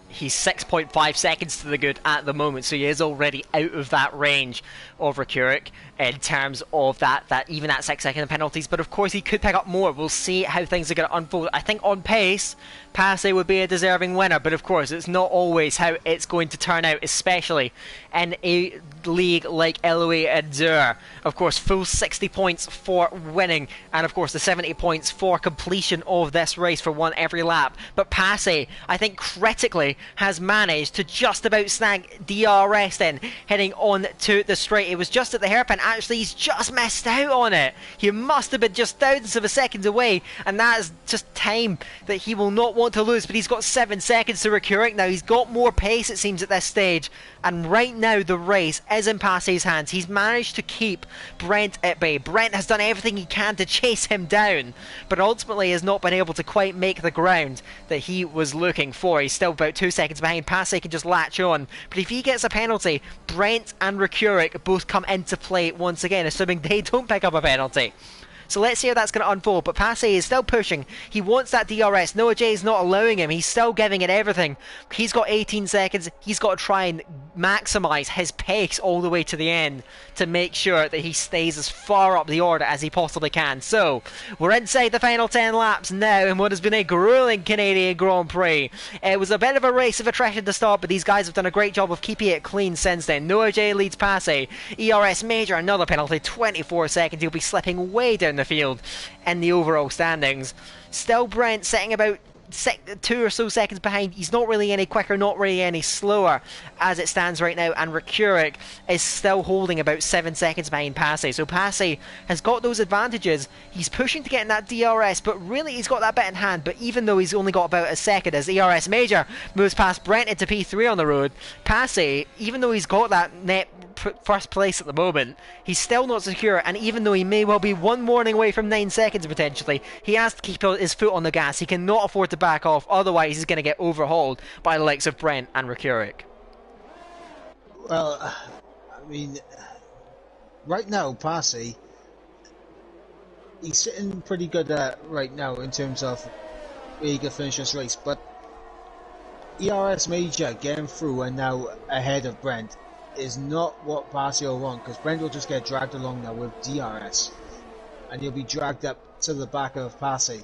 He's 6.5 seconds to the good at the moment, so he is already out of that range of Rick in terms of that even that 6 second penalties. But of course he could pick up more. We'll see how things are going to unfold. I think on pace, Passey would be a deserving winner, but of course it's not always how it's going to turn out, especially in a league like LOA Endure. Of course, full 60 points for winning, and of course the 70 points for completion of this race for one every lap. But Passey, I think critically, has managed to just about snag DRS then, heading on to the straight. It was just at the hairpin. Actually, he's just missed out on it. He must have been just thousands of a second away, and that is just time that he will not want to lose. But he's got 7 seconds to Rick now. He's got more pace, it seems, at this stage, and right now the race is in Passey's hands. He's managed to keep Brent at bay. Brent has done everything he can to chase him down, but ultimately has not been able to quite make the ground that he was looking for. He's still about 2 seconds behind. Passey can just latch on, but if he gets a penalty, Brent and Rick both come into play once again, assuming they don't pick up a penalty. So let's see how that's going to unfold. But Passey is still pushing. He wants that DRS. Noah J is not allowing him. He's still giving it everything. He's got 18 seconds. He's got to try and maximise his pace all the way to the end to make sure that he stays as far up the order as he possibly can. So, we're inside the final 10 laps now in what has been a grueling Canadian Grand Prix. It was a bit of a race of attrition to start, but these guys have done a great job of keeping it clean since then. Noah J leads Passy. ERS Major, another penalty, 24 seconds. He'll be slipping way down the field in the overall standings. Still Brent sitting about 2 or so seconds behind. He's not really any quicker, not really any slower as it stands right now, and Rekurik is still holding about 7 seconds behind Passy. So Passy has got those advantages. He's pushing to get in that DRS, but really he's got that bit in hand. But even though he's only got about a second, as ERS Major moves past Brent into P3 on the road, Passy, even though he's got that net first place at the moment, he's still not secure, and even though he may well be one warning away from 9 seconds potentially, he has to keep his foot on the gas. He cannot afford to back off, otherwise he's going to get overhauled by the likes of Brent and Rekurik. Well, I mean, right now, Passy, he's sitting pretty good right now in terms of where he can finish this race, but ERS Major getting through and now ahead of Brent is not what Passy will want, because Brent will just get dragged along now with DRS, and he'll be dragged up to the back of Passy.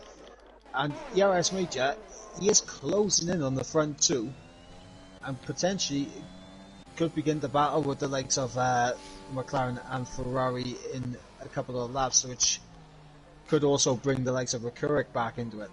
And ERS Major, he is closing in on the front too, and potentially could begin the battle with the likes of McLaren and Ferrari in a couple of laps, which could also bring the likes of Rekurik back into it.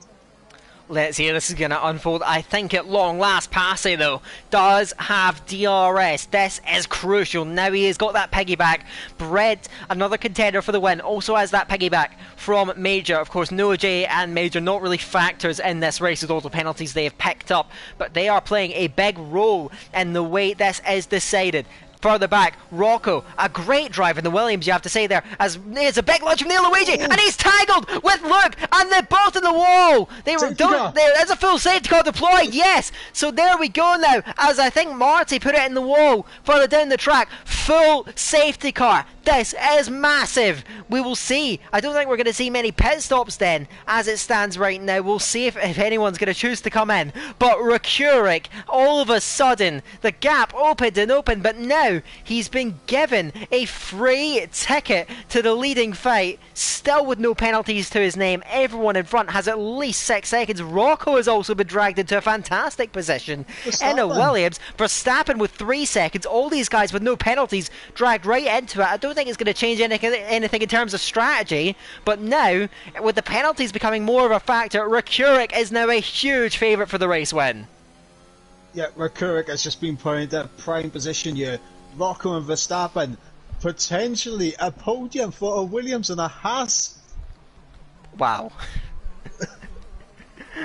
Let's see how this is going to unfold. I think at long last, Passy, though, does have DRS. This is crucial. Now he has got that piggyback. Brett, another contender for the win, also has that piggyback from Major. Of course, Noah J and Major not really factors in this race with all the penalties they have picked up, but they are playing a big role in the way this is decided. Further back, Rocco, a great drive in the Williams, you have to say there, as it's a big lunge from Neil Luigi, and he's tangled with Luke, and they're both in the wall. There's a full safety car deployed, yes. So there we go now, as I think Marty put it in the wall further down the track. Full safety car. This is massive. We will see. I don't think we're going to see many pit stops then, as it stands right now. We'll see if anyone's going to choose to come in. But Rekurik, all of a sudden, the gap opened and opened, but now he's been given a free ticket to the leading fight, still with no penalties to his name. Everyone in front has at least 6 seconds. Rocco has also been dragged into a fantastic position in a Williams. Verstappen with 3 seconds. All these guys with no penalties dragged right into it. I don't think it's going to change anything in terms of strategy, but now, with the penalties becoming more of a factor, Rekurik is now a huge favourite for the race win. Yeah, Rekurik has just been put into prime position here. Rocco and Verstappen, potentially a podium for a Williams and a Haas. Wow.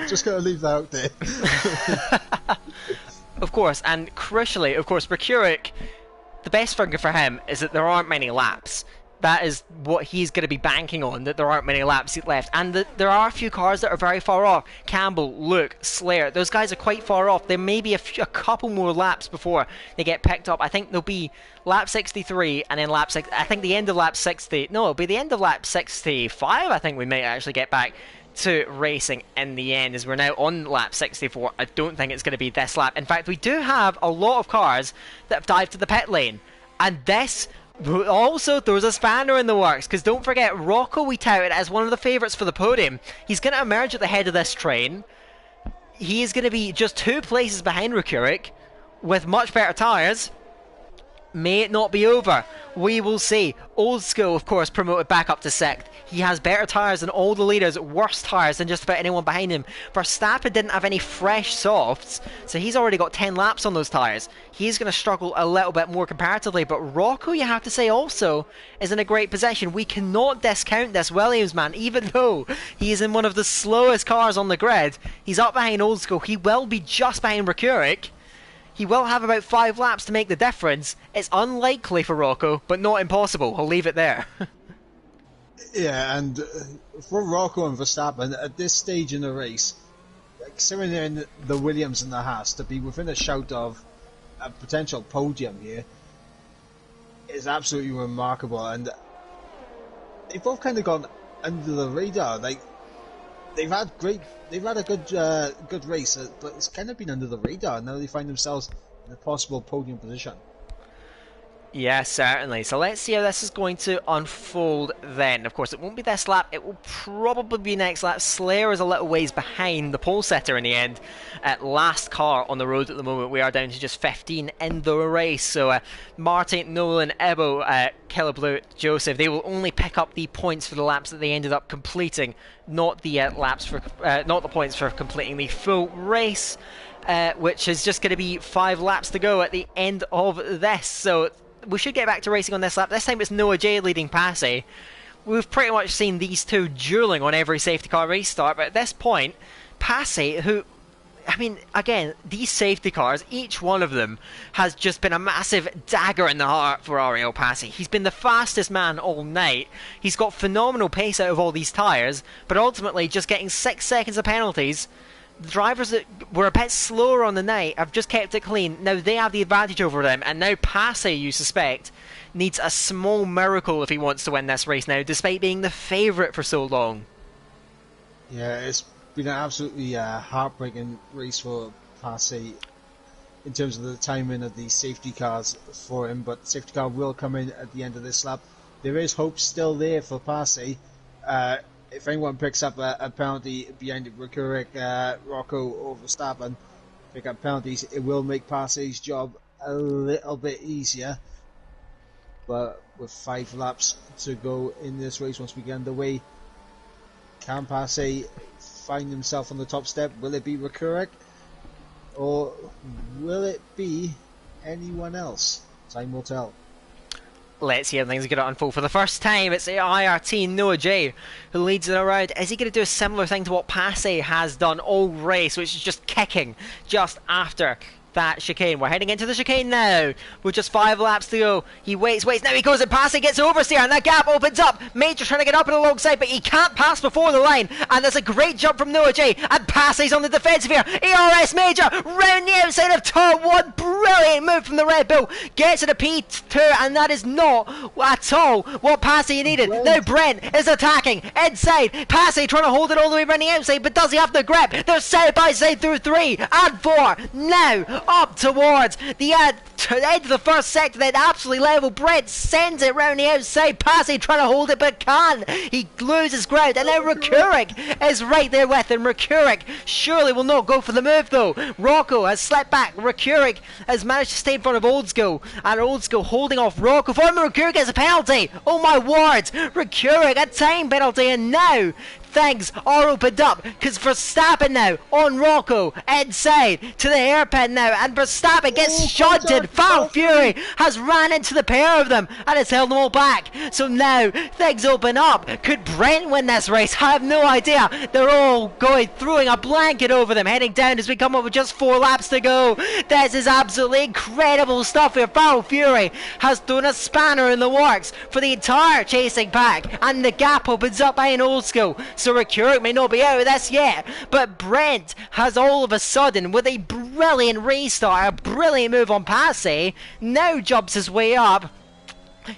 Just going to leave that out there. Of course, and crucially, of course, Rekurik, the best thing for him is that there aren't many laps. That is what he's going to be banking on, that there aren't many laps left. And that there are a few cars that are very far off. Campbell, Luke, Slayer, those guys are quite far off. There may be a couple more laps before they get picked up. I think there'll be lap 63 and then lap 6. I think the end of lap 60. No, it'll be the end of lap 65. I think we might actually get back to racing in the end, as we're now on lap 64. I don't think it's going to be this lap. In fact, we do have a lot of cars that have dived to the pit lane, and this also throws a spanner in the works, because don't forget, Rocco we touted as one of the favourites for the podium. He's going to emerge at the head of this train. He is going to be just 2 places behind Rekurik with much better tyres. May it not be over. We will see. Old School, of course, promoted back up to 6th. He has better tyres than all the leaders, worse tyres than just about anyone behind him. Verstappen didn't have any fresh softs, so he's already got 10 laps on those tyres. He's going to struggle a little bit more comparatively, but Rocco, you have to say, also is in a great position. We cannot discount this Williams man, even though he is in one of the slowest cars on the grid. He's up behind Old School. He will be just behind Rekurik. He will have about 5 laps to make the difference. It's unlikely for Rocco, but not impossible. I'll leave it there. Yeah, and for Rocco and Verstappen, at this stage in the race, considering they're in the Williams and the Haas, to be within a shout of a potential podium here is absolutely remarkable. And they've both kind of gone under the radar. Like, they've had a good race, but it's kind of been under the radar. Now they find themselves a possible podium position. Yeah, certainly. So let's see how this is going to unfold then. Of course, it won't be this lap. It will probably be next lap. Slayer is a little ways behind the pole setter in the end. Last car on the road at the moment. We are down to just 15 in the race. So Martin, Nolan, Ebo, Killer Joseph, they will only pick up the points for the laps that they ended up completing, not the not the points for completing the full race, which is just going to be 5 laps to go at the end of this. So we should get back to racing on this lap. This time it's Noah J leading Passy. We've pretty much seen these two dueling on every safety car restart, but at this point, Passy, who, I mean, again, these safety cars, each one of them has just been a massive dagger in the heart for Ariel Passy. He's been the fastest man all night. He's got phenomenal pace out of all these tyres, but ultimately just getting 6 seconds of penalties. The drivers that were a bit slower on the night have just kept it clean. Now they have the advantage over them, and now Passy, you suspect, needs a small miracle if he wants to win this race now, despite being the favourite for so long. Yeah, it's been an absolutely heartbreaking race for Passy in terms of the timing of the safety cars for him, but the safety car will come in at the end of this lap. There is hope still there for Passy. If anyone picks up a penalty behind Ricuric, Rocco or Verstappen, pick up penalties, it will make Passy's job a little bit easier. But with 5 laps to go in this race once we get underway, can Passy find himself on the top step? Will it be Ricuric? Or will it be anyone else? Time will tell. Let's see how things are going to unfold. For the first time, it's the IRT Noah J who leads it around. Is he going to do a similar thing to what Passy has done all race, which is just kicking just after that chicane? We're heading into the chicane now with just 5 laps to go. He waits, now he goes and Passy gets oversteer, and that gap opens up. Major trying to get up and alongside, but he can't pass before the line, and there's a great jump from Noah J, and Passy's on the defensive here. ERS Major round the outside of turn 1. Brilliant move from the Red Bull, gets to the P2, and that is not at all what Passy needed. Now Brent is attacking inside. Passy trying to hold it all the way around the outside, but does he have the grip? They're side by side through 3 and 4 now, up towards the end of the first sector, then absolutely level. Brent sends it round the outside. Passy trying to hold it, but can't. He loses ground, and now Ricuric is right there with him. Ricuric surely will not go for the move though. Rocco has slipped back. Ricuric has managed to stay in front of Old School, and Old School holding off Rocco. Former Ricuric gets a penalty. Oh my word! Ricuric a time penalty, and now things are opened up because Verstappen now on Rocco inside to the hairpin now, and Verstappen gets shunted. Foul Fury has ran into the pair of them and has held them all back. So now things open up. Could Brent win this race? I have no idea. They're all throwing a blanket over them, heading down as we come up with just 4 laps to go. This is absolutely incredible stuff here. Foul Fury has thrown a spanner in the works for the entire chasing pack, and the gap opens up by an Old School. So Ricuric may not be out of this yet, but Brent has all of a sudden, with a brilliant restart, a brilliant move on Passy, now jumps his way up.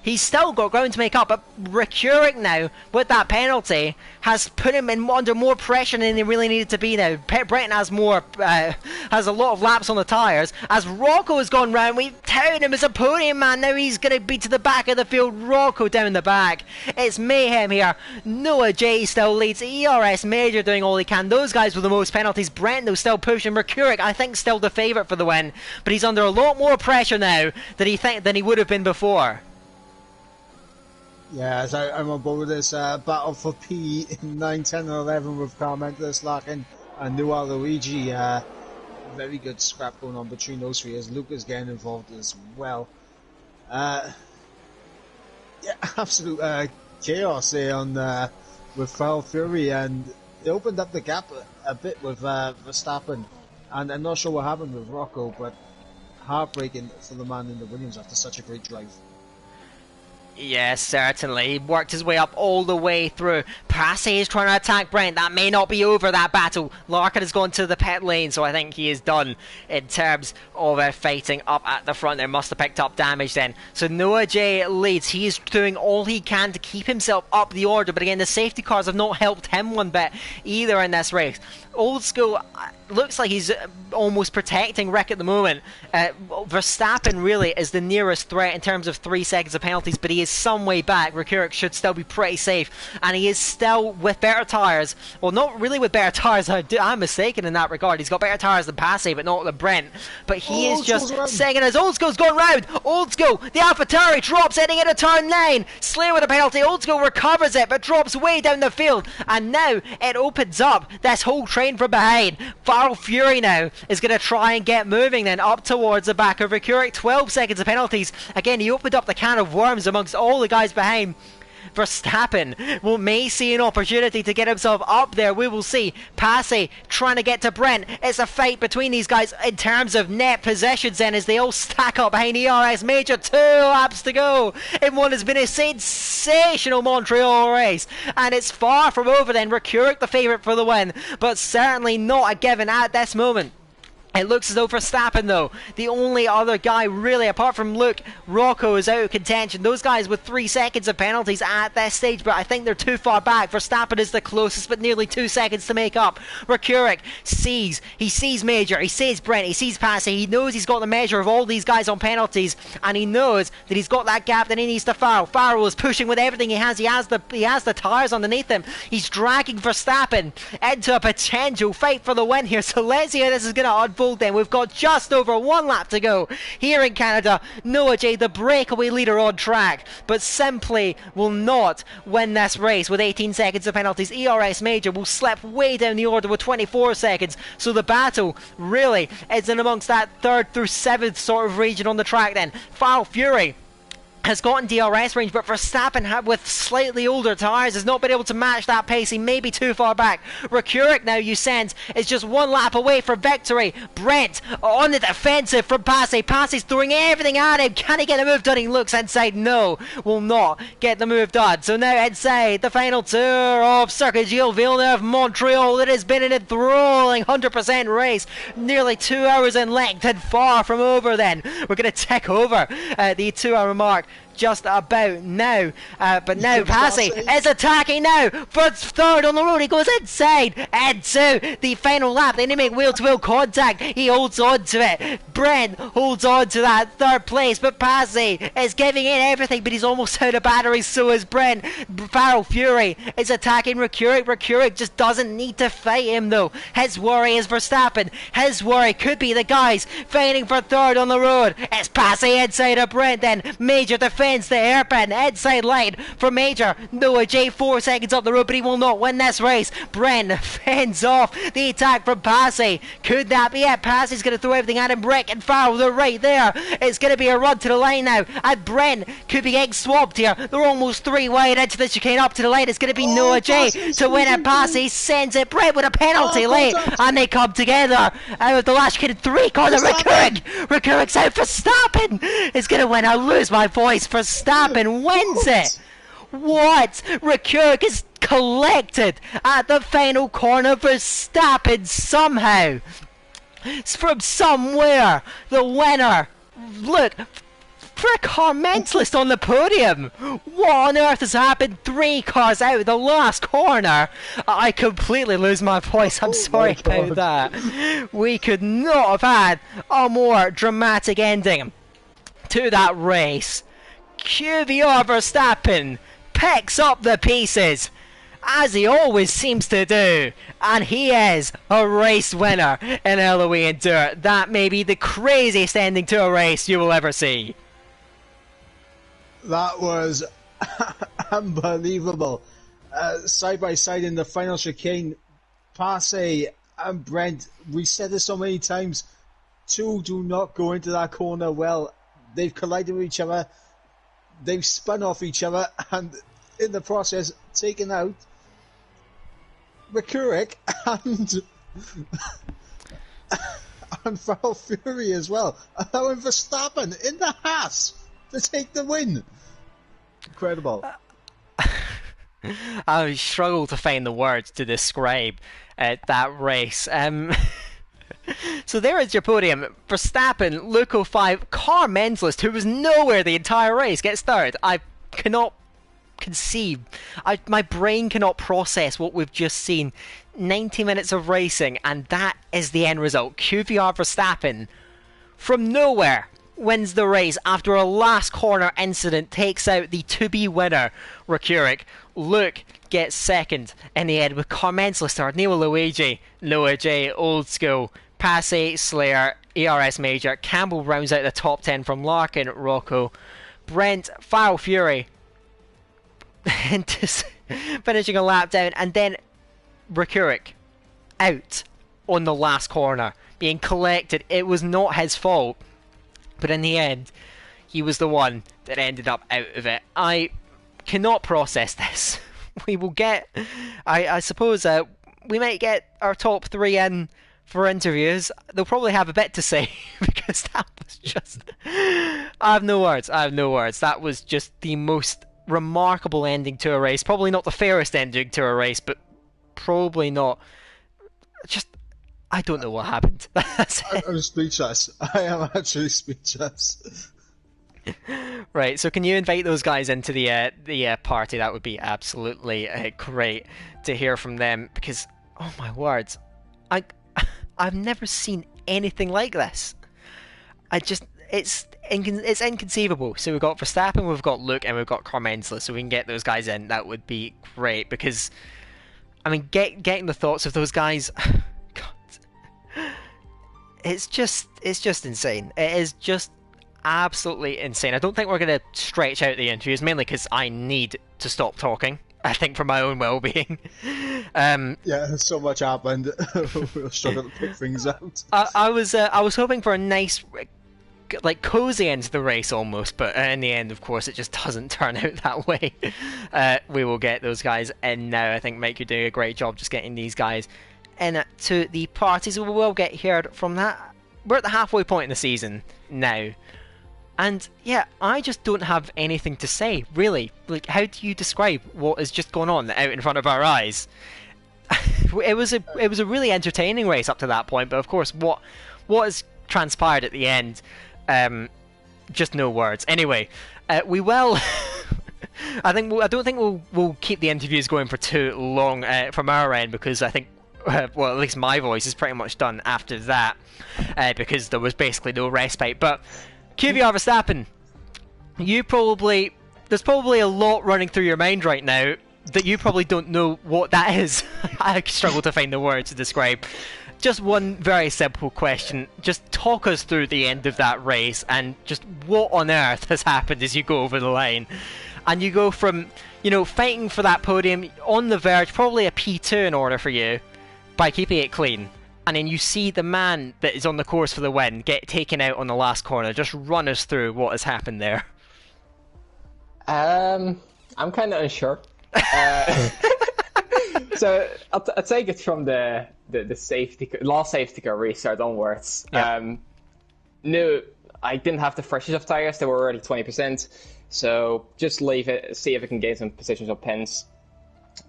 He's still got ground to make up, but Ricuric now, with that penalty, has put him under more pressure than he really needed to be now. Brent has has a lot of laps on the tyres. As Rocco has gone round, we've touted him as a podium man. Now he's going to be to the back of the field. Rocco down the back. It's mayhem here. Noah J still leads. ERS Major doing all he can. Those guys with the most penalties. Brent though still pushing. Ricuric, I think, still the favourite for the win, but he's under a lot more pressure now than he would have been before. Yeah, so I'm on board with this battle for P in 9, 10 and 11 with Carmentus, Larkin and Noah Luigi. Very good scrap going on between those 3 as Luca's getting involved as well. Yeah, absolute chaos there on with Foul Fury, and they opened up the gap a bit with Verstappen, and I'm not sure what happened with Rocco, but heartbreaking for the man in the Williams after such a great drive. Yes, certainly. He worked his way up all the way through. Passy is trying to attack Brent. That may not be over, that battle. Larkin has gone to the pit lane, so I think he is done in terms of fighting up at the front there. Must have picked up damage then. So Noah J leads. He is doing all he can to keep himself up the order, but again, the safety cars have not helped him one bit either in this race. Old School looks like he's almost protecting Rick at the moment. Verstappen really is the nearest threat in terms of 3 seconds of penalties, but he is some way back. Rakurik should still be pretty safe, and he is still with better tyres. Well, not really with better tyres. I'm mistaken in that regard. He's got better tyres than Passy, but not the Brent. But he is just second as Old School's going round. Old School, the AlphaTauri drops heading into turn 9. Slayer with a penalty. Old School recovers it, but drops way down the field, and now it opens up this whole train from behind. Farrell Fury now is going to try and get moving then up towards the back of Rakurik. 12 seconds of penalties. Again, he opened up the can of worms amongst all the guys behind. Verstappen may see an opportunity to get himself up there. We will see. Passy trying to get to Brent. It's a fight between these guys in terms of net possessions then, as they all stack up behind ERS Major. 2 laps to go in what has been a sensational Montreal race, and it's far from over then. Rakurik the favourite for the win, but certainly not a given at this moment. It looks as though Verstappen, though, the only other guy really, apart from Luke, Rocco is out of contention. Those guys with 3 seconds of penalties at this stage, but I think they're too far back. Verstappen is the closest, but nearly 2 seconds to make up. Rakurik sees Major, he sees Brent, he sees Passy. He knows he's got the measure of all these guys on penalties, and he knows that he's got that gap that he needs to Farrell. Farrell is pushing with everything he has. He has the tyres underneath him. He's dragging Verstappen into a potential fight for the win here. So let's see how this is going to unfold. Then we've got just over 1 lap to go here in Canada. Noah J, the breakaway leader, on track, but simply will not win this race with 18 seconds of penalties. ERS Major will slip way down the order with 24 seconds. So the battle really is in amongst that 3rd through 7th sort of region on the track then. Farrell Fury has gotten DRS range, but Verstappen, with slightly older tyres, has not been able to match that pace. He may be too far back. Rakurik now, you sense, is just 1 lap away for victory. Brent on the defensive from Passy. Passy's throwing everything at him. Can he get the move done? He looks inside. No, will not get the move done. So now inside the final tour of Circuit Gilles Villeneuve Montreal. It has been an enthralling 100% race, nearly 2 hours in length, and far from over then. We're going to tick over the 2-hour mark just about now, but now Passy is attacking now for 3rd on the road. He goes inside into the final lap. They need to make wheel-to-wheel contact. He holds on to it. Brent holds on to that 3rd place, but Passy is giving in everything, but he's almost out of batteries. So is Brent. Farrell Fury is attacking Rakurik. Rakurik just doesn't need to fight him though. His worry is Verstappen. His worry could be the guys fighting for 3rd on the road. It's Passy inside of Brent then. Major defense the hairpin inside line for Major. Noah J 4 seconds up the road, but he will not win this race. Brent fends off the attack from Passy. Could that be it? Passy's going to throw everything at him. Rick and Farrell, they're right there. It's going to be a run to the line now, and Brent could be getting swapped here. They're almost 3 wide into the chicane up to the line. It's going to be Noah J to win it. Passy sends it. Brent with a penalty late, and they come together out of the last chicane. 3 corner. Rakurik's out. Verstappen is going to win. I'll lose my voice. Verstappen wins it. What? Rakurik is collected at the final corner. Verstappen somehow, from somewhere, the winner. Look, for car mentalist on the podium. What on earth has happened? 3 cars out of the last corner. I completely lose my voice. I'm sorry about that. We could not have had a more dramatic ending to that race. QVR Verstappen picks up the pieces, as he always seems to do, and he is a race winner in LOE Endure. That may be the craziest ending to a race you will ever see. That was unbelievable. Side by side in the final chicane, Passy and Brent, we said this so many times, 2 do not go into that corner well. They've collided with each other, they've spun off each other, and in the process taken out Rakurik and Farrell Fury as well, allowing Verstappen in the Haas to take the win. Incredible. I struggle to find the words to describe that race. So there is your podium. Verstappen, Luco 5, Car Menzelist, who was nowhere the entire race, gets third. I cannot conceive. My brain cannot process what we've just seen. 90 minutes of racing, and that is the end result. QVR Verstappen, from nowhere, wins the race after a last corner incident, takes out the to-be winner, Räikkönen. Luke gets second in the end with Car Menzelist third, Neil Luigi, Noah J, Old School, Passy, Slayer, ERS Major, Campbell rounds out the top 10 from Larkin, Rocco, Brent, Foul Fury, finishing a lap down, and then Räikkönen out on the last corner, being collected. It was not his fault, but in the end, he was the one that ended up out of it. I cannot process this. We will get, I suppose, we might get our top 3 in for interviews. They'll probably have a bit to say because that was just, I have no words. That was just the most remarkable ending to a race. Probably not the fairest ending to a race, but probably not. Just, I don't know what happened. I'm speechless. I am actually speechless. Right, so can you invite those guys into the party? That would be absolutely great to hear from them, because oh my words, I've never seen anything like this. It's inconceivable. So we've got Verstappen, we've got Luke, and we've got Car Menzelist. So we can get those guys in. That would be great, because I mean, getting the thoughts of those guys, God, it's just insane. It is just absolutely insane. I don't think we're going to stretch out the interviews, mainly because I need to stop talking, I think, for my own well-being. Yeah, so much happened. We'll struggle to pick things out. I was hoping for a nice, like, cozy end to the race almost, but in the end, of course, it just doesn't turn out that way. We will get those guys in now. I think, Mike, you're doing a great job just getting these guys in to the parties. We will get heard from that. We're at the halfway point in the season now. And yeah, I just don't have anything to say, really. Like, how do you describe what has just gone on out in front of our eyes? It was a really entertaining race up to that point, but of course, what has transpired at the end, just no words. Anyway, we will. I don't think we'll keep the interviews going for too long from our end, because I think, well, at least my voice is pretty much done after that, because there was basically no respite. But QVR Verstappen, there's probably a lot running through your mind right now that you probably don't know what that is. I struggle to find the words to describe. Just one very simple question. Just talk us through the end of that race, and just what on earth has happened as you go over the line. And you go from, fighting for that podium, on the verge, probably a P2 in order for you, by keeping it clean. And then you see the man that is on the course for the win get taken out on the last corner. Just run us through what has happened there. I'm kind of unsure. So I'll take it from the last safety car restart onwards. Yeah. No, I didn't have the freshest of tires. They were already 20%. So just leave it, see if I can gain some positions on pins.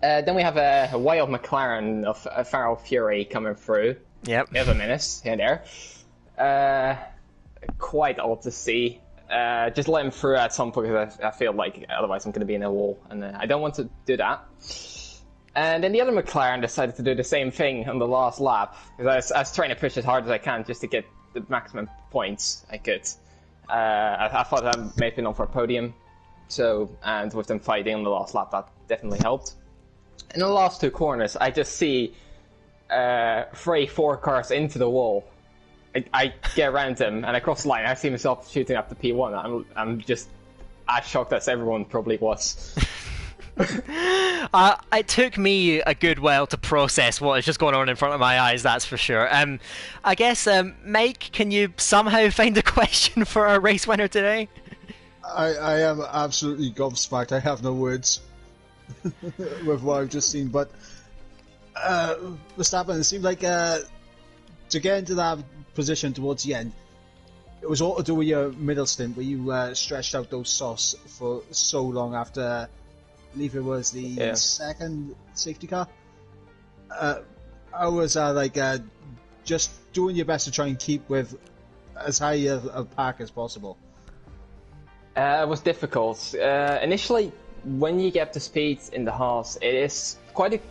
Then we have a wild McLaren of Foul Fury coming through. Yep. We have a minute here and there. Quite odd to see. Just let him through at some point, because I feel like otherwise I'm going to be in a wall, and I don't want to do that. And then the other McLaren decided to do the same thing on the last lap, because I was trying to push as hard as I can just to get the maximum points I could. I thought I may have been on for a podium, and with them fighting on the last lap, that definitely helped. In the last 2 corners, I just see 3-4 cars into the wall. I get around them, and I cross the line. I see myself shooting up the P1. I'm just as shocked as everyone probably was. It took me a good while to process what is just going on in front of my eyes, that's for sure. I guess, Mike, can you somehow find a question for our race winner today? I am absolutely gobsmacked. I have no words with what I've just seen. But Verstappen, it seemed like to get into that position towards the end, it was all to do with your middle stint where you stretched out those softs for so long after believe it was the Yeah. second safety car. I was just doing your best to try and keep with as high a pack as possible. It was difficult. Initially, when you get up to speed in the Haas, it is quite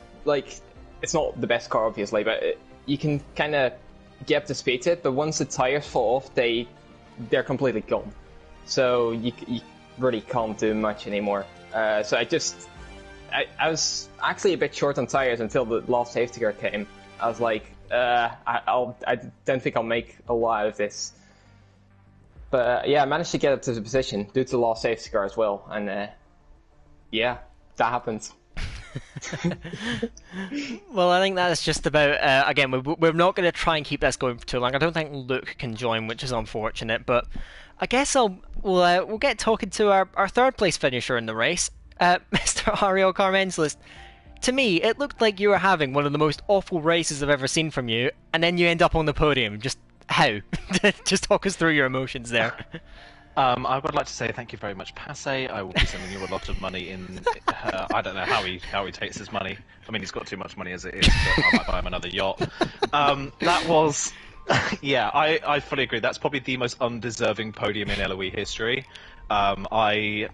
it's not the best car, obviously, but you can kind of get up to speed to it, but once the tires fall off, they're completely gone. So you really can't do much anymore. So I was actually a bit short on tires until the last safety car came. I was like, I don't think I'll make a lot out of this. But yeah, I managed to get up to the position due to the last safety car as well, and yeah, that happened. Well, I think that's just about. Again, we're not going to try and keep this going for too long. I don't think Luke can join, which is unfortunate. But I guess we'll get talking to our third place finisher in the race, Mr. Ariel Carmenzalis. To me, it looked like you were having one of the most awful races I've ever seen from you, and then you end up on the podium. Just how? Just talk us through your emotions there. I would like to say thank you very much, Passe. I will be sending you a lot of money in. I don't know how he takes his money. I mean, he's got too much money as it is, but I might buy him another yacht. That was, yeah, I fully agree. That's probably the most undeserving podium in LOE history. I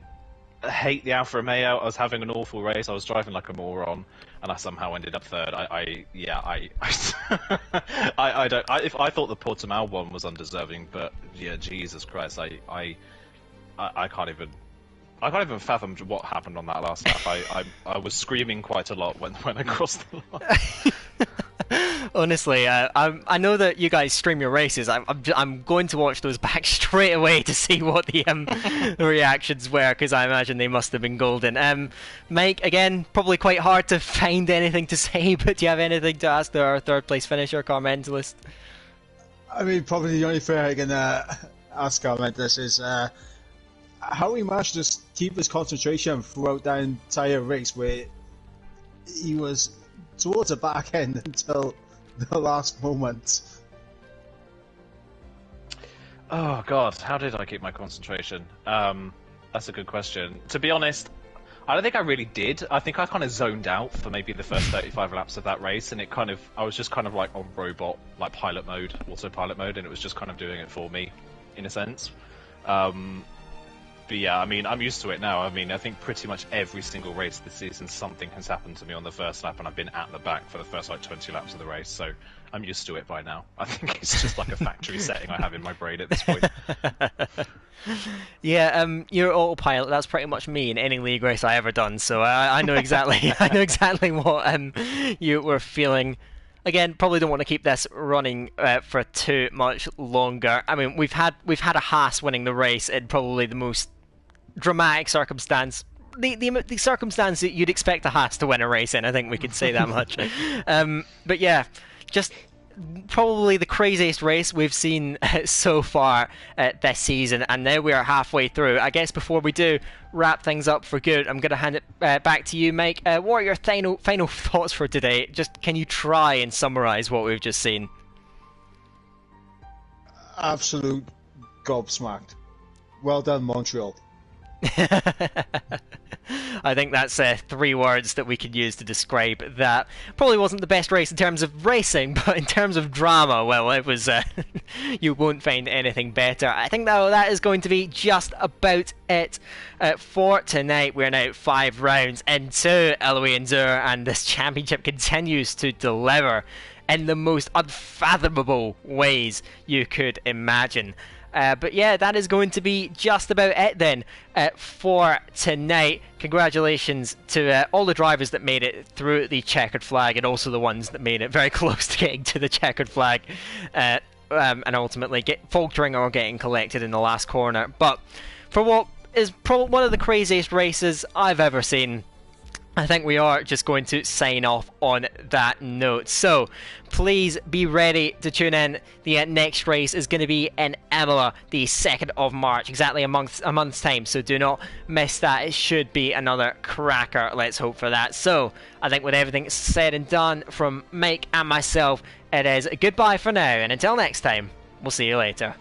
hate the Alfa Romeo. I was having an awful race. I was driving like a moron, and I somehow ended up third. I thought the Portimao one was undeserving, but yeah, Jesus Christ, I can't even fathom what happened on that last lap. I was screaming quite a lot when I crossed the line. Honestly, I know that you guys stream your races. I'm going to watch those back straight away to see what the reactions were, because I imagine they must have been golden. Mike, again, probably quite hard to find anything to say, but do you have anything to ask our third place finisher, Carmenzalis? I mean, probably the only thing I can ask Carmenzalis is how he managed to keep his concentration throughout that entire race, where he was towards the back end until the last moment. Oh God, how did I keep my concentration? That's a good question. To be honest, I don't think I really did. I think I kind of zoned out for maybe the first 35 laps of that race, and I was just kind of like on robot, like pilot mode, autopilot mode, and it was just kind of doing it for me, in a sense. But yeah, I mean, I'm used to it now. I mean, I think pretty much every single race this season, something has happened to me on the first lap, and I've been at the back for the first, 20 laps of the race, so I'm used to it by now. I think it's just like a factory setting I have in my brain at this point. Yeah, your autopilot, that's pretty much me in any league race I ever done, so I know exactly I know exactly what you were feeling. Again, probably don't want to keep this running for too much longer. I mean, we've had a Haas winning the race in probably the most dramatic circumstance, the circumstance that you'd expect a Haas to win a race in. I think we could say that much. But yeah, just probably the craziest race we've seen so far this season, and now we are halfway through. I guess before we do wrap things up for good, I'm going to hand it back to you, Mike. What are your final thoughts for today? Just can you try and summarise what we've just seen? Absolute gobsmacked. Well done, Montreal. I think that's 3 words that we could use to describe that. Probably wasn't the best race in terms of racing, but in terms of drama, well, it was. You won't find anything better. I think that is going to be just about it for tonight. We're now 5 rounds into LOE Enduro, and this championship continues to deliver in the most unfathomable ways you could imagine. But yeah, that is going to be just about it then for tonight. Congratulations to all the drivers that made it through the checkered flag, and also the ones that made it very close to getting to the checkered flag and ultimately faltering or getting collected in the last corner. But for what is probably one of the craziest races I've ever seen, I think we are just going to sign off on that note. So please be ready to tune in. The next race is going to be in Imola, the 2nd of March, exactly a month's time. So do not miss that. It should be another cracker. Let's hope for that. So I think with everything said and done from Mike and myself, it is goodbye for now. And until next time, we'll see you later.